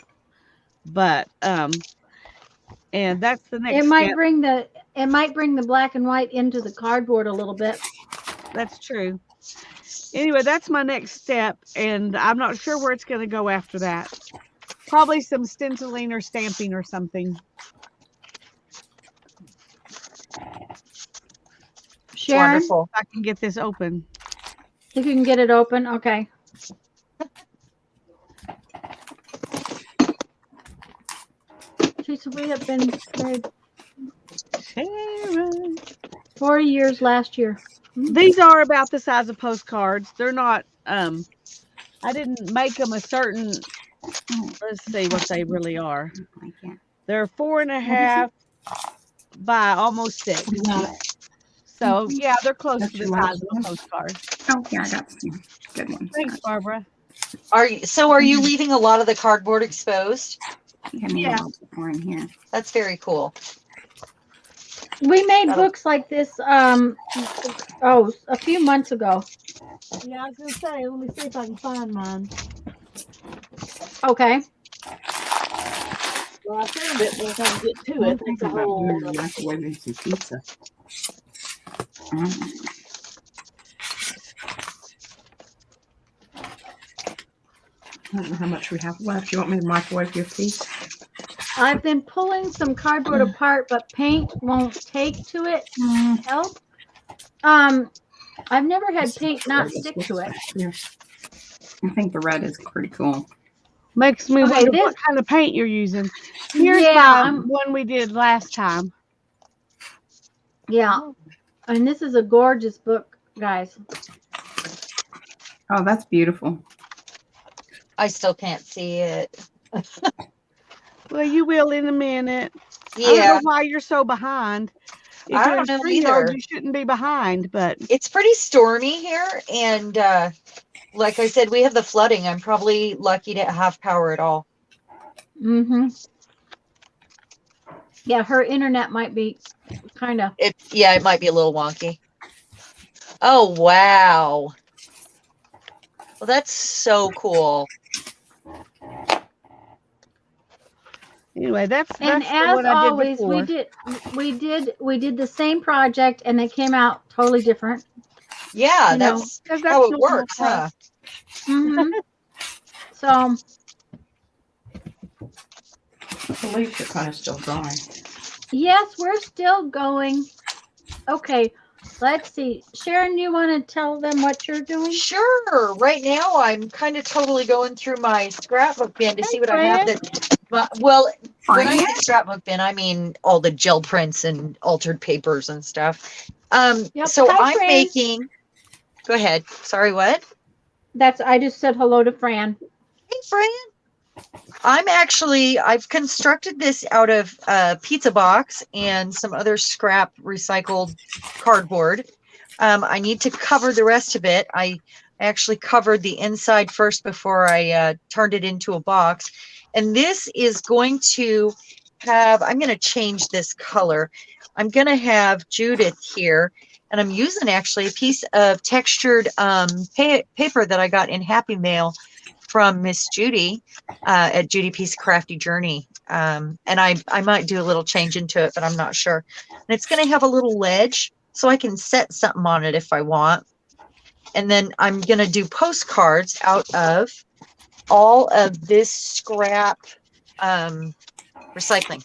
But and that's the next It might step. bring the black and white into the cardboard a little bit. That's true. Anyway, that's my next step, and I'm not sure where it's going to go after that. Probably some stenciling or stamping or something. Sharon, Wonderful. If I can get this open. if you can get it open, okay. Teresa, we have been married 40 years last year. These are about the size of postcards. They're not, I didn't make them a certain, let's see what they really are. I can't. They're 4.5 by almost 6. So yeah, they're close That's to the your size last of a one? postcard. Oh, yeah, I got some good ones. Thanks, Barbara. Are you leaving a lot of the cardboard exposed? Yeah. More in here. That's very cool. We made That'll- books like this a few months ago. Yeah, I was going to say, let me see if I can find mine. Okay. Well, I found it, but if I can get to it, that's a whole. Microwaving some pizza. I don't know how much we have left. You want me to microwave your piece? I've been pulling some cardboard apart, but paint won't take to it. Help. I've never had paint not stick to it. Here. I think the red is pretty cool. Makes me Okay, wonder this- what kind of paint you're using. Here's Yeah, my one we did last time. Yeah. And this is a gorgeous book, guys. Oh, that's beautiful. I still can't see it. Well, you will in a minute. I Yeah, don't know why you're so behind. If I you're in don't know StreamYard, either. you shouldn't be behind, but It's pretty stormy here, and like I said, we have the flooding. I'm probably lucky to have power at all. Mm-hmm. Yeah, her internet might be kind of. It might be a little wonky. Oh wow. Well, that's so cool. anyway, that's And the as one I did always, before. we did the same project, and they came out totally different. Yeah, You know, that's 'cause how it normal works, for huh? us. Mhm. So The leaves are kind of still dry. yes, we're still going. Okay, let's see. Sharon, you want to tell them what you're doing? Sure. Right now, I'm kind of totally going through my scrapbook bin to see what I have that. Well, when I say scrapbook bin, I mean all the gel prints and altered papers and stuff. Yep. So Hi, I'm Fran. making. Go ahead. Sorry, what? I just said hello to Fran. Hey, Fran. I've constructed this out of a pizza box and some other scrap recycled cardboard. I need to cover the rest of it. I actually covered the inside first before I turned it into a box. And this is going to I'm going to change this color. I'm going to have Judith here. And I'm using actually a piece of textured paper that I got in Happy Mail from Miss Judy at Judy Peace Crafty Journey. And I might do a little change into it, but I'm not sure. And it's going to have a little ledge so I can set something on it if I want. And then I'm going to do postcards out of all of this scrap recycling.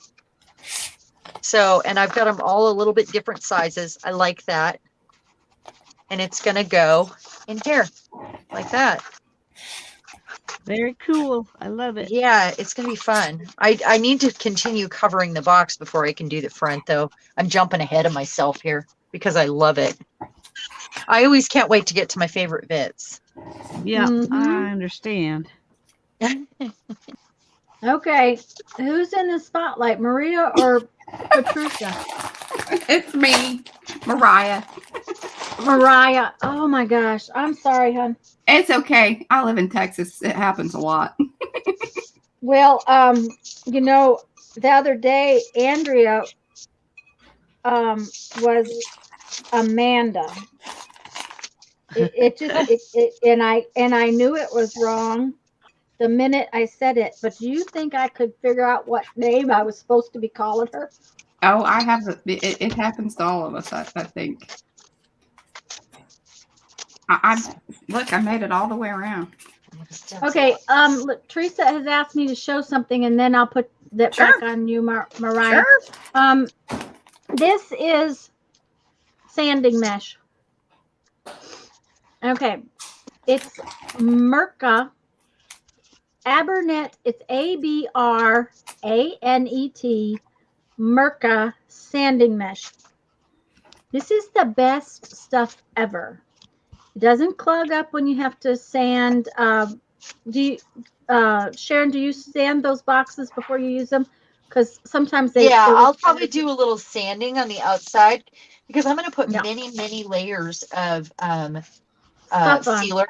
So, and I've got them all a little bit different sizes. I like that. And it's going to go in here like that. Very cool. I love it. Yeah, it's going to be fun. I need to continue covering the box before I can do the front, though. I'm jumping ahead of myself here because I love it. I always can't wait to get to my favorite bits. Yeah, Mhm. I understand. Okay, who's in the spotlight, Maria or Patricia? It's me, Mariah. Mariah. Oh my gosh, I'm sorry, hon. It's okay. I live in Texas. It happens a lot. Well, you know, the other day Andrea was Amanda. And I knew it was wrong the minute I said it. But do you think I could figure out what name I was supposed to be calling her? Oh, I have it happens to all of us, I think. Look, I made it all the way around. Okay, look, Teresa has asked me to show something, and then I'll put that back on you, Mariah. Sure. This is sanding mesh. Okay, it's Mirka Abernet. It's ABRANET Mirka sanding mesh. This is the best stuff ever. It doesn't clog up when you have to sand. Sharon, do you sand those boxes before you use them? Because sometimes they. Yeah, they I'll probably do a little sanding on the outside because I'm going to put Yeah. many layers of Stuff on. sealer,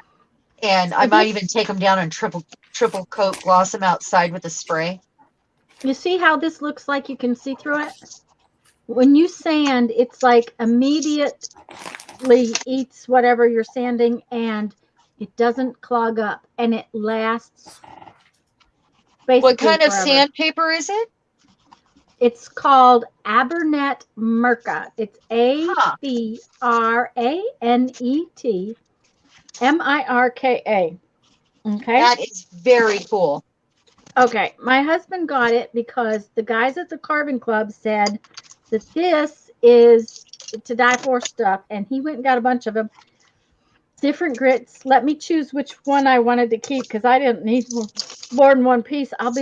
and I might even take them down and triple coat gloss them outside with a spray. You see how this looks like you can see through it? When you sand, it's like immediately eats whatever you're sanding, and it doesn't clog up, and it lasts basically What kind of forever. sandpaper is it? It's called Abernet Mirka. It's ABRANET MIRKA. Okay. That is very cool. Okay. My husband got it because the guys at the Carbon Club said that this is to die for stuff, and he went and got a bunch of them. Different grits. Let me choose which one I wanted to keep because I didn't need more than one piece. I'll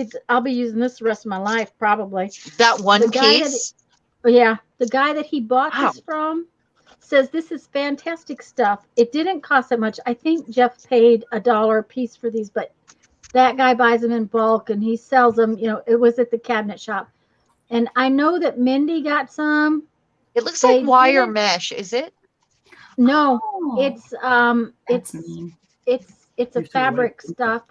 be using this the rest of my life probably. That one The guy piece. the guy that he bought Wow. this from says this is fantastic stuff. It didn't cost that much. I think Jeff paid $1 a piece for these, but that guy buys them in bulk and he sells them. You know, it was at the cabinet shop. And I know that Mindy got some. It looks They like wire didn't- mesh, is it? No, Oh, it's That's it's mean. it's a You're so right. fabric stuff.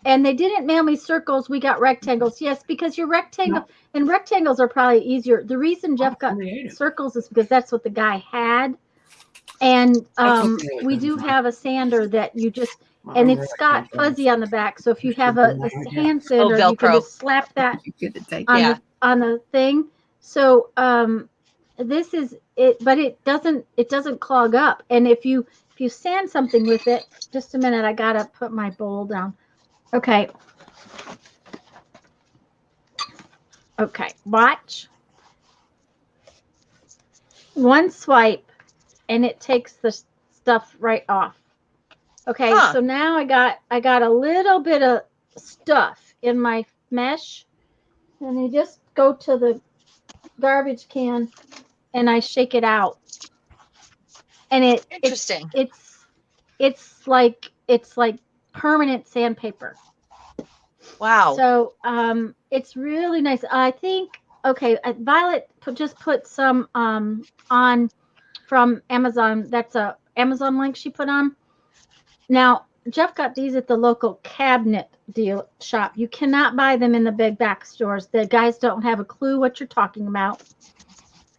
And they didn't mail me circles. We got rectangles. Yes, because your rectangle and rectangles are probably easier. The reason Jeff got Creative. circles is because that's what the guy had. And something really we good do design. have a sander that you just, I and really it's got like that. fuzzy on the back. So if you have That's a a good idea. hand sander, you can Velcro. just slap that You could take on Yeah. on the thing. So this is it, but it doesn't clog up. And if you sand something with it, just a minute, I gotta put my bowl down. Okay. Okay, watch. One swipe and it takes the stuff right off. Okay, Huh. so now I got a little bit of stuff in my mesh, and I just go to the garbage can and I shake it out. And Interesting. it's like permanent sandpaper. Wow. So it's really nice. I think Violet just put some on from Amazon. That's a Amazon link she put on. Now Jeff got these at the local cabinet deal shop. You cannot buy them in the big back stores. The guys don't have a clue what you're talking about.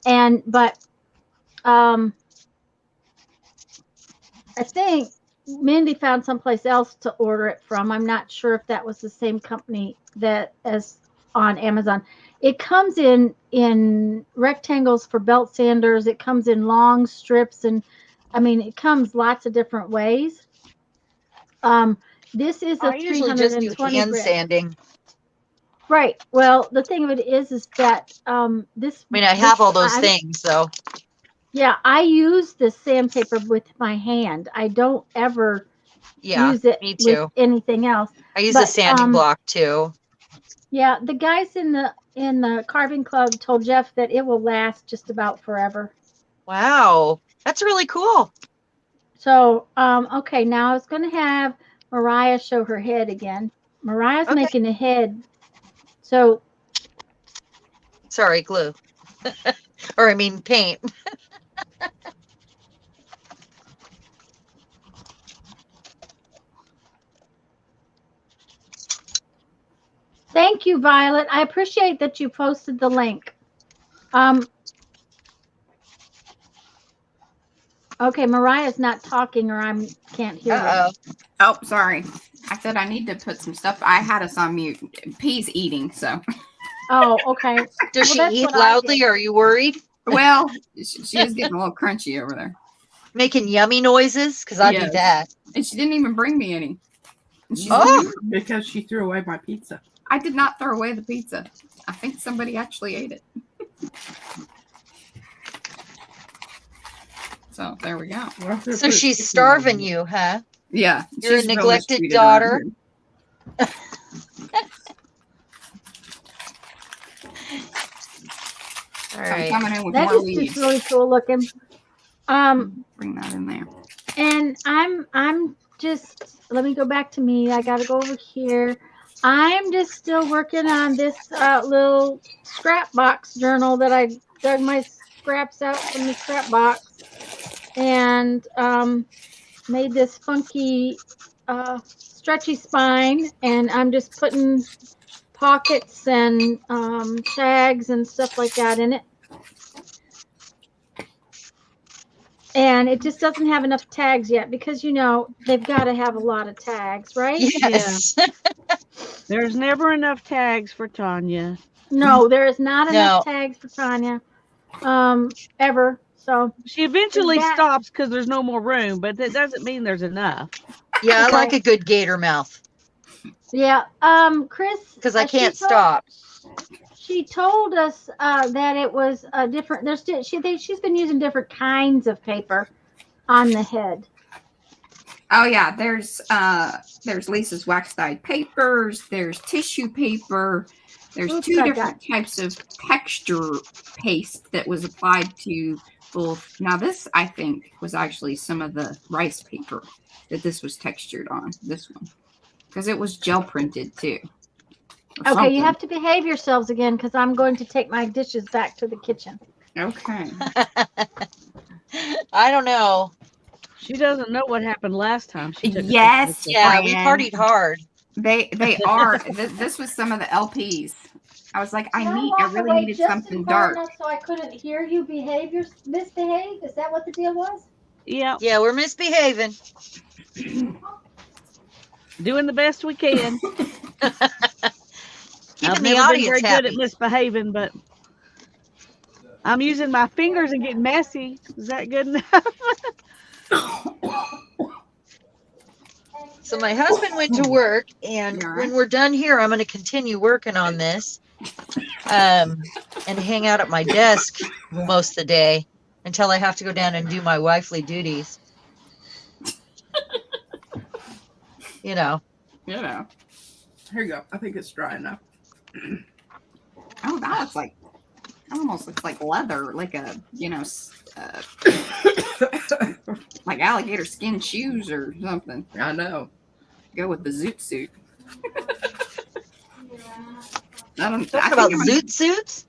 But I think Mindy found someplace else to order it from. I'm not sure if that was the same company that as on Amazon. It comes in rectangles for belt sanders. It comes in long strips, and I mean it comes lots of different ways. This is a I usually just do 320 hand grit. sanding. Right. Well, the thing of it is that this. I mean, I have all those things, though. Yeah, I use the sandpaper with my hand. I don't ever Yeah, use it me too. with anything else. I use a but, sanding block too. Yeah, the guys in the carving club told Jeff that it will last just about forever. Wow, that's really cool. So, okay, now I was going to have Mariah show her head again. Mariah's Okay. making a head. So, Sorry, glue. Or I mean paint. thank you, Violet. I appreciate that you posted the link. Okay, Mariah's not talking, or I can't hear her. Uh-oh. Oh, sorry. I said I need to put some stuff. I had us on mute. P's eating, so. Oh, okay. Does Well, she that's eat what I loudly? did. Are you worried? Well, she is getting a little crunchy over there. Making yummy noises? Because I do Yes. that. And she didn't even bring me any. And she's Oh. Because she threw away my pizza. I did not throw away the pizza. I think somebody actually ate it. So there we go. So she's starving you, huh? Yeah. You're a she's real neglected mistreated around daughter. here. All So I'm right. coming in with That more is leaves. just really cool looking. Bring that in there. And I'm just, let me go back to me. I got to go over here. I'm just still working on this little scrap box journal that I dug my scraps out from the scrap box and made this funky stretchy spine. And I'm just putting pockets and tags and stuff like that in it. And it just doesn't have enough tags yet because, you know, they've got to have a lot of tags, right? Yes. There's never enough tags for Tanya. No, there is not enough No. tags for Tanya ever. So, She eventually That- stops because there's no more room, but that doesn't mean there's enough. Yeah, I Okay. like a good gator mouth yeah. Chris. because I she can't told- stop. She told us that it was a different. She's been using different kinds of paper on the head. Oh yeah, there's Lisa's wax dyed papers, there's tissue paper, there's Oops, two I different types of texture paste that was applied to both. Now this I think was actually some of the rice paper that this was textured on, this one. because it was gel printed too. or Okay, you something. have to behave yourselves again because I'm going to take my dishes back to the kitchen. Okay. I don't know. She doesn't know what happened last time. She took Yes. Yeah, we Fran. partied hard. They are. This was some of the LPs. I was like, I really needed something dark. So I couldn't hear you misbehave. Is that what the deal was? Yeah, Yeah, we're misbehaving. doing the best we can. Keeping I've the never been audience very good happy. at misbehaving, but I'm using my fingers and getting messy. Is that good enough? So my husband went to work, and Yeah. when we're done here, I'm going to continue working on this, and hang out at my desk most of the day until I have to go down and do my wifely duties. You know. You know. Here you go. I think it's dry enough. Oh, that almost looks like leather, like a like alligator skin shoes or something. I know. Go with the zoot suit. I Talk think about I'm gonna zoot suits.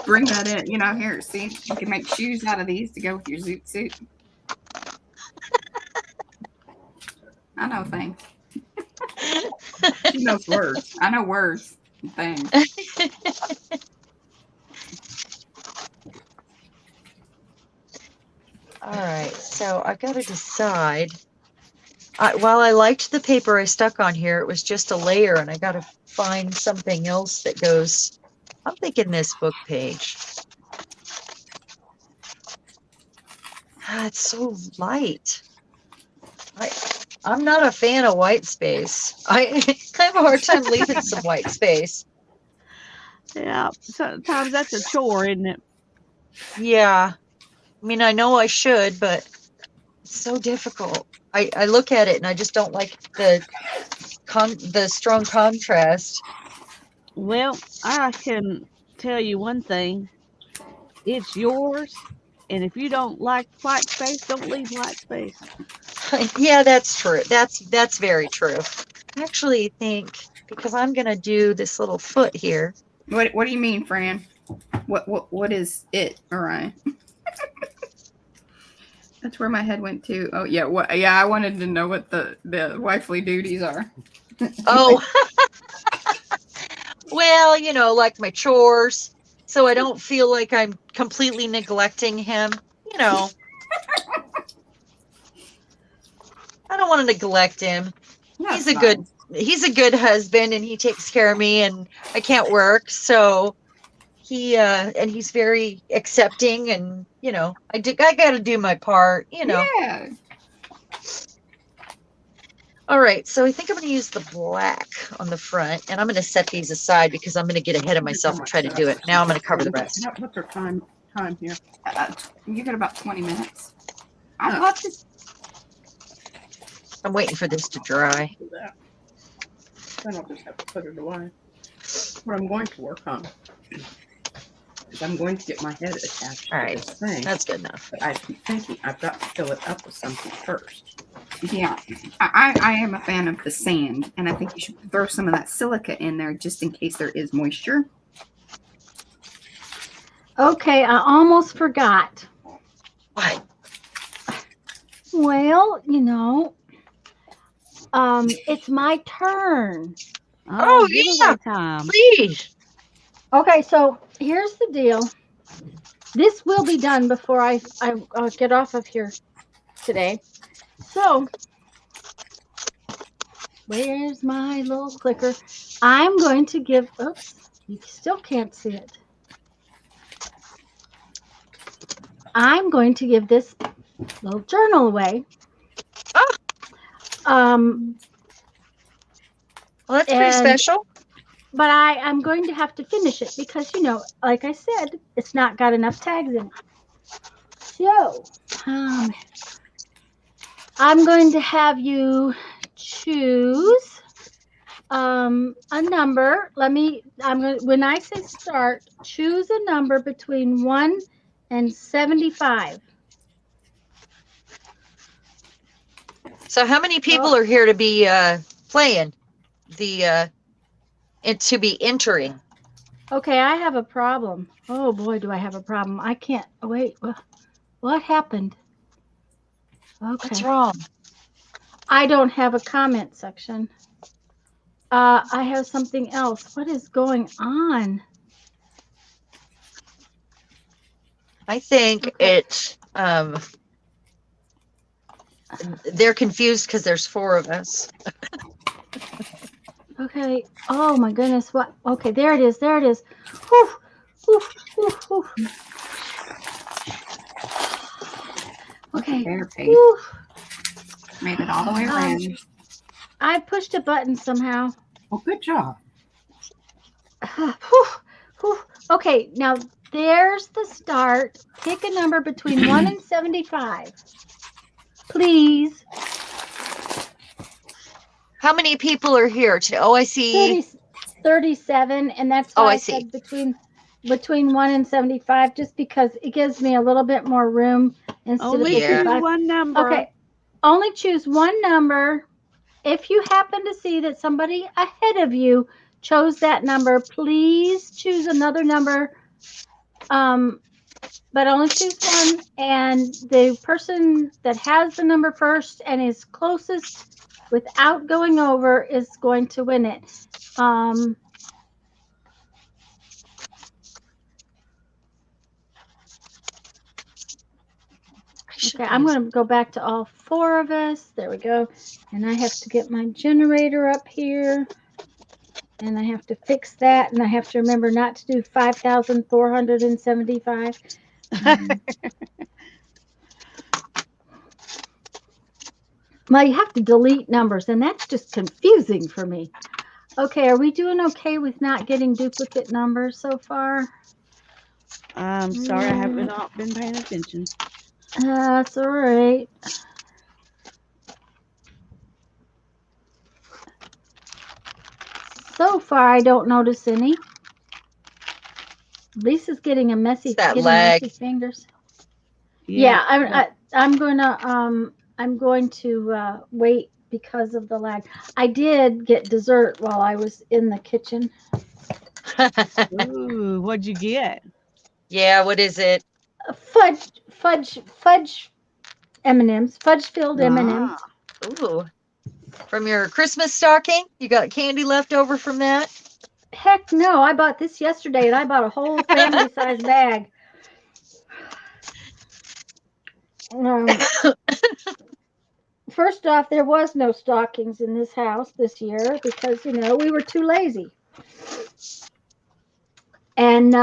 bring that in. Here, see, you can make shoes out of these to go with your zoot suit. I know things. She knows words. I know words and things. All right, so I got to decide. While I liked the paper I stuck on here, it was just a layer, and I got to find something else that goes. I'm thinking this book page. It's so light. I'm not a fan of white space. I have a hard time leaving some white space. Yeah, sometimes that's a chore, isn't it? Yeah. I mean, I know I should, but it's so difficult. I look at it and I just don't like the strong contrast. Well, I can tell you one thing. It's yours, and if you don't like white space, don't leave white space. Yeah, that's true. That's very true. I actually think because I'm gonna do this little foot here. What do you mean, Fran? What is it, Orion? That's where my head went to. Oh yeah, I wanted to know what the wifely duties are. Oh, well, like my chores, so I don't feel like I'm completely neglecting him. I don't want to neglect him. That's He's a good husband, and he takes care of me, and I can't work, so and he's very accepting, and I got to do my part, Yeah. All right, so I think I'm going to use the black on the front, and I'm going to set these aside because I'm going to get ahead of myself and try to do it. Now I'm going to cover the rest. What's our time here? You got about 20 minutes. I thought this. I'm waiting for this to dry. Do that. Then I'll just have to put it away. What I'm going to work on is I'm going to get my head attached All to right, this thing. that's good enough. But I keep thinking I've got to fill it up with something first. Yeah, I am a fan of the sand, and I think you should throw some of that silica in there just in case there is moisture. Okay, I almost forgot. What? Well, it's my turn. Oh, giveaway yeah. time. Please. Okay, so here's the deal. This will be done before I get off of here today. So, where's my little clicker? I'm going to give, oops, you still can't see it. I'm going to give this little journal away. Well, that's pretty special. But I'm going to have to finish it because, like I said, it's not got enough tags in it. So, I'm going to have you choose a number. When I say start, choose a number between 1 and 75. So how many people are here to be playing? it to be entering. Okay, I have a problem. Oh boy, do I have a problem. I can't. Oh, wait, what happened? What's Okay. wrong? I don't have a comment section. I have something else. What is going on? I think Okay. it's they're confused because there's 4 of us. Okay. Oh my goodness. What? Okay, there it is. There it is. Whew, whew, whew, whew. Okay. There, Paige. Whew. Made it all the way around. I pushed a button somehow. Well, good job. Whew, whew. Okay, now there's the start. Pick a number between 1 and 75. Please. How many people are here? Oh, I see. 37, and that's Oh, why I I see. said between 1 and 75, just because it gives me a little bit more room instead Only of Yeah. 55. one number. Okay, only choose one number. If you happen to see that somebody ahead of you chose that number, please choose another number. But only choose one, and the person that has the number first and is closest without going over is going to win it. Okay, I'm going to go back to all 4 of us. There we go. And I have to get my generator up here. And I have to fix that. And I have to remember not to do 5,475. Well, you have to delete numbers, and that's just confusing for me. Okay, are we doing okay with not getting duplicate numbers so far? I'm sorry, I have not been paying attention. That's all right. So far, I don't notice any. Lisa's getting a messy, It's that getting lag. messy fingers. Yeah, I'm going to wait because of the lag. I did get dessert while I was in the kitchen. Ooh, what'd you get? Yeah, what is it? Fudge M&Ms, fudge-filled M&Ms. Ah, Ooh. From your Christmas stocking? You got candy left over from that? Heck no, I bought this yesterday, and I bought a whole family-size bag. First off, there was no stockings in this house this year because, we were too lazy. And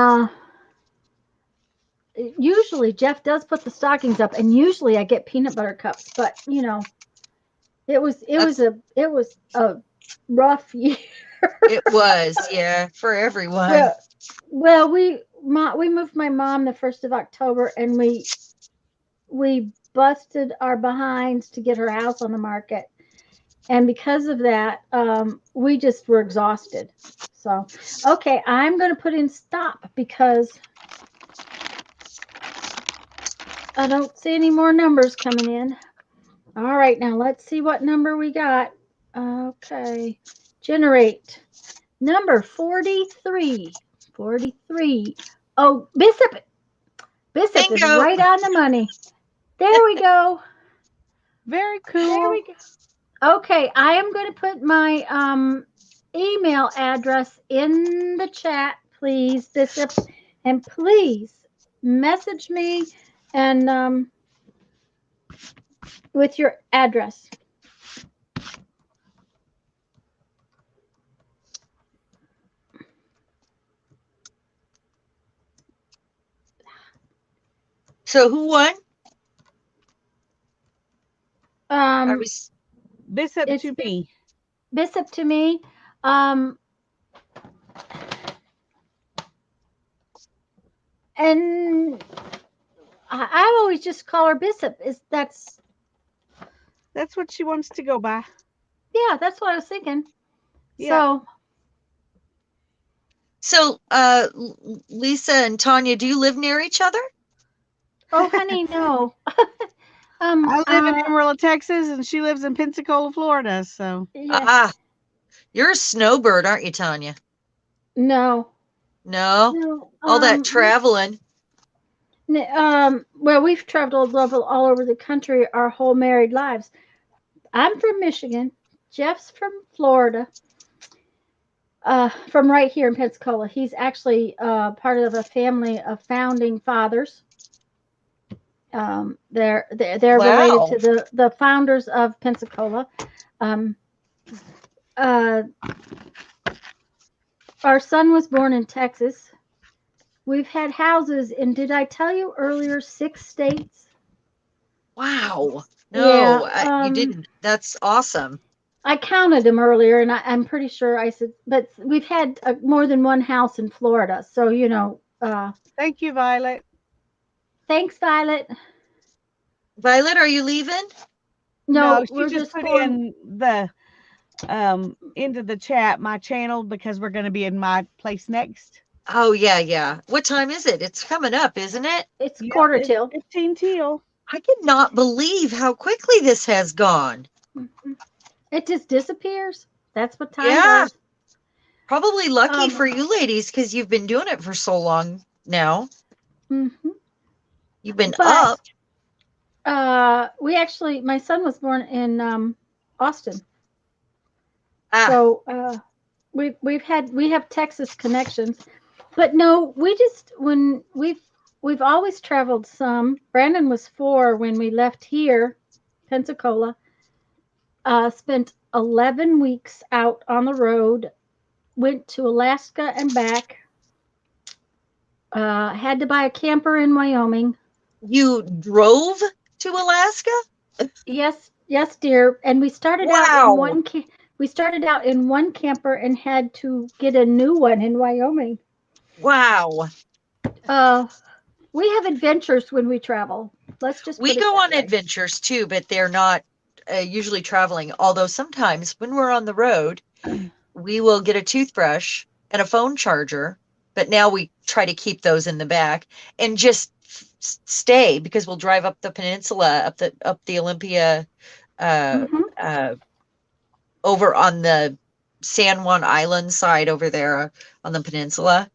usually Jeff does put the stockings up, and usually I get peanut butter cups, but it was a rough year. It was, yeah, for everyone. Well, we moved my mom the 1st of October, and we busted our behinds to get her house on the market, and because of that, we just were exhausted. So, okay, I'm going to put in stop because I don't see any more numbers coming in. All right, now let's see what number we got. Okay, generate number 43. 43. Oh, Bishop is Bingo. right on the money. There we go. very There cool. we go. Okay, I am going to put my email address in the chat, please, Bishop, and please message me and with your address. So who won? Are we Bishop It's- to me. Bishop to me. And I always just call her Bishop. That's That's what she wants to go by. yeah, that's what I was thinking. Yeah. So, Lisa and Tanya, do you live near each other? oh honey, no. I live in Amarillo, Texas, and she lives in Pensacola, Florida. So Yeah. You're a snowbird, aren't you, Tanya? No. No? No. All that traveling. Well, we've traveled all over the country our whole married lives. I'm from Michigan. Jeff's from Florida. From right here in Pensacola. He's actually part of a family of founding fathers. They're Wow. related to the founders of Pensacola. Our son was born in Texas. We've had houses in, did I tell you earlier, 6 states? Wow. No, Yeah, you didn't. That's awesome. I counted them earlier, and I'm pretty sure I said, but we've had more than one house in Florida. So, you know. Thank you, Violet. Thanks, Violet. Violet, are you leaving? No, she we're just put going. in the into the chat my channel because we're going to be in my place next. Oh, yeah. What time is it? It's coming up, isn't it? It's quarter It's till. 15 till. I cannot believe how quickly this has gone. It just disappears. That's what time Yeah. does. Probably lucky for you ladies because you've been doing it for so long now. Mm-hmm. You've been up. We actually, my son was born in Austin. Ah. So we have Texas connections, but no, we've always traveled some. Brandon was 4 when we left here, Pensacola. Spent 11 weeks out on the road. Went to Alaska and back. Had to buy a camper in Wyoming. You drove to Alaska? Yes, dear. And we started out in one. We started out in one camper and had to get a new one in Wyoming. Wow. We have adventures when we travel. Let's just. We go on adventures too, but they're not usually traveling. Although sometimes when we're on the road, we will get a toothbrush and a phone charger. But now we try to keep those in the back and just stay because we'll drive up the peninsula, up the Olympia, over on the San Juan Island side over there on the peninsula.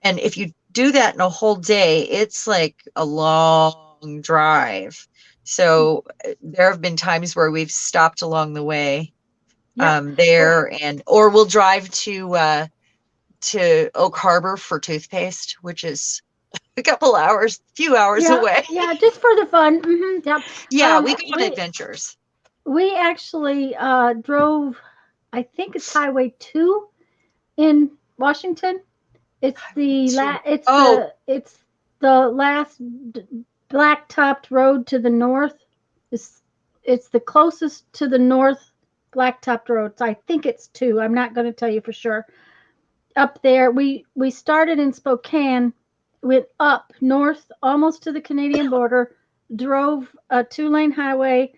And if you do that in a whole day, it's like a long drive. So there have been times where we've stopped along the way there, or we'll drive to Oak Harbor for toothpaste, which is a few hours away. Yeah, just for the fun. Mm-hmm, yep. Yeah, we go on adventures. We actually drove, I think it's Highway 2 in Washington. It's the last blacktopped road to the north. It's the closest to the north blacktopped road. So I think it's 2. I'm not going to tell you for sure. Up there, we started in Spokane, went up north almost to the Canadian border, drove a 2-lane highway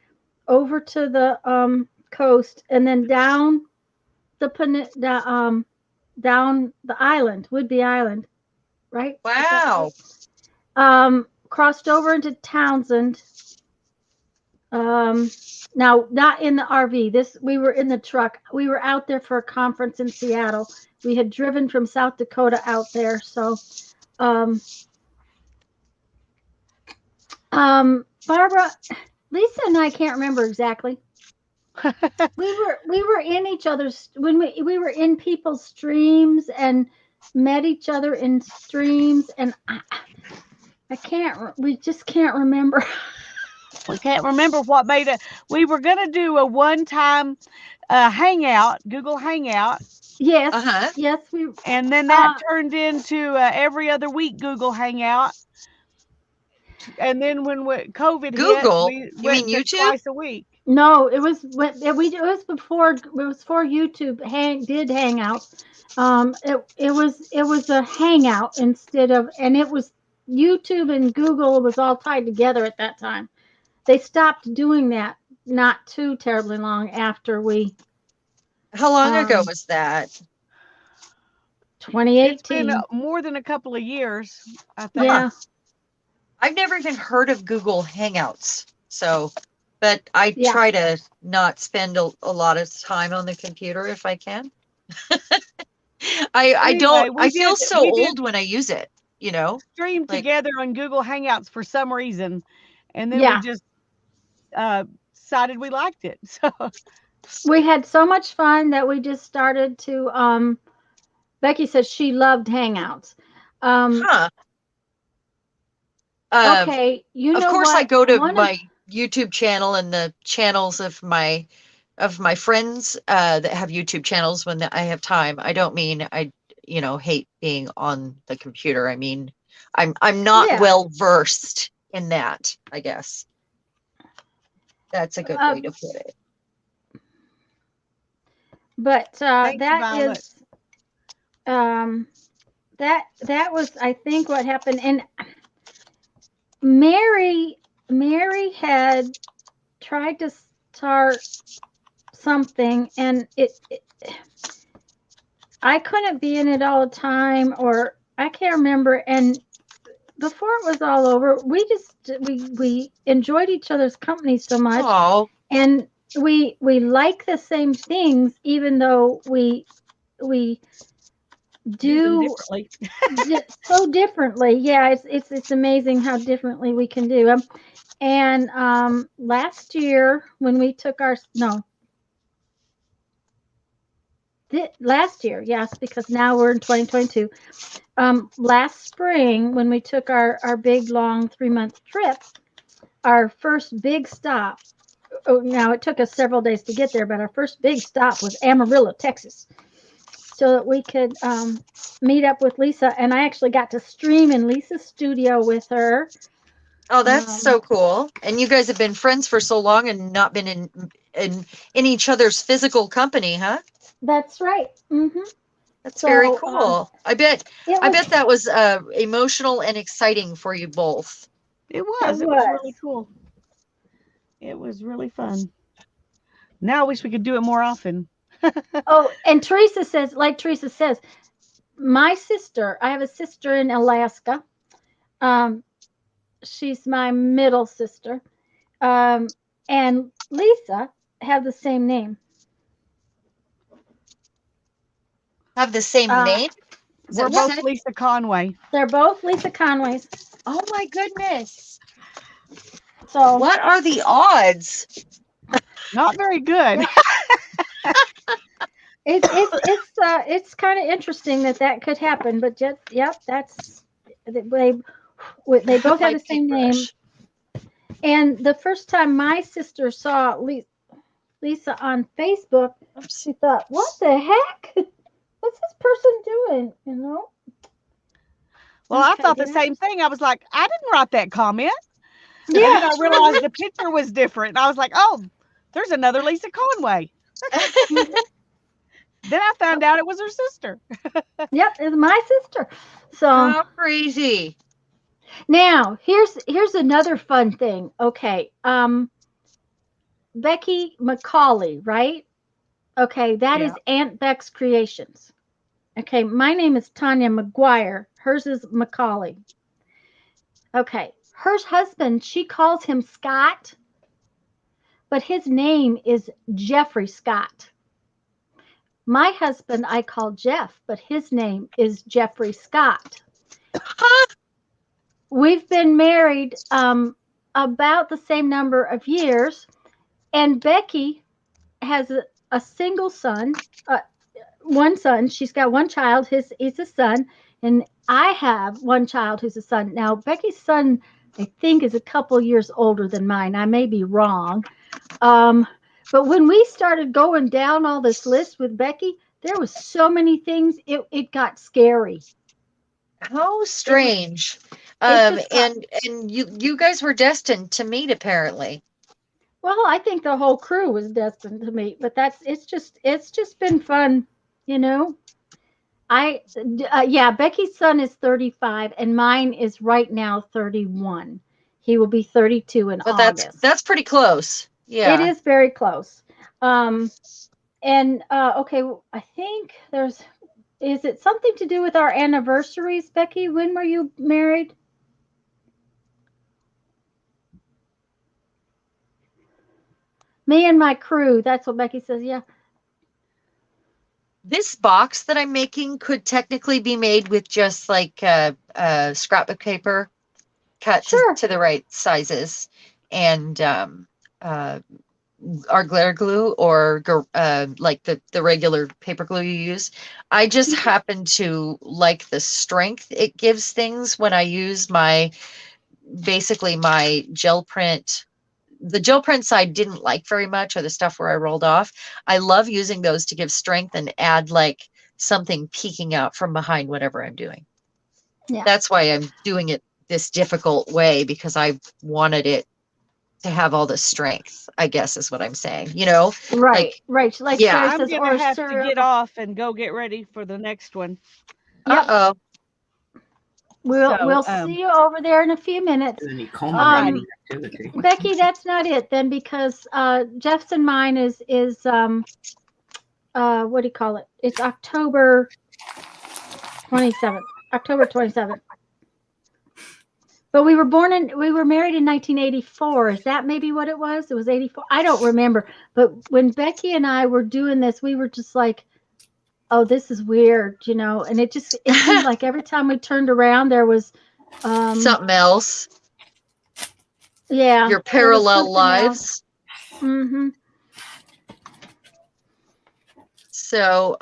over to the coast, and then down down the island, Whidbey Island, right? Wow. Crossed over into Townsend. Now, not in the RV. We were in the truck. We were out there for a conference in Seattle. We had driven from South Dakota out there. So, Barbara, Lisa and I can't remember exactly. we were in each other's when we were in people's streams and met each other in streams, and we just can't remember. We can't remember what made it. We were going to do a one-time hangout, Google Hangout. Yes. Yes, and then that turned into every other week Google Hangout. And then when COVID Google, hit, we went to YouTube? Twice a week. No, it was before YouTube did Hangouts. It was a Hangout instead of, and it was YouTube and Google was all tied together at that time. They stopped doing that not too terribly long after we. How long ago was that? 2018. It's been more than a couple of years, I think. Yeah. I've never even heard of Google Hangouts. So but I Yeah. try to not spend a lot of time on the computer if I can. I Anyway, don't, we I feel did- so we did- old when I use it, you know? Stream Like- together on Google Hangouts for some reason, and then Yeah. we just decided we liked it. So We had so much fun that we just started to Becky said she loved Hangouts. Huh. Okay, you Of know course, what? I go to One of- my YouTube channel and the channels of my friends that have YouTube channels when I have time. I don't mean I, hate being on the computer. I mean, I'm not Yeah. well versed in that, I guess. That's a good way to put it. But Thank you, that Violet. is that was, I think, what happened. And Mary had tried to start something, and it I couldn't be in it all the time, or I can't remember. And before it was all over, we enjoyed each other's company so much, Oh, and we like the same things, even though we Do them do differently. so differently. Yeah, it's amazing how differently we can do them. And last year when we took our last year, yes, because now we're in 2022. Last spring when we took our big long 3-month trip, our first big stop. Oh, now it took us several days to get there, but our first big stop was Amarillo, Texas, so that we could meet up with Lisa. And I actually got to stream in Lisa's studio with her. oh, that's so cool. And you guys have been friends for so long and not been in each other's physical company, huh? That's right. That's very So, cool. I bet that was emotional and exciting for you both. It was. It It was was. really cool. It was really fun. Now I wish we could do it more often. Oh, and Teresa says, my sister, I have a sister in Alaska. She's my middle sister. And Lisa have the same name. Have the same name? Is that We're what you both said? Lisa Conway. They're both Lisa Conways. Oh my goodness. So What are the odds? Not very good. it's kind of interesting that could happen. But just, yep, that's they both have the same name. And the first time my sister saw Lisa on Facebook, she thought, "What the heck? What's this person doing?" You know. Well, I Okay, thought the yeah. same thing. I was like, I didn't write that comment. And Yeah. then I realized the picture was different. And I was like, oh, there's another Lisa Conway. Then I found out it was her sister. Yep, it's my sister. So How crazy. now here's another fun thing. Okay. Becky McCauley, right? Okay, that is Aunt Beck's Creations. Okay, my name is Tanya McGuire. Hers is McCauley. Okay, her husband, she calls him Scott, but his name is Jeffrey Scott. My husband, I call Jeff, but his name is Jeffrey Scott. We've been married about the same number of years, and Becky has a single son, one son. She's got one child. He's a son, and I have one child who's a son. Now, Becky's son, I think, is a couple years older than mine. I may be wrong. But when we started going down all this list with Becky, there was so many things. It got scary. How strange. just And you guys were destined to meet, apparently. Well, I think the whole crew was destined to meet, but it's just been fun, you know. Becky's son is 35 and mine is right now 31. He will be 32 in But August. that's pretty close. Yeah. It is very close. Okay, I think is it something to do with our anniversaries, Becky? When were you married? Me and my crew. That's what Becky says. Yeah. This box that I'm making could technically be made with just like scrapbook paper cut Sure. to the right sizes and our glitter glue or like the regular paper glue you use. I just happen to like the strength it gives things when I use basically my gel print. The gel prints I didn't like very much, or the stuff where I rolled off. I love using those to give strength and add like something peeking out from behind whatever I'm doing. Yeah. That's why I'm doing it this difficult way, because I wanted it to have all the strength, I guess is what I'm saying. You know? Right. Right. Like yeah, Sherry I'm says, gonna or have to syrup. get off and go get ready for the next one. Yep. Uh-oh. We'll see you over there in a few minutes. Any culminating activity. Becky, that's not it then, because Jeff's and mine is what do you call it? It's October 27th. October 27th. But we were married in 1984. Is that maybe what it was? It was 84. I don't remember. But when Becky and I were doing this, we were just like, oh, this is weird, you know, and it seemed like every time we turned around, there was something else. Yeah. Your parallel lives. Mm-hmm. So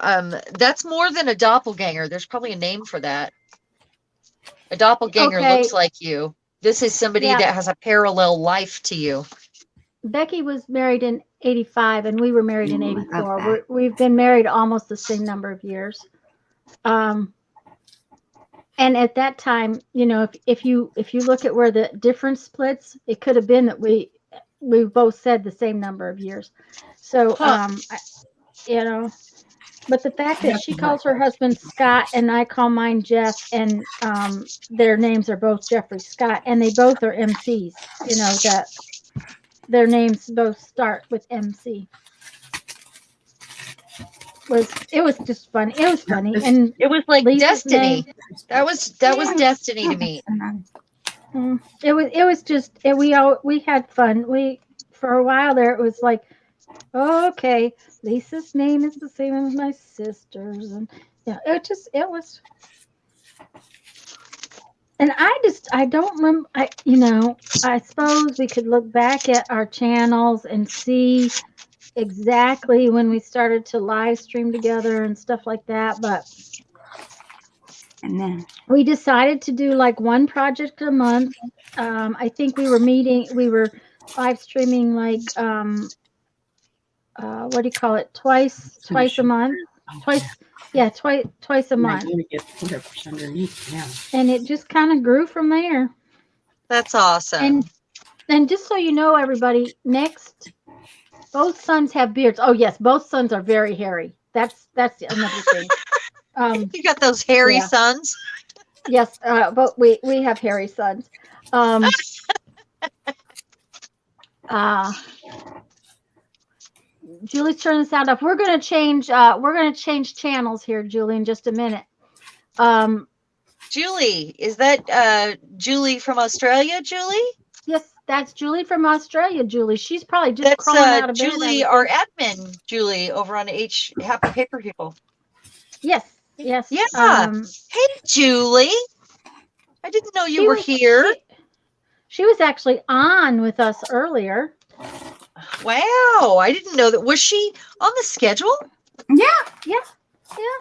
that's more than a doppelganger. There's probably a name for that. A doppelganger looks like you. This is somebody that has a parallel life to you. Becky was married in 85 and we were married in 84. We've been married almost the same number of years. And at that time, you know, if you look at where the difference splits, it could have been that we both said the same number of years. So, you know, but the fact that she calls her husband Scott and I call mine Jeff, and their names are both Jeffrey Scott, and they both are MCs, you know, that their names both start with MC. It was just fun. It was funny, and it was like Lisa's destiny. name. That was destiny to me. It was just we had fun. For a while there, it was like, okay, Lisa's name is the same as my sister's, and yeah, it was. And I don't remember. I suppose we could look back at our channels and see exactly when we started to live stream together and stuff like that, but And then we decided to do like one project a month. I think we were live streaming like what do you call it, twice a month, twice a month, and it just kind of grew from there. That's awesome. And just so you know, everybody, next, both sons have beards. Oh yes, both sons are very hairy. That's another thing. You got those hairy sons. Yes, but we have hairy sons. Julie's turning the sound off. We're gonna change channels here, Julie, in just a minute. Julie, is that Julie from Australia, Julie? Yes, that's Julie from Australia, Julie. She's probably just crawling out of bed. Julie, our admin, Julie, over on Happy Paper People. Yes. Yeah. Hey, Julie. I didn't know you were here. She was actually on with us earlier. Wow, I didn't know that. Was she on the schedule? Yeah.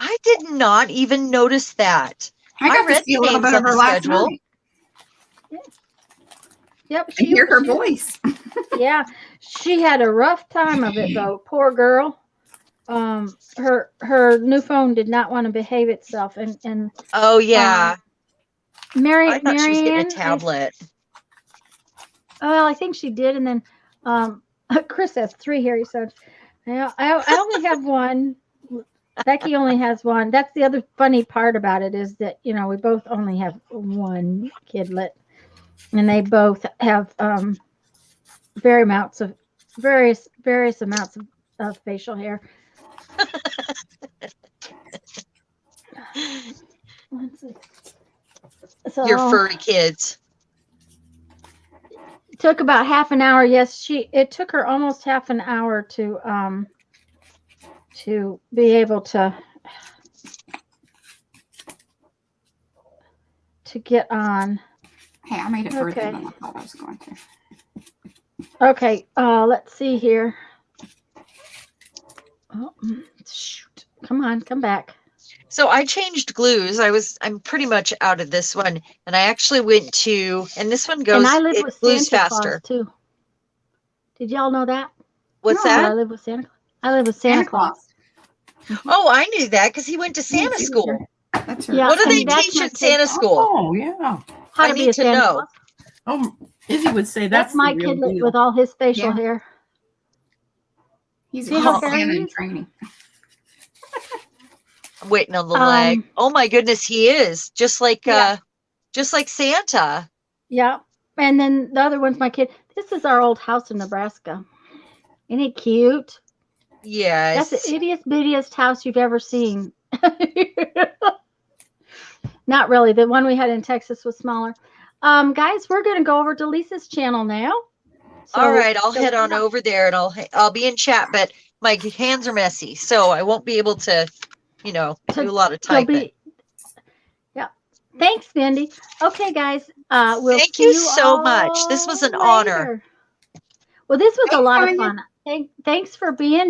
I did not even notice that. I got to see a little bit of her last night. Yep. I hear her voice. Yeah, she had a rough time of it though. Poor girl. Her new phone did not want to behave itself, and oh yeah, Marianne. I thought she was getting a tablet. Well, I think she did, and then Chris has 3 hairy sons. I only have one. Becky only has one. That's the other funny part about it, is that, you know, we both only have one kidlet, and they both have various amounts of facial hair. Let's see. So, your furry kids. took about half an hour. Yes, it took her almost half an hour to be able to get on. Hey, I made it further Okay. than I thought I was going to. Okay, let's see here. Oh, shoot. Come on, come back. So I changed glues. I'm pretty much out of this one, and I actually went to, and this one goes, And I live it with glues Santa faster. Claus too. Did y'all know that? What's No. I that? live with Santa Claus. I live with Santa Claus. Oh, I knew that because he went to Yeah, Santa she was school. there. That's her. Yeah, What do and they that's teach my in kid. Santa school? Oh, yeah. How I to be need a to Santa know. Claus. Oh, Izzy would say That's that's my the real kidlet deal. with all his facial Yeah. hair. He's See how a hairy Santa he in is? training. I'm waiting on the leg. Oh my goodness, he is just like Yeah. Santa. Yeah. And then the other one's my kid. This is our old house in Nebraska. Isn't it cute? Yes. That's the ittiest bittiest house you've ever seen. Not really. The one we had in Texas was smaller. Guys, we're going to go over to Lisa's channel now. All right, I'll so head on over there and I'll be in chat, but my hands are messy, so I won't be able to, do a lot of typing. Yeah. Thanks, Cindy. Okay, guys. We'll Thank see you so much. This all was an later. honor. Well, this was a Thanks, lot of Tanya. fun. Thanks for being